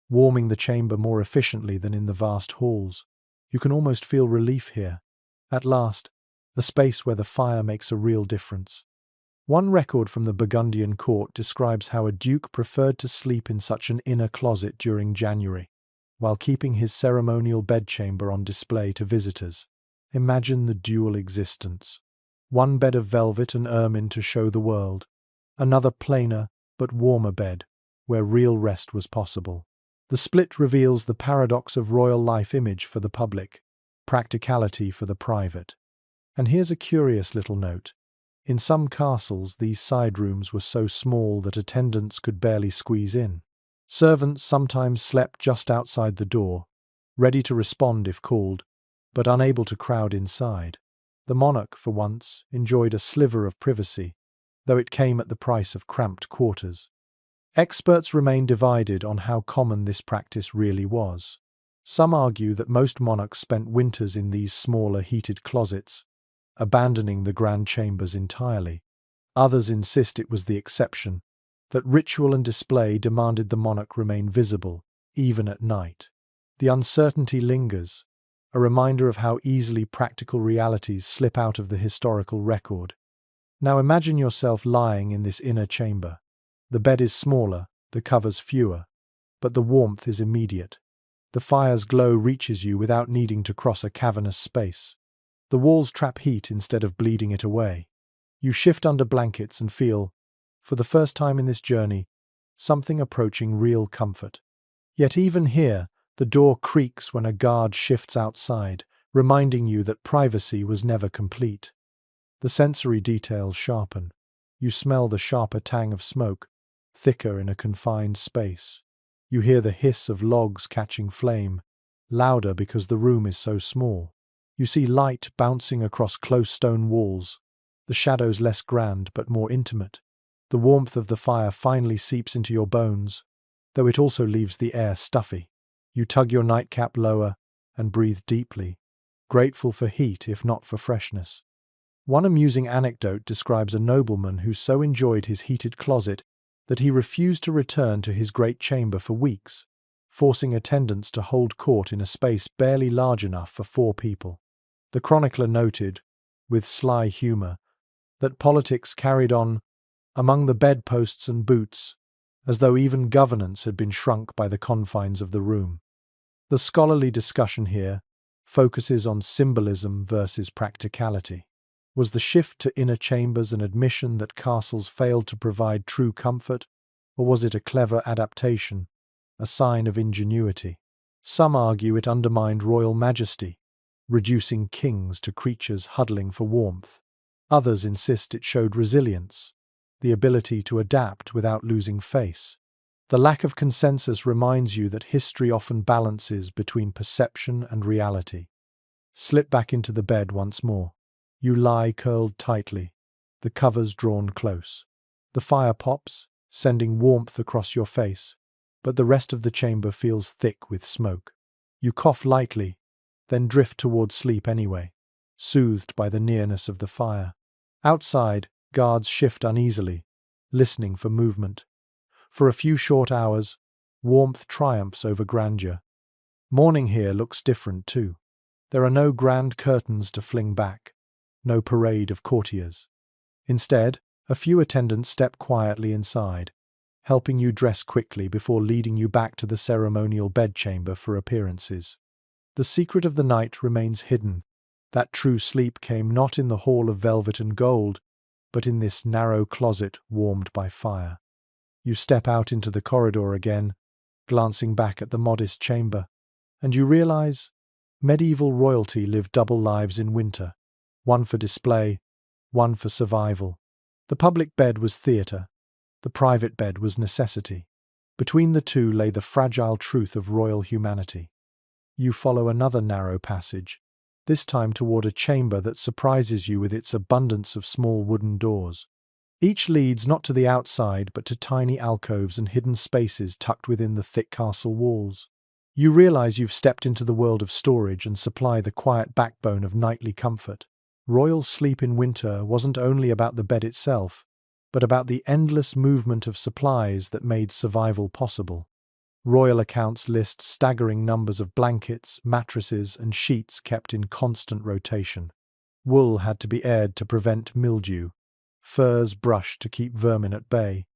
warming the chamber more efficiently than in the vast halls. You can almost feel relief here. At last, a space where the fire makes a real difference. One record from the Burgundian court describes how a duke preferred to sleep in such an inner closet during January, while keeping his ceremonial bedchamber on display to visitors. Imagine the dual existence. One bed of velvet and ermine to show the world, another plainer but warmer bed, where real rest was possible. The split reveals the paradox of royal life: image for the public, practicality for the private. And here's a curious little note. In some castles, these side rooms were so small that attendants could barely squeeze in. Servants sometimes slept just outside the door, ready to respond if called, but unable to crowd inside. The monarch, for once, enjoyed a sliver of privacy, though it came at the price of cramped quarters. Experts remain divided on how common this practice really was. Some argue that most monarchs spent winters in these smaller heated closets, abandoning the grand chambers entirely. Others insist it was the exception, that ritual and display demanded the monarch remain visible, even at night. The uncertainty lingers, a reminder of how easily practical realities slip out of the historical record. Now imagine yourself lying in this inner chamber. The bed is smaller, the covers fewer, but the warmth is immediate. The fire's glow reaches you without needing to cross a cavernous space. The walls trap heat instead of bleeding it away. You shift under blankets and feel, for the first time in this journey, something approaching real comfort. Yet even here, the door creaks when a guard shifts outside, reminding you that privacy was never complete. The sensory details sharpen. You smell the sharper tang of smoke, thicker in a confined space. You hear the hiss of logs catching flame, louder because the room is so small. You see light bouncing across close stone walls, the shadows less grand but more intimate. The warmth of the fire finally seeps into your bones, though it also leaves the air stuffy. You tug your nightcap lower and breathe deeply, grateful for heat if not for freshness. One amusing anecdote describes a nobleman who so enjoyed his heated closet that he refused to return to his great chamber for weeks, forcing attendants to hold court in a space barely large enough for 4 people. The chronicler noted, with sly humour, that politics carried on among the bedposts and boots, as though even governance had been shrunk by the confines of the room. The scholarly discussion here focuses on symbolism versus practicality. Was the shift to inner chambers an admission that castles failed to provide true comfort, or was it a clever adaptation, a sign of ingenuity? Some argue it undermined royal majesty, reducing kings to creatures huddling for warmth. Others insist it showed resilience, the ability to adapt without losing face. The lack of consensus reminds you that history often balances between perception and reality. Slip back into the bed once more. You lie curled tightly, the covers drawn close. The fire pops, sending warmth across your face, but the rest of the chamber feels thick with smoke. You cough lightly, then drift toward sleep anyway, soothed by the nearness of the fire. Outside, guards shift uneasily, listening for movement. For a few short hours, warmth triumphs over grandeur. Morning here looks different too. There are no grand curtains to fling back, no parade of courtiers. Instead, a few attendants step quietly inside, helping you dress quickly before leading you back to the ceremonial bedchamber for appearances. The secret of the night remains hidden. That true sleep came not in the hall of velvet and gold, but in this narrow closet warmed by fire. You step out into the corridor again, glancing back at the modest chamber, and you realize medieval royalty lived double lives in winter, one for display, one for survival. The public bed was theatre, the private bed was necessity. Between the two lay the fragile truth of royal humanity. You follow another narrow passage, this time toward a chamber that surprises you with its abundance of small wooden doors. Each leads not to the outside but to tiny alcoves and hidden spaces tucked within the thick castle walls. You realize you've stepped into the world of storage and supply the quiet backbone of nightly comfort. Royal sleep in winter wasn't only about the bed itself, but about the endless movement of supplies that made survival possible. Royal accounts list staggering numbers of blankets, mattresses, and sheets kept in constant rotation. Wool had to be aired to prevent mildew, furs brushed to keep vermin at bay,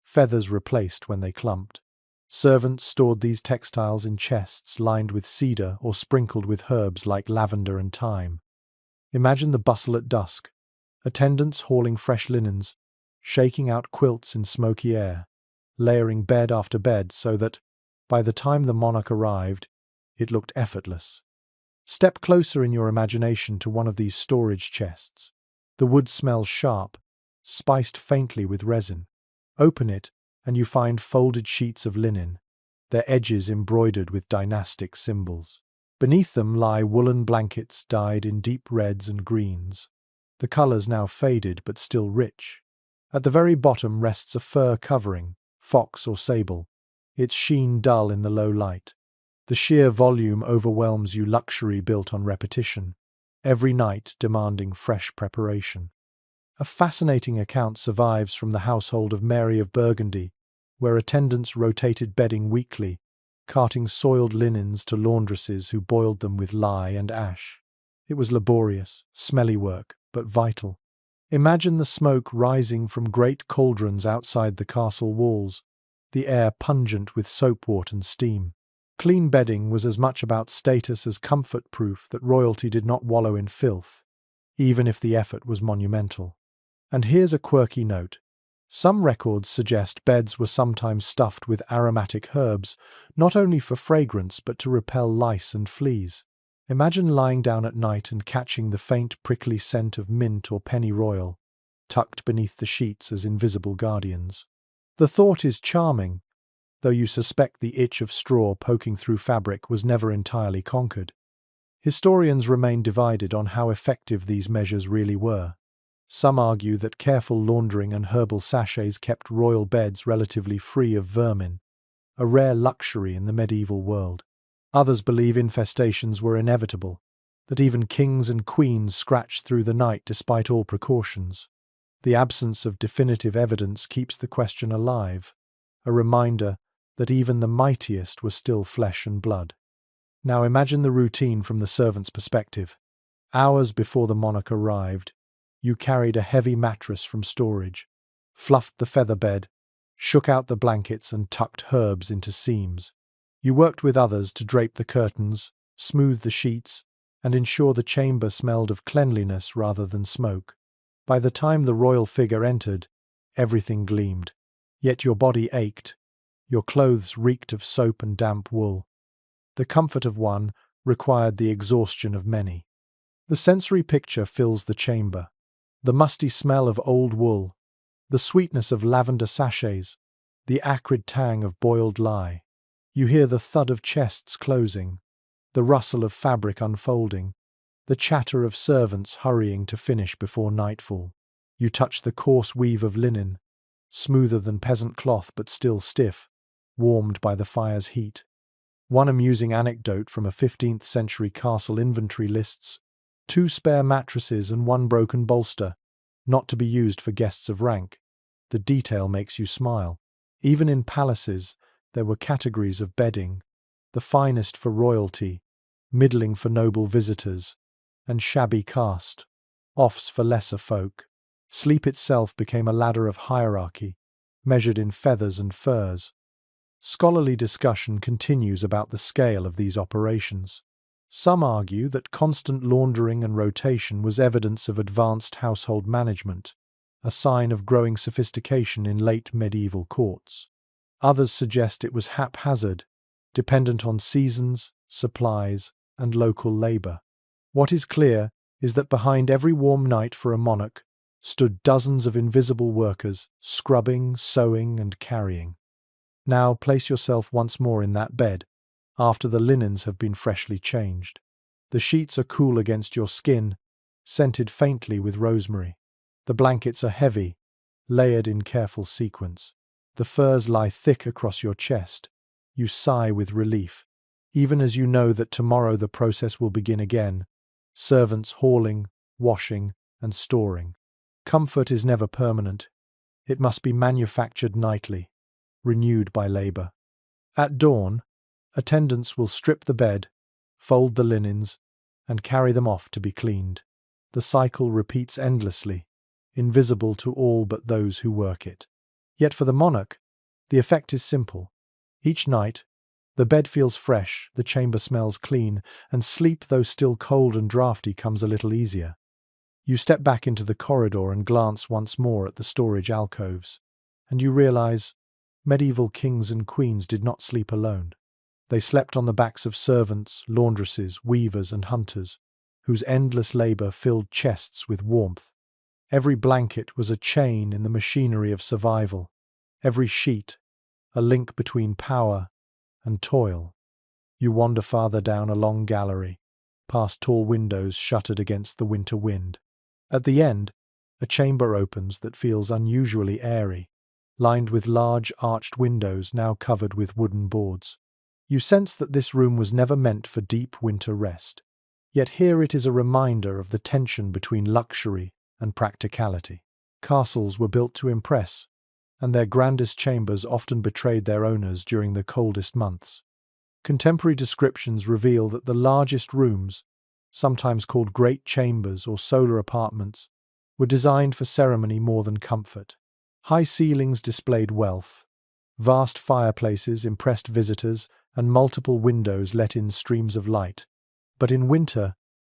feathers replaced when they clumped. Servants stored these textiles in chests lined with cedar or sprinkled with herbs like lavender and thyme. Imagine the bustle at dusk, attendants hauling fresh linens, shaking out quilts in smoky air, layering bed after bed so that, by the time the monarch arrived, it looked effortless. Step closer in your imagination to one of these storage chests. The wood smells sharp, spiced faintly with resin. Open it, and you find folded sheets of linen, their edges embroidered with dynastic symbols. Beneath them lie woolen blankets dyed in deep reds and greens, the colors now faded but still rich. At the very bottom rests a fur covering, fox or sable, its sheen dull in the low light. The sheer volume overwhelms you, luxury built on repetition, every night demanding fresh preparation. A fascinating account survives from the household of Mary of Burgundy, where attendants rotated bedding weekly, carting soiled linens to laundresses who boiled them with lye and ash. It was laborious, smelly work, but vital. Imagine the smoke rising from great cauldrons outside the castle walls, the air pungent with soapwort and steam. Clean bedding was as much about status as comfort, proof that royalty did not wallow in filth, even if the effort was monumental. And here's a quirky note. Some records suggest beds were sometimes stuffed with aromatic herbs, not only for fragrance but to repel lice and fleas. Imagine lying down at night and catching the faint prickly scent of mint or pennyroyal, tucked beneath the sheets as invisible guardians. The thought is charming, though you suspect the itch of straw poking through fabric was never entirely conquered. Historians remain divided on how effective these measures really were. Some argue that careful laundering and herbal sachets kept royal beds relatively free of vermin, a rare luxury in the medieval world. Others believe infestations were inevitable, that even kings and queens scratched through the night despite all precautions. The absence of definitive evidence keeps the question alive, a reminder that even the mightiest were still flesh and blood. Now imagine the routine from the servant's perspective. Hours before the monarch arrived, you carried a heavy mattress from storage, fluffed the feather bed, shook out the blankets and tucked herbs into seams. You worked with others to drape the curtains, smooth the sheets, and ensure the chamber smelled of cleanliness rather than smoke. By the time the royal figure entered, everything gleamed. Yet your body ached. Your clothes reeked of soap and damp wool. The comfort of one required the exhaustion of many. The sensory picture fills the chamber. The musty smell of old wool, the sweetness of lavender sachets, the acrid tang of boiled lye. You hear the thud of chests closing, the rustle of fabric unfolding, the chatter of servants hurrying to finish before nightfall. You touch the coarse weave of linen, smoother than peasant cloth but still stiff, warmed by the fire's heat. One amusing anecdote from a 15th century castle inventory lists 2 spare mattresses and 1 broken bolster, not to be used for guests of rank. The detail makes you smile. Even in palaces, there were categories of bedding, the finest for royalty, middling for noble visitors, and shabby caste, offs for lesser folk. Sleep itself became a ladder of hierarchy, measured in feathers and furs. Scholarly discussion continues about the scale of these operations. Some argue that constant laundering and rotation was evidence of advanced household management, a sign of growing sophistication in late medieval courts. Others suggest it was haphazard, dependent on seasons, supplies, and local labor. What is clear is that behind every warm night for a monarch stood dozens of invisible workers, scrubbing, sewing, and carrying. Now place yourself once more in that bed, after the linens have been freshly changed. The sheets are cool against your skin, scented faintly with rosemary. The blankets are heavy, layered in careful sequence. The furs lie thick across your chest. You sigh with relief, even as you know that tomorrow the process will begin again, servants hauling, washing, and storing. Comfort is never permanent. It must be manufactured nightly, renewed by labor. At dawn, attendants will strip the bed, fold the linens, and carry them off to be cleaned. The cycle repeats endlessly, invisible to all but those who work it. Yet for the monarch, the effect is simple. Each night, the bed feels fresh, the chamber smells clean, and sleep, though still cold and draughty, comes a little easier. You step back into the corridor and glance once more at the storage alcoves, and you realize medieval kings and queens did not sleep alone. They slept on the backs of servants, laundresses, weavers, and hunters, whose endless labor filled chests with warmth. Every blanket was a chain in the machinery of survival, every sheet a link between power and toil. You wander farther down a long gallery, past tall windows shuttered against the winter wind. At the end, a chamber opens that feels unusually airy, lined with large arched windows now covered with wooden boards. You sense that this room was never meant for deep winter rest. Yet here it is a reminder of the tension between luxury and practicality. Castles were built to impress, and their grandest chambers often betrayed their owners during the coldest months. Contemporary descriptions reveal that the largest rooms, sometimes called great chambers or solar apartments, were designed for ceremony more than comfort. High ceilings displayed wealth. Vast fireplaces impressed visitors, and multiple windows let in streams of light. But in winter,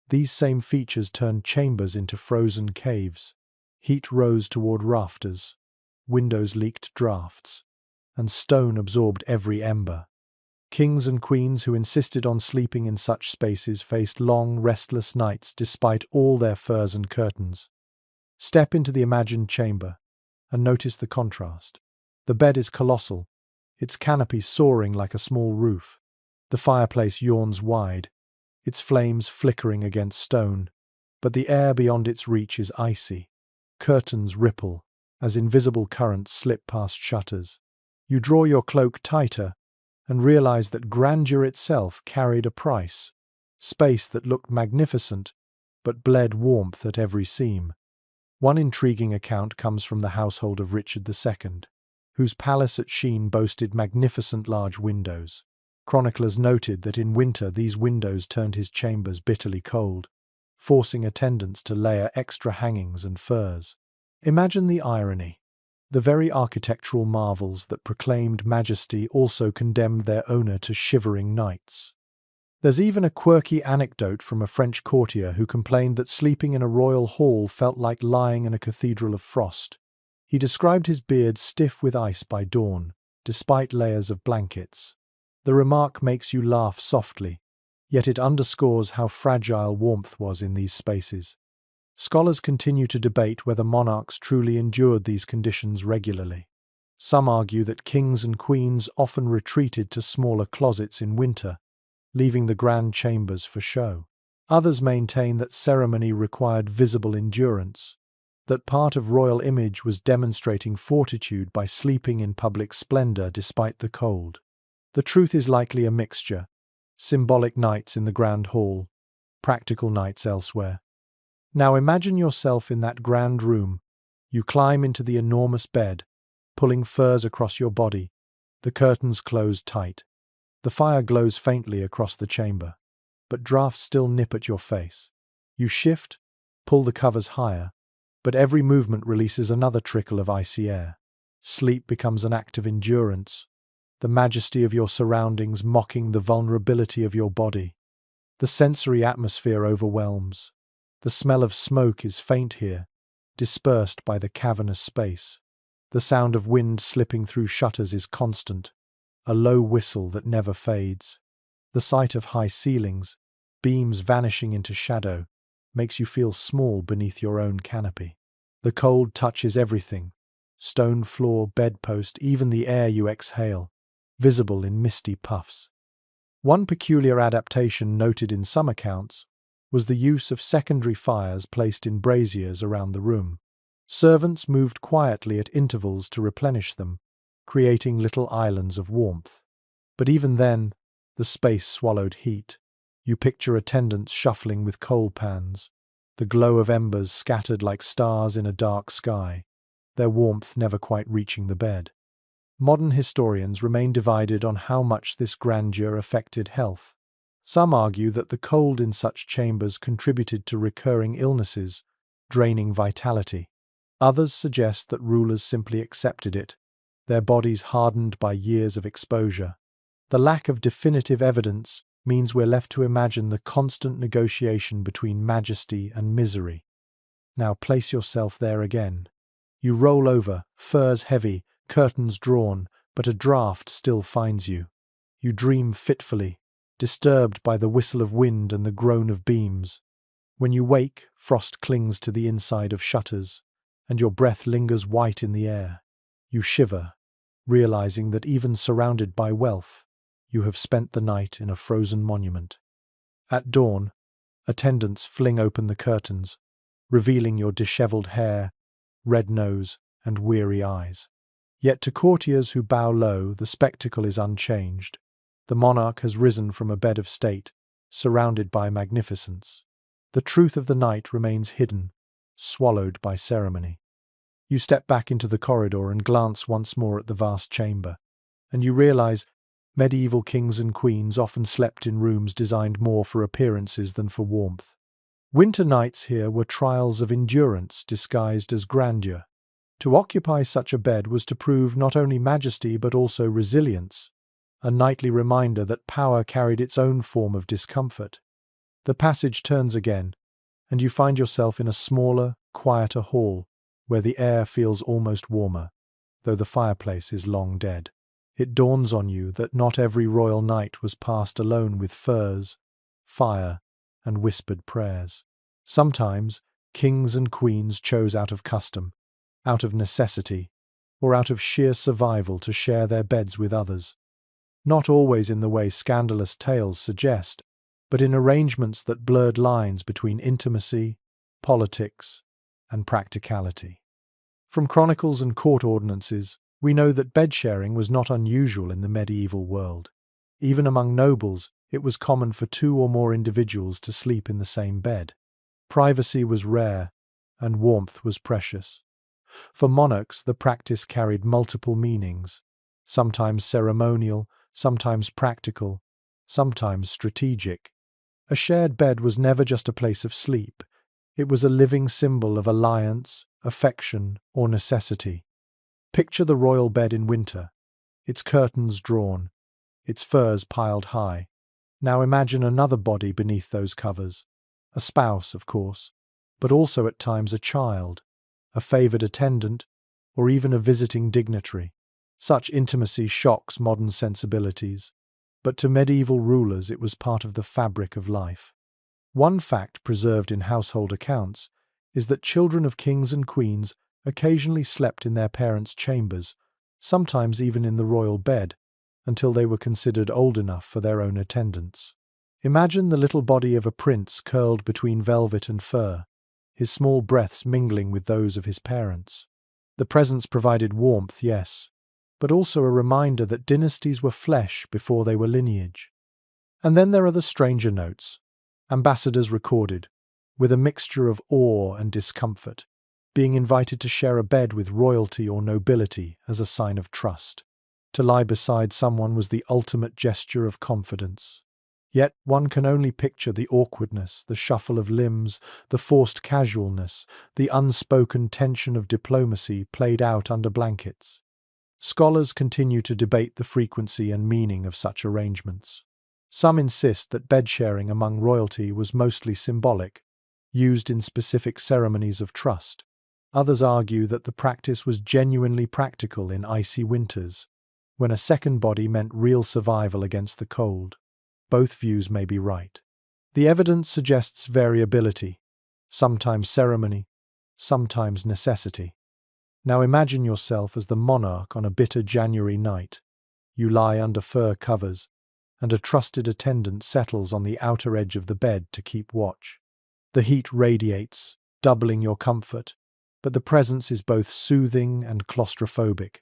these same features turned chambers into frozen caves. Heat rose toward rafters, windows leaked draughts, and stone absorbed every ember. Kings and queens who insisted on sleeping in such spaces faced long, restless nights despite all their furs and curtains. Step into the imagined chamber and notice the contrast. The bed is colossal, its canopy soaring like a small roof. The fireplace yawns wide, its flames flickering against stone, but the air beyond its reach is icy. Curtains ripple as invisible currents slip past shutters. You draw your cloak tighter and realize that grandeur itself carried a price. space that looked magnificent but bled warmth at every seam. One intriguing account comes from the household of Richard II, whose palace at Sheen boasted magnificent large windows. Chroniclers noted that in winter these windows turned his chambers bitterly cold, forcing attendants to layer extra hangings and furs. Imagine the irony. The very architectural marvels that proclaimed majesty also condemned their owner to shivering nights. There's even a quirky anecdote from a French courtier who complained that sleeping in a royal hall felt like lying in a cathedral of frost. He described his beard stiff with ice by dawn, despite layers of blankets. The remark makes you laugh softly, yet it underscores how fragile warmth was in these spaces. Scholars continue to debate whether monarchs truly endured these conditions regularly. Some argue that kings and queens often retreated to smaller closets in winter, leaving the grand chambers for show. Others maintain that ceremony required visible endurance, that part of royal image was demonstrating fortitude by sleeping in public splendor despite the cold. The truth is likely a mixture: symbolic nights in the grand hall, practical nights elsewhere. Now imagine yourself in that grand room. You climb into the enormous bed, pulling furs across your body, the curtains closed tight. The fire glows faintly across the chamber, but drafts still nip at your face. You shift, pull the covers higher, but every movement releases another trickle of icy air. Sleep becomes an act of endurance, the majesty of your surroundings mocking the vulnerability of your body. The sensory atmosphere overwhelms. The smell of smoke is faint here, dispersed by the cavernous space. The sound of wind slipping through shutters is constant, a low whistle that never fades. The sight of high ceilings, beams vanishing into shadow, makes you feel small beneath your own canopy. The cold touches everything: stone floor, bedpost, even the air you exhale, visible in misty puffs. One peculiar adaptation noted in some accounts was the use of secondary fires placed in braziers around the room. Servants moved quietly at intervals to replenish them, creating little islands of warmth. But even then, the space swallowed heat. You picture attendants shuffling with coal pans, the glow of embers scattered like stars in a dark sky, their warmth never quite reaching the bed. Modern historians remain divided on how much this grandeur affected health. Some argue that the cold in such chambers contributed to recurring illnesses, draining vitality. Others suggest that rulers simply accepted it, their bodies hardened by years of exposure. The lack of definitive evidence means we're left to imagine the constant negotiation between majesty and misery. Now place yourself there again. You roll over, furs heavy, curtains drawn, but a draught still finds you. You dream fitfully, disturbed by the whistle of wind and the groan of beams. When you wake, frost clings to the inside of shutters, and your breath lingers white in the air. You shiver, realizing that even surrounded by wealth, you have spent the night in a frozen monument. At dawn, attendants fling open the curtains, revealing your disheveled hair, red nose, and weary eyes. Yet to courtiers who bow low, the spectacle is unchanged. The monarch has risen from a bed of state, surrounded by magnificence. The truth of the night remains hidden, swallowed by ceremony. You step back into the corridor and glance once more at the vast chamber, and you realize medieval kings and queens often slept in rooms designed more for appearances than for warmth. Winter nights here were trials of endurance disguised as grandeur. To occupy such a bed was to prove not only majesty but also resilience, a nightly reminder that power carried its own form of discomfort. The passage turns again, and you find yourself in a smaller, quieter hall, where the air feels almost warmer, though the fireplace is long dead. It dawns on you that not every royal night was passed alone with furs, fire, and whispered prayers. Sometimes, kings and queens chose out of custom, out of necessity, or out of sheer survival to share their beds with others. Not always in the way scandalous tales suggest, but in arrangements that blurred lines between intimacy, politics, and practicality. From chronicles and court ordinances, we know that bed sharing was not unusual in the medieval world. Even among nobles, It was common for two or more individuals to sleep in the same bed. Privacy was rare, and warmth was precious. For monarchs, the practice carried multiple meanings, sometimes ceremonial, sometimes practical, sometimes strategic. A shared bed was never just a place of sleep. It was a living symbol of alliance, affection, or necessity. Picture the royal bed in winter, its curtains drawn, its furs piled high. Now imagine another body beneath those covers. A spouse, of course, but also at times a child, a favoured attendant, or even a visiting dignitary. Such intimacy shocks modern sensibilities, but to medieval rulers it was part of the fabric of life. One fact preserved in household accounts is that children of kings and queens occasionally slept in their parents' chambers, sometimes even in the royal bed, until they were considered old enough for their own attendance. Imagine the little body of a prince curled between velvet and fur, his small breaths mingling with those of his parents. The presence provided warmth, yes, but also a reminder that dynasties were flesh before they were lineage. And then there are the stranger notes, ambassadors recorded, with a mixture of awe and discomfort, being invited to share a bed with royalty or nobility as a sign of trust. To lie beside someone was the ultimate gesture of confidence. Yet one can only picture the awkwardness, the shuffle of limbs, the forced casualness, the unspoken tension of diplomacy played out under blankets. Scholars continue to debate the frequency and meaning of such arrangements. Some insist that bed-sharing among royalty was mostly symbolic, used in specific ceremonies of trust. Others argue that the practice was genuinely practical in icy winters, when a second body meant real survival against the cold. Both views may be right. The evidence suggests variability, sometimes ceremony, sometimes necessity. Now imagine yourself as the monarch on a bitter January night. You lie under fur covers, and a trusted attendant settles on the outer edge of the bed to keep watch. The heat radiates, doubling your comfort, but the presence is both soothing and claustrophobic.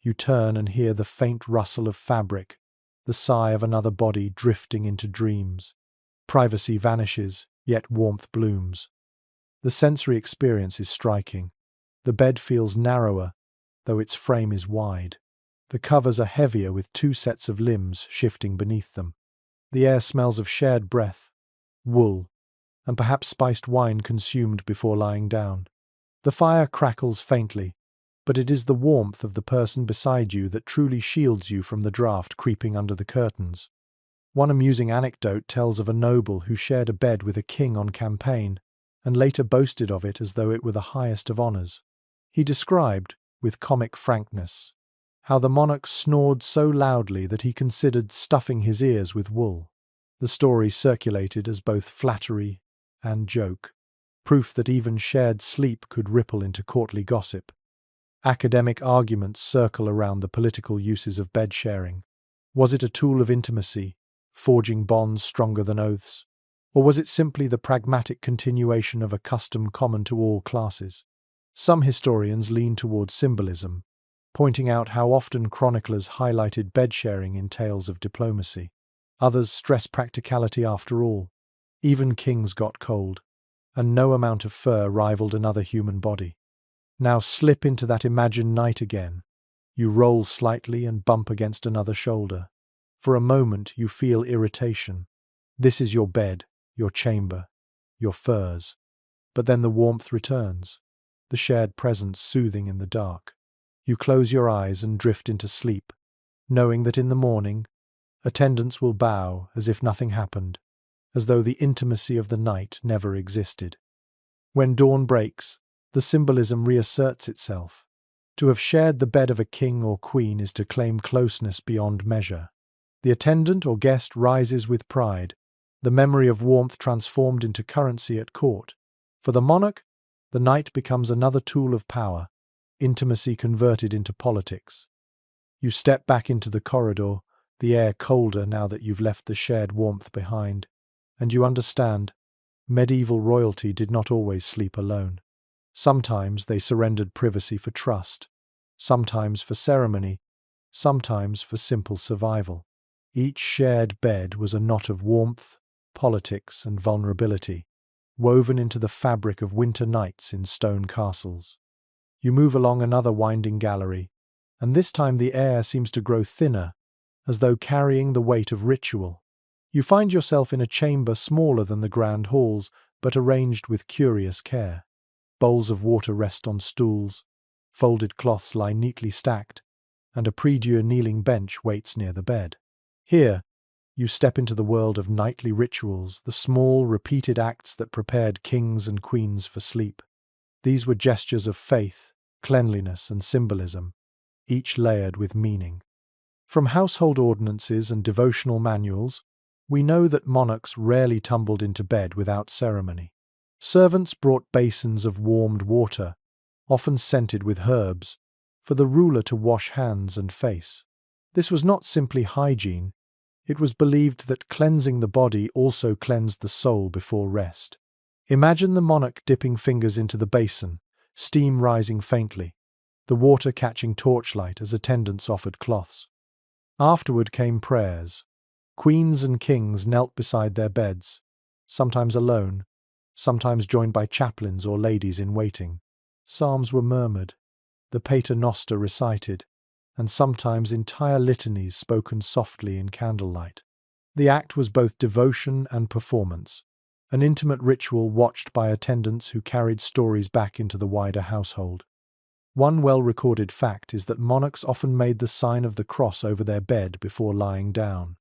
You turn and hear the faint rustle of fabric, the sigh of another body drifting into dreams. Privacy vanishes, yet warmth blooms. The sensory experience is striking. The bed feels narrower, though its frame is wide. The covers are heavier with two sets of limbs shifting beneath them. The air smells of shared breath, wool, and perhaps spiced wine consumed before lying down. The fire crackles faintly, but it is the warmth of the person beside you that truly shields you from the draught creeping under the curtains. One amusing anecdote tells of a noble who shared a bed with a king on campaign, and later boasted of it as though it were the highest of honours. He described, with comic frankness, how the monarch snored so loudly that he considered stuffing his ears with wool. The story circulated as both flattery and joke, proof that even shared sleep could ripple into courtly gossip. Academic arguments circle around the political uses of bed sharing. Was it a tool of intimacy, forging bonds stronger than oaths? Or was it simply the pragmatic continuation of a custom common to all classes? Some historians lean towards symbolism, pointing out how often chroniclers highlighted bed sharing in tales of diplomacy. Others stress practicality after all. Even kings got cold, and no amount of fur rivaled another human body. Now slip into that imagined night again. You roll slightly and bump against another shoulder. For a moment you feel irritation. This is your bed, your chamber, your furs. But then the warmth returns, the shared presence soothing in the dark. You close your eyes and drift into sleep, knowing that in the morning, attendants will bow as if nothing happened, as though the intimacy of the night never existed. When dawn breaks, the symbolism reasserts itself. To have shared the bed of a king or queen is to claim closeness beyond measure. The attendant or guest rises with pride, the memory of warmth transformed into currency at court. For the monarch, the night becomes another tool of power, intimacy converted into politics. You step back into the corridor, the air colder now that you've left the shared warmth behind, and you understand, medieval royalty did not always sleep alone. Sometimes they surrendered privacy for trust, sometimes for ceremony, sometimes for simple survival. Each shared bed was a knot of warmth, politics, and vulnerability, woven into the fabric of winter nights in stone castles. You move along another winding gallery, and this time the air seems to grow thinner, as though carrying the weight of ritual. You find yourself in a chamber smaller than the grand halls, but arranged with curious care. Bowls of water rest on stools, folded cloths lie neatly stacked, and a prie-dieu kneeling bench waits near the bed. Here, you step into the world of nightly rituals, the small, repeated acts that prepared kings and queens for sleep. These were gestures of faith, cleanliness, and symbolism, each layered with meaning. From household ordinances and devotional manuals, we know that monarchs rarely tumbled into bed without ceremony. Servants brought basins of warmed water, often scented with herbs, for the ruler to wash hands and face. This was not simply hygiene, it was believed that cleansing the body also cleansed the soul before rest. Imagine the monarch dipping fingers into the basin, steam rising faintly, the water catching torchlight as attendants offered cloths. Afterward came prayers. Queens and kings knelt beside their beds, sometimes alone, sometimes joined by chaplains or ladies in waiting. Psalms were murmured, the Pater Noster recited, and sometimes entire litanies spoken softly in candlelight. The act was both devotion and performance, an intimate ritual watched by attendants who carried stories back into the wider household. One well-recorded fact is that monarchs often made the sign of the cross over their bed before lying down.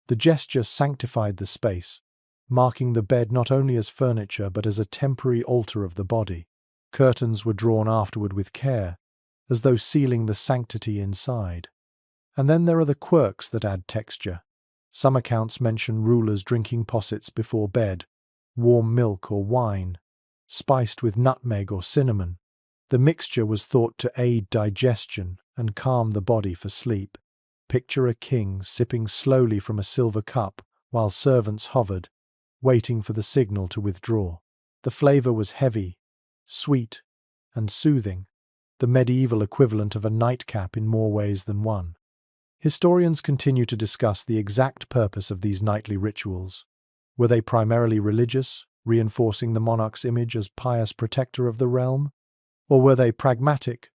The gesture sanctified the space, marking the bed not only as furniture but as a temporary altar of the body. Curtains were drawn afterward with care, as though sealing the sanctity inside. And then there are the quirks that add texture. Some accounts mention rulers drinking possets before bed, warm milk or wine, spiced with nutmeg or cinnamon. The mixture was thought to aid digestion and calm the body for sleep. Picture a king sipping slowly from a silver cup while servants hovered, waiting for the signal to withdraw. The flavor was heavy, sweet, and soothing, the medieval equivalent of a nightcap in more ways than one. Historians continue to discuss the exact purpose of these nightly rituals. Were they primarily religious, reinforcing the monarch's image as pious protector of the realm? Or were they pragmatic,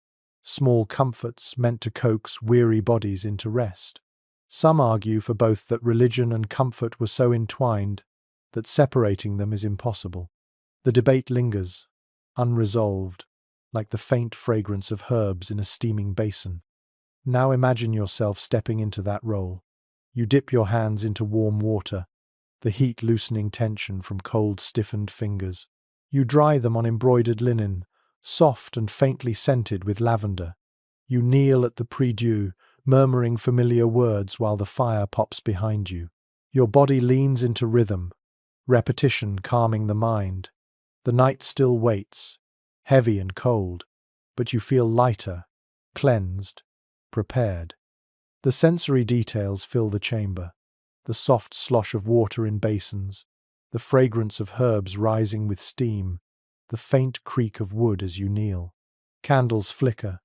small comforts meant to coax weary bodies into rest? Some argue for both, that religion and comfort were so entwined that separating them is impossible. The debate lingers, unresolved, like the faint fragrance of herbs in a steaming basin. Now imagine yourself stepping into that role. You dip your hands into warm water, the heat loosening tension from cold, stiffened fingers. You dry them on embroidered linen, soft and faintly scented with lavender. You kneel at the prie-dieu, murmuring familiar words while the fire pops behind you. Your body leans into rhythm, repetition calming the mind. The night still waits, heavy and cold, but you feel lighter, cleansed, prepared. The sensory details fill the chamber, the soft slosh of water in basins, the fragrance of herbs rising with steam, the faint creak of wood as you kneel. Candles flicker,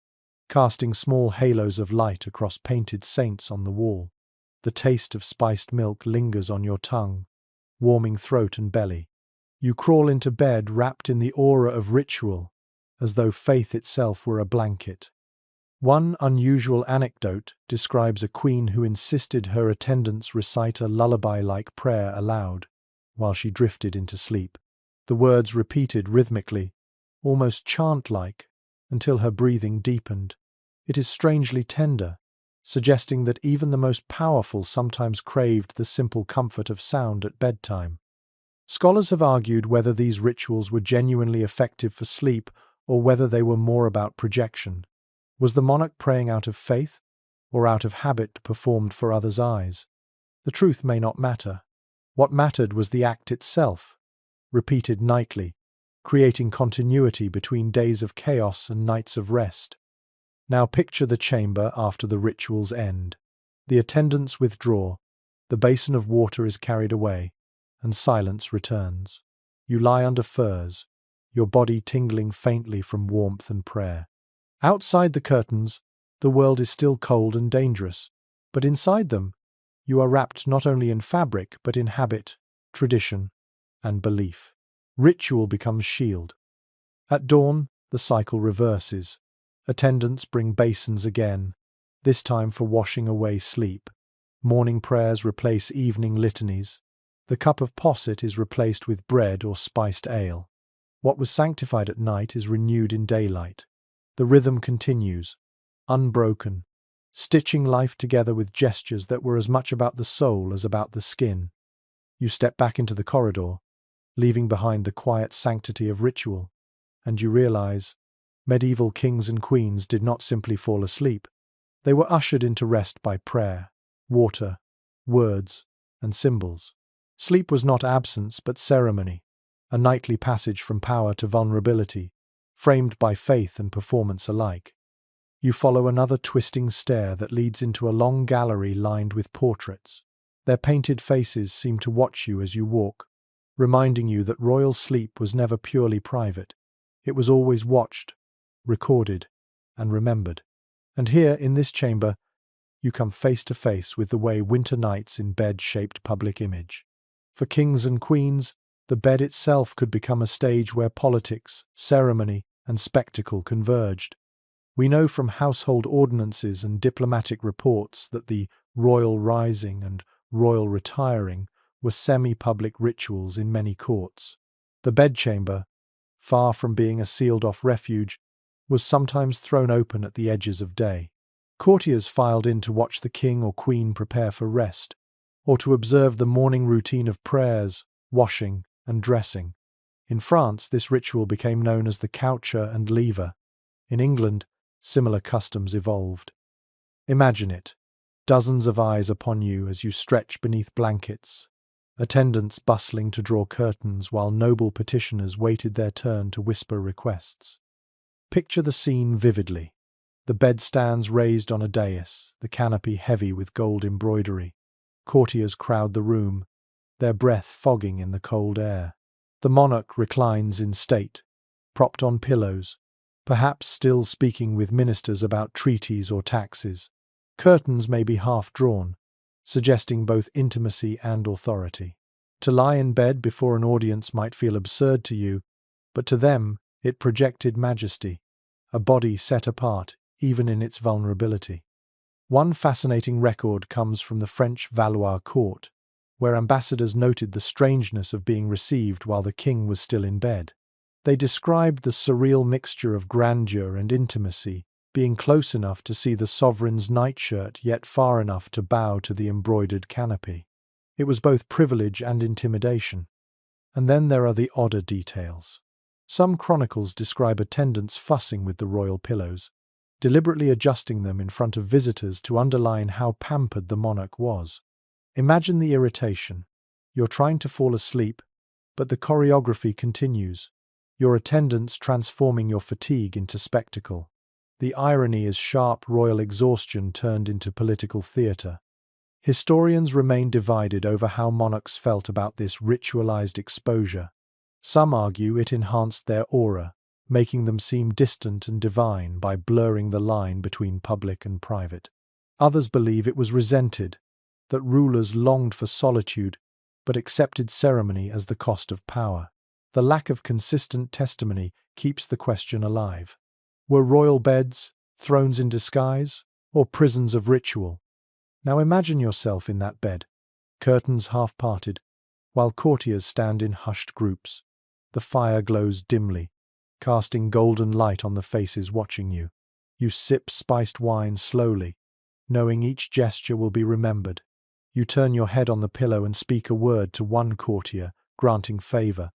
casting small halos of light across painted saints on the wall. The taste of spiced milk lingers on your tongue, warming throat and belly. You crawl into bed wrapped in the aura of ritual, as though faith itself were a blanket. One unusual anecdote describes a queen who insisted her attendants recite a lullaby-like prayer aloud while she drifted into sleep. The words repeated rhythmically, almost chant-like, until her breathing deepened. It is strangely tender, suggesting that even the most powerful sometimes craved the simple comfort of sound at bedtime. Scholars have argued whether these rituals were genuinely effective for sleep or whether they were more about projection. Was the monarch praying out of faith or out of habit performed for others' eyes? The truth may not matter. What mattered was the act itself, repeated nightly, creating continuity between days of chaos and nights of rest. Now picture the chamber after the ritual's end. The attendants withdraw, the basin of water is carried away, and silence returns. You lie under furs, your body tingling faintly from warmth and prayer. Outside the curtains, the world is still cold and dangerous, but inside them, You are wrapped not only in fabric, but in habit, tradition, and belief. Ritual becomes shield. At dawn, the cycle reverses. Attendants bring basins again, this time for washing away sleep. Morning prayers replace evening litanies. The cup of posset is replaced with bread or spiced ale. What was sanctified at night is renewed in daylight. The rhythm continues, unbroken, stitching life together with gestures that were as much about the soul as about the skin. You step back into the corridor, leaving behind the quiet sanctity of ritual, and you realize medieval kings and queens did not simply fall asleep. They were ushered into rest by prayer, water, words, and symbols. Sleep was not absence but ceremony, a nightly passage from power to vulnerability, framed by faith and performance alike. You follow another twisting stair that leads into a long gallery lined with portraits. Their painted faces seem to watch you as you walk, reminding you that royal sleep was never purely private. It was always watched, recorded, and remembered. And here, in this chamber, you come face to face with the way winter nights in bed shaped public image. For kings and queens, the bed itself could become a stage where politics, ceremony, and spectacle converged. We know from household ordinances and diplomatic reports that the royal rising and royal retiring were semi-public rituals in many courts. The bedchamber, far from being a sealed-off refuge, was sometimes thrown open at the edges of day. Courtiers filed in to watch the king or queen prepare for rest, or to observe the morning routine of prayers, washing, and dressing. In France, this ritual became known as the coucher and lever. In England, similar customs evolved. Imagine it, dozens of eyes upon you as you stretch beneath blankets, attendants bustling to draw curtains while noble petitioners waited their turn to whisper requests. Picture the scene vividly. The bed stands raised on a dais, the canopy heavy with gold embroidery. Courtiers crowd the room, their breath fogging in the cold air. The monarch reclines in state, propped on pillows, perhaps still speaking with ministers about treaties or taxes. Curtains may be half drawn, suggesting both intimacy and authority. To lie in bed before an audience might feel absurd to you, but to them it projected majesty, a body set apart even in its vulnerability. One fascinating record comes from the French Valois court, where ambassadors noted the strangeness of being received while the king was still in bed. They described the surreal mixture of grandeur and intimacy, being close enough to see the sovereign's nightshirt yet far enough to bow to the embroidered canopy. It was both privilege and intimidation. And then there are the odder details. Some chronicles describe attendants fussing with the royal pillows, deliberately adjusting them in front of visitors to underline how pampered the monarch was. Imagine the irritation. You're trying to fall asleep, but the choreography continues, your attendants transforming your fatigue into spectacle. The irony is sharp royal exhaustion turned into political theatre. Historians remain divided over how monarchs felt about this ritualized exposure. Some argue it enhanced their aura, making them seem distant and divine by blurring the line between public and private. Others believe it was resented, that rulers longed for solitude but accepted ceremony as the cost of power. The lack of consistent testimony keeps the question alive. Were royal beds, thrones in disguise, or prisons of ritual? Now imagine yourself in that bed, curtains half parted, while courtiers stand in hushed groups. The fire glows dimly, casting golden light on the faces watching you. You sip spiced wine slowly, knowing each gesture will be remembered. You turn your head on the pillow and speak a word to one courtier, granting favor.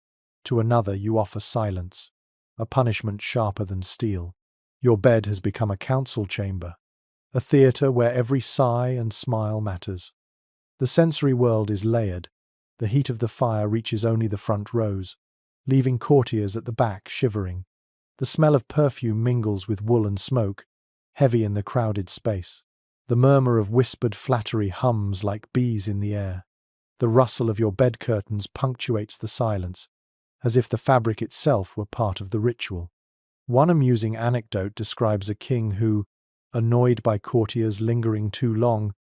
To another you offer silence, a punishment sharper than steel. Your bed has become a council chamber, a theatre where every sigh and smile matters. The sensory world is layered. The heat of the fire reaches only the front rows, leaving courtiers at the back shivering. The smell of perfume mingles with wool and smoke, heavy in the crowded space. The murmur of whispered flattery hums like bees in the air. The rustle of your bed curtains punctuates the silence, as if the fabric itself were part of the ritual. One amusing anecdote describes a king who, annoyed by courtiers lingering too long,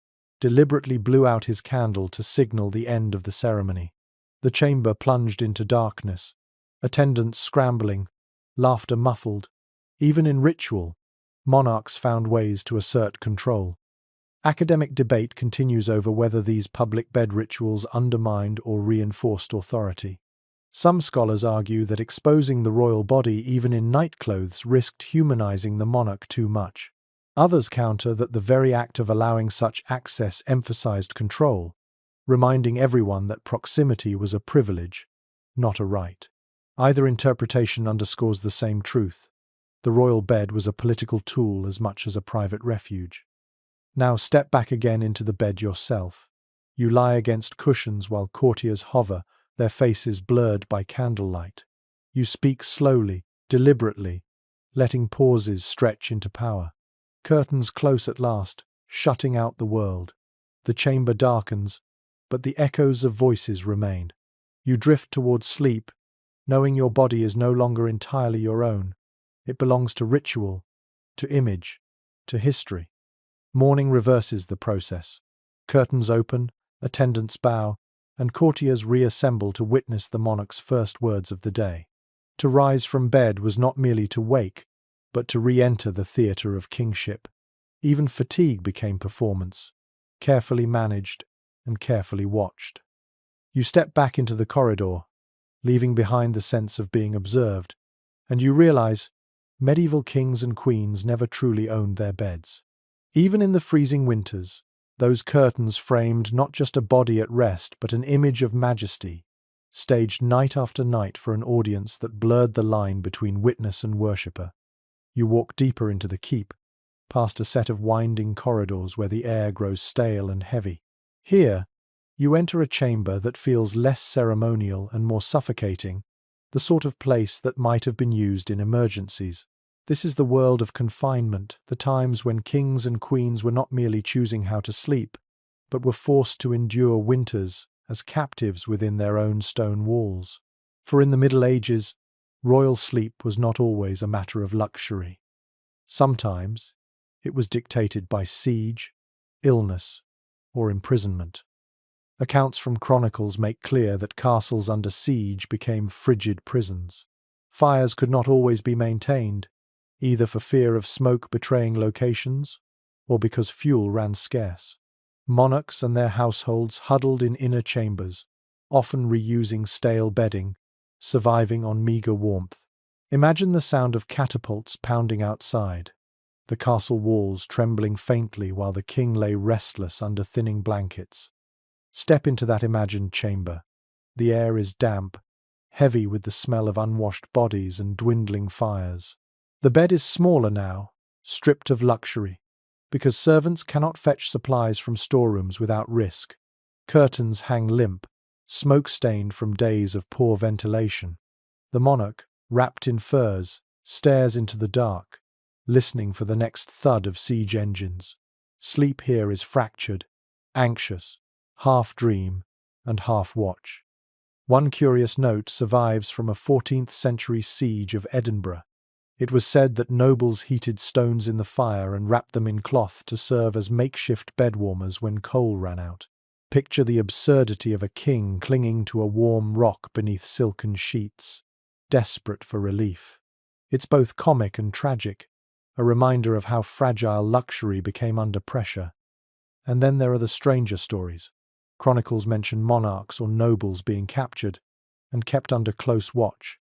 deliberately blew out his candle to signal the end of the ceremony. The chamber plunged into darkness, attendants scrambling, laughter muffled. Even in ritual, monarchs found ways to assert control. Academic debate continues over whether these public bed rituals undermined or reinforced authority. Some scholars argue that exposing the royal body even in nightclothes risked humanizing the monarch too much. Others counter that the very act of allowing such access emphasized control, reminding everyone that proximity was a privilege, not a right. Either interpretation underscores the same truth. The royal bed was a political tool as much as a private refuge. Now step back again into the bed yourself. You lie against cushions while courtiers hover, their faces blurred by candlelight. You speak slowly, deliberately, letting pauses stretch into power. Curtains close at last, shutting out the world. The chamber darkens, but the echoes of voices remain. You drift towards sleep, knowing your body is no longer entirely your own. It belongs to ritual, to image, to history. Morning reverses the process. Curtains open, attendants bow, and courtiers reassemble to witness the monarch's first words of the day. To rise from bed was not merely to wake, but to re-enter the theatre of kingship. Even fatigue became performance, carefully managed and carefully watched. You step back into the corridor, leaving behind the sense of being observed, and you realize medieval kings and queens never truly owned their beds. Even in the freezing winters, those curtains framed not just a body at rest, but an image of majesty, staged night after night for an audience that blurred the line between witness and worshipper. You walk deeper into the keep, past a set of winding corridors where the air grows stale and heavy. Here, you enter a chamber that feels less ceremonial and more suffocating, the sort of place that might have been used in emergencies. This is the world of confinement, the times when kings and queens were not merely choosing how to sleep, but were forced to endure winters as captives within their own stone walls. For in the Middle Ages, royal sleep was not always a matter of luxury. Sometimes it was dictated by siege, illness, or imprisonment. Accounts from chronicles make clear that castles under siege became frigid prisons. Fires could not always be maintained, either for fear of smoke betraying locations or because fuel ran scarce. Monarchs and their households huddled in inner chambers, often reusing stale bedding, surviving on meager warmth. Imagine the sound of catapults pounding outside, the castle walls trembling faintly while the king lay restless under thinning blankets. Step into that imagined chamber. The air is damp, heavy with the smell of unwashed bodies and dwindling fires. The bed is smaller now, stripped of luxury, because servants cannot fetch supplies from storerooms without risk. Curtains hang limp, smoke-stained from days of poor ventilation. The monarch, wrapped in furs, stares into the dark, listening for the next thud of siege engines. Sleep here is fractured, anxious, half dream and half watch. One curious note survives from a 14th century siege of Edinburgh. It was said that nobles heated stones in the fire and wrapped them in cloth to serve as makeshift bed warmers when coal ran out. Picture the absurdity of a king clinging to a warm rock beneath silken sheets, desperate for relief. It's both comic and tragic, a reminder of how fragile luxury became under pressure. And then there are the stranger stories. Chronicles mention monarchs or nobles being captured and kept under close watch,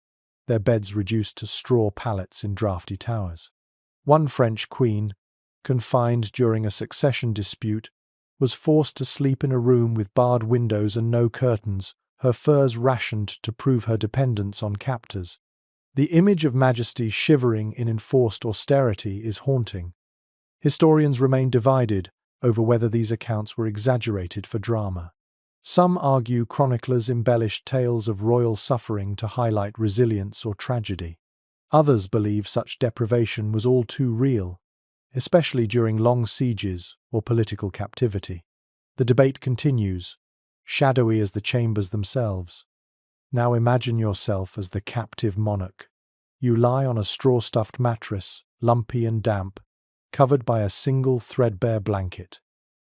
their beds reduced to straw pallets in drafty towers. One French queen, confined during a succession dispute, was forced to sleep in a room with barred windows and no curtains, her furs rationed to prove her dependence on captors. The image of majesty shivering in enforced austerity is haunting. Historians remain divided over whether these accounts were exaggerated for drama. Some argue chroniclers embellished tales of royal suffering to highlight resilience or tragedy. Others believe such deprivation was all too real, especially during long sieges or political captivity. The debate continues, shadowy as the chambers themselves. Now imagine yourself as the captive monarch. You lie on a straw-stuffed mattress, lumpy and damp, covered by a single threadbare blanket.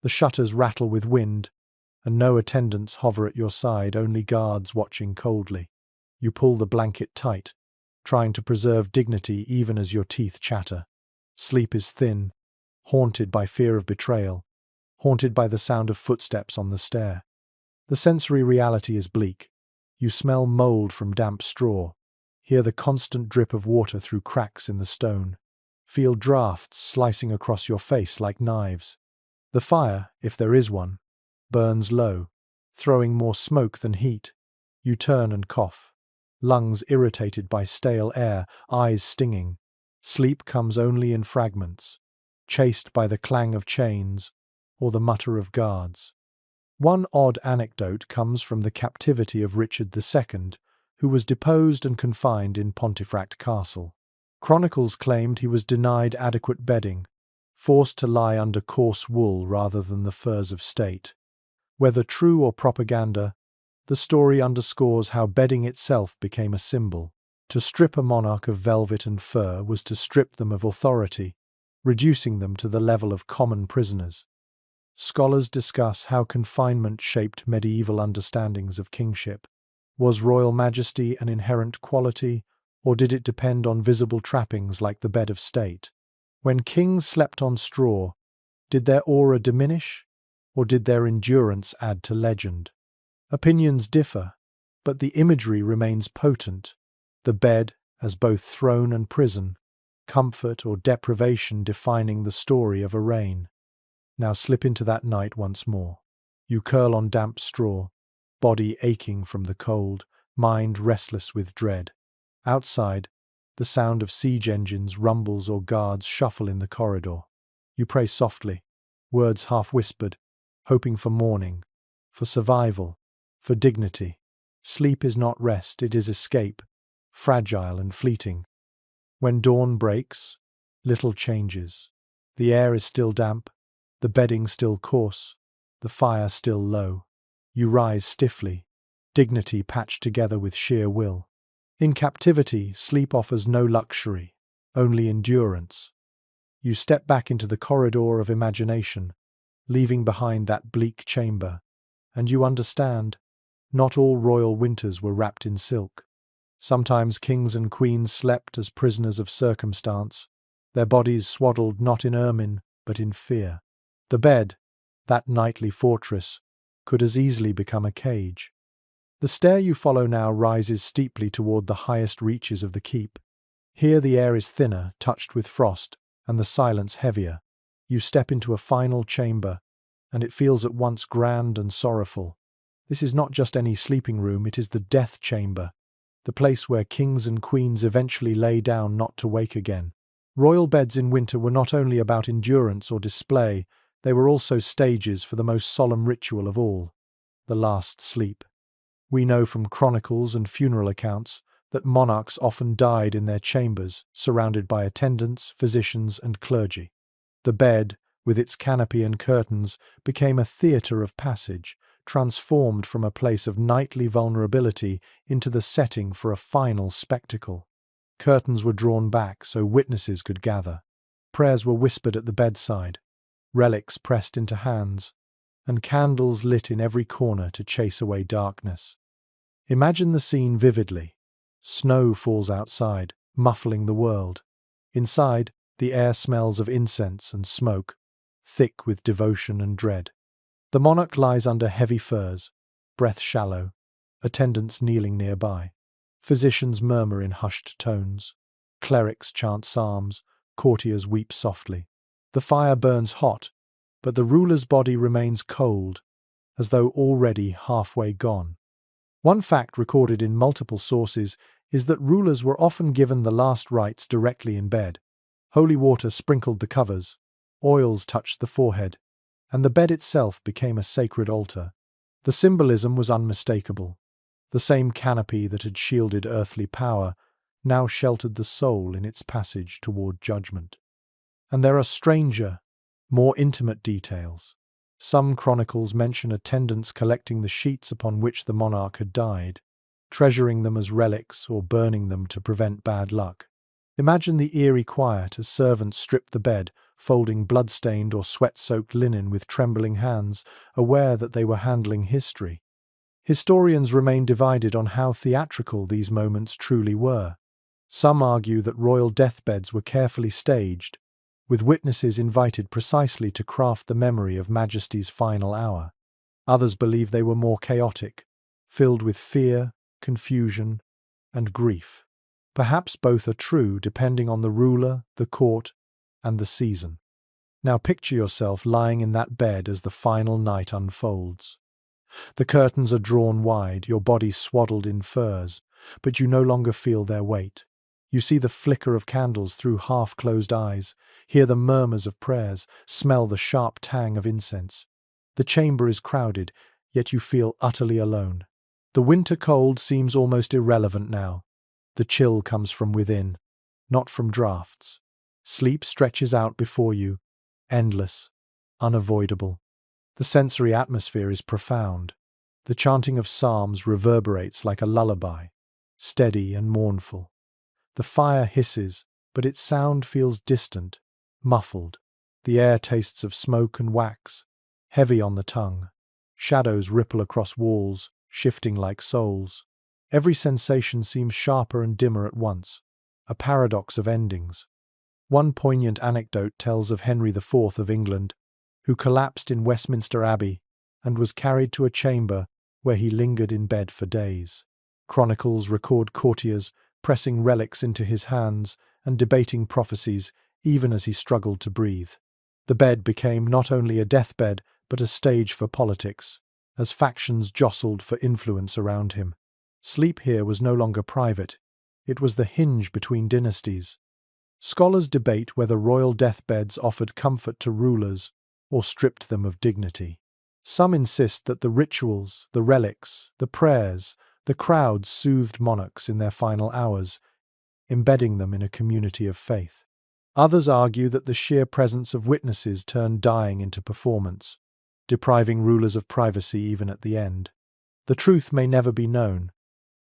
The shutters rattle with wind, and no attendants hover at your side, only guards watching coldly. You pull the blanket tight, trying to preserve dignity even as your teeth chatter. Sleep is thin, haunted by fear of betrayal, haunted by the sound of footsteps on the stair. The sensory reality is bleak. You smell mold from damp straw, hear the constant drip of water through cracks in the stone, feel drafts slicing across your face like knives. The fire, if there is one, burns low, throwing more smoke than heat. You turn and cough, lungs irritated by stale air, eyes stinging. Sleep comes only in fragments, chased by the clang of chains or the mutter of guards. One odd anecdote comes from the captivity of Richard II, who was deposed and confined in Pontefract Castle. Chronicles claimed he was denied adequate bedding, forced to lie under coarse wool rather than the furs of state. Whether true or propaganda, the story underscores how bedding itself became a symbol. To strip a monarch of velvet and fur was to strip them of authority, reducing them to the level of common prisoners. Scholars discuss how confinement shaped medieval understandings of kingship. Was royal majesty an inherent quality, or did it depend on visible trappings like the bed of state? When kings slept on straw, did their aura diminish, or did their endurance add to legend? Opinions differ, but the imagery remains potent. The bed as both throne and prison, comfort or deprivation defining the story of a reign. Now slip into that night once more. You curl on damp straw, body aching from the cold, mind restless with dread. Outside, the sound of siege engines rumbles or guards shuffle in the corridor. You pray softly, words half-whispered, hoping for morning, for survival, for dignity. Sleep is not rest, it is escape, fragile and fleeting. When dawn breaks, little changes. The air is still damp, the bedding still coarse, the fire still low. You rise stiffly, dignity patched together with sheer will. In captivity, sleep offers no luxury, only endurance. You step back into the corridor of imagination, leaving behind that bleak chamber, and you understand, not all royal winters were wrapped in silk. Sometimes kings and queens slept as prisoners of circumstance, their bodies swaddled not in ermine, but in fear. The bed, that nightly fortress, could as easily become a cage. The stair you follow now rises steeply toward the highest reaches of the keep. Here the air is thinner, touched with frost, and the silence heavier. You step into a final chamber, and it feels at once grand and sorrowful. This is not just any sleeping room, it is the death chamber, the place where kings and queens eventually lay down not to wake again. Royal beds in winter were not only about endurance or display, they were also stages for the most solemn ritual of all, the last sleep. We know from chronicles and funeral accounts that monarchs often died in their chambers, surrounded by attendants, physicians, and clergy. The bed, with its canopy and curtains, became a theatre of passage, transformed from a place of nightly vulnerability into the setting for a final spectacle. Curtains were drawn back so witnesses could gather. Prayers were whispered at the bedside, relics pressed into hands, and candles lit in every corner to chase away darkness. Imagine the scene vividly. Snow falls outside, muffling the world. Inside, the air smells of incense and smoke, thick with devotion and dread. The monarch lies under heavy furs, breath shallow, attendants kneeling nearby. Physicians murmur in hushed tones. Clerics chant psalms, courtiers weep softly. The fire burns hot, but the ruler's body remains cold, as though already halfway gone. One fact recorded in multiple sources is that rulers were often given the last rites directly in bed. Holy water sprinkled the covers, oils touched the forehead, and the bed itself became a sacred altar. The symbolism was unmistakable. The same canopy that had shielded earthly power now sheltered the soul in its passage toward judgment. And there are stranger, more intimate details. Some chronicles mention attendants collecting the sheets upon which the monarch had died, treasuring them as relics or burning them to prevent bad luck. Imagine the eerie quiet as servants stripped the bed, folding blood-stained or sweat-soaked linen with trembling hands, aware that they were handling history. Historians remain divided on how theatrical these moments truly were. Some argue that royal deathbeds were carefully staged, with witnesses invited precisely to craft the memory of Majesty's final hour. Others believe they were more chaotic, filled with fear, confusion, and grief. Perhaps both are true depending on the ruler, the court, and the season. Now picture yourself lying in that bed as the final night unfolds. The curtains are drawn wide, your body swaddled in furs, but you no longer feel their weight. You see the flicker of candles through half-closed eyes, hear the murmurs of prayers, smell the sharp tang of incense. The chamber is crowded, yet you feel utterly alone. The winter cold seems almost irrelevant now. The chill comes from within, not from drafts. Sleep stretches out before you, endless, unavoidable. The sensory atmosphere is profound. The chanting of psalms reverberates like a lullaby, steady and mournful. The fire hisses, but its sound feels distant, muffled. The air tastes of smoke and wax, heavy on the tongue. Shadows ripple across walls, shifting like souls. Every sensation seems sharper and dimmer at once, a paradox of endings. One poignant anecdote tells of Henry IV of England, who collapsed in Westminster Abbey and was carried to a chamber where he lingered in bed for days. Chronicles record courtiers pressing relics into his hands and debating prophecies even as he struggled to breathe. The bed became not only a deathbed but a stage for politics, as factions jostled for influence around him. Sleep here was no longer private, it was the hinge between dynasties. Scholars debate whether royal deathbeds offered comfort to rulers or stripped them of dignity. Some insist that the rituals, the relics, the prayers, the crowds soothed monarchs in their final hours, embedding them in a community of faith. Others argue that the sheer presence of witnesses turned dying into performance, depriving rulers of privacy even at the end. The truth may never be known,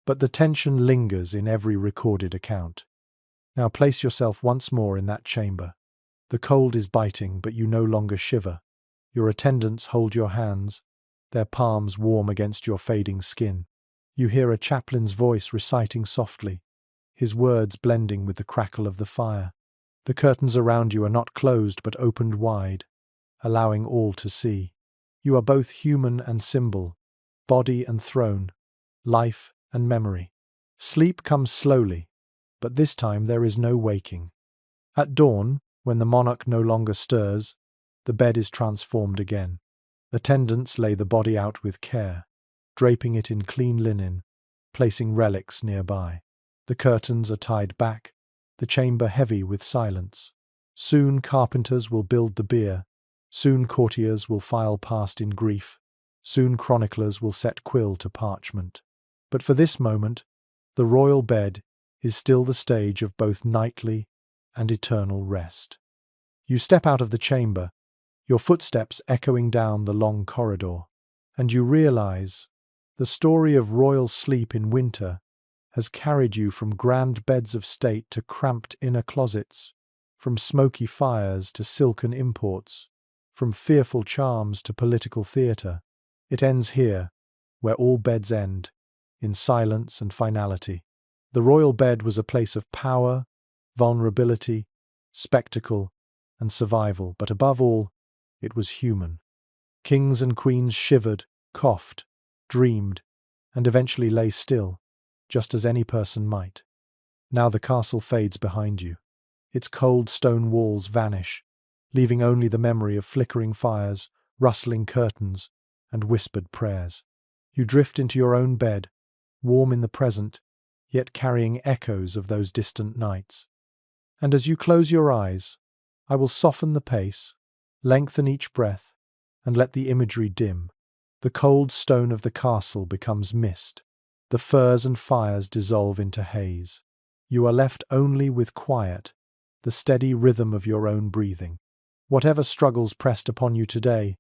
but the tension lingers in every recorded account. Now place yourself once more in that chamber. The cold is biting, but you no longer shiver. Your attendants hold your hands, their palms warm against your fading skin. You hear a chaplain's voice reciting softly, his words blending with the crackle of the fire. The curtains around you are not closed but opened wide, allowing all to see. You are both human and symbol, body and throne, life and memory. Sleep comes slowly, but this time there is no waking. At dawn, when the monarch no longer stirs, the bed is transformed again. Attendants lay the body out with care, draping it in clean linen, placing relics nearby. The curtains are tied back, the chamber heavy with silence. Soon carpenters will build the bier, soon courtiers will file past in grief, soon chroniclers will set quill to parchment. But for this moment, the royal bed is still the stage of both nightly and eternal rest. You step out of the chamber, your footsteps echoing down the long corridor, and you realize the story of royal sleep in winter has carried you from grand beds of state to cramped inner closets, from smoky fires to silken imports, from fearful charms to political theatre. It ends here, where all beds end, in silence and finality. The royal bed was a place of power, vulnerability, spectacle, and survival, but above all, it was human. Kings and queens shivered, coughed, dreamed, and eventually lay still, just as any person might. Now the castle fades behind you. Its cold stone walls vanish, leaving only the memory of flickering fires, rustling curtains, and whispered prayers. You drift into your own bed, warm in the present, yet carrying echoes of those distant nights. And as you close your eyes, I will soften the pace, lengthen each breath, and let the imagery dim. The cold stone of the castle becomes mist. The firs and fires dissolve into haze. You are left only with quiet, the steady rhythm of your own breathing. Whatever struggles pressed upon you today,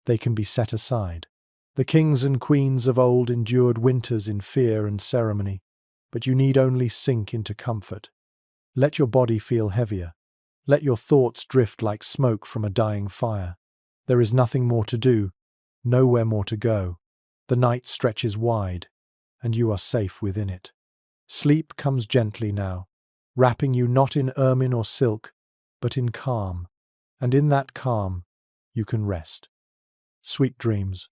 they can be set aside. The kings and queens of old endured winters in fear and ceremony, but you need only sink into comfort. Let your body feel heavier. Let your thoughts drift like smoke from a dying fire. There is nothing more to do, nowhere more to go. The night stretches wide, and you are safe within it. Sleep comes gently now, wrapping you not in ermine or silk, but in calm. And in that calm, you can rest. Sweet dreams.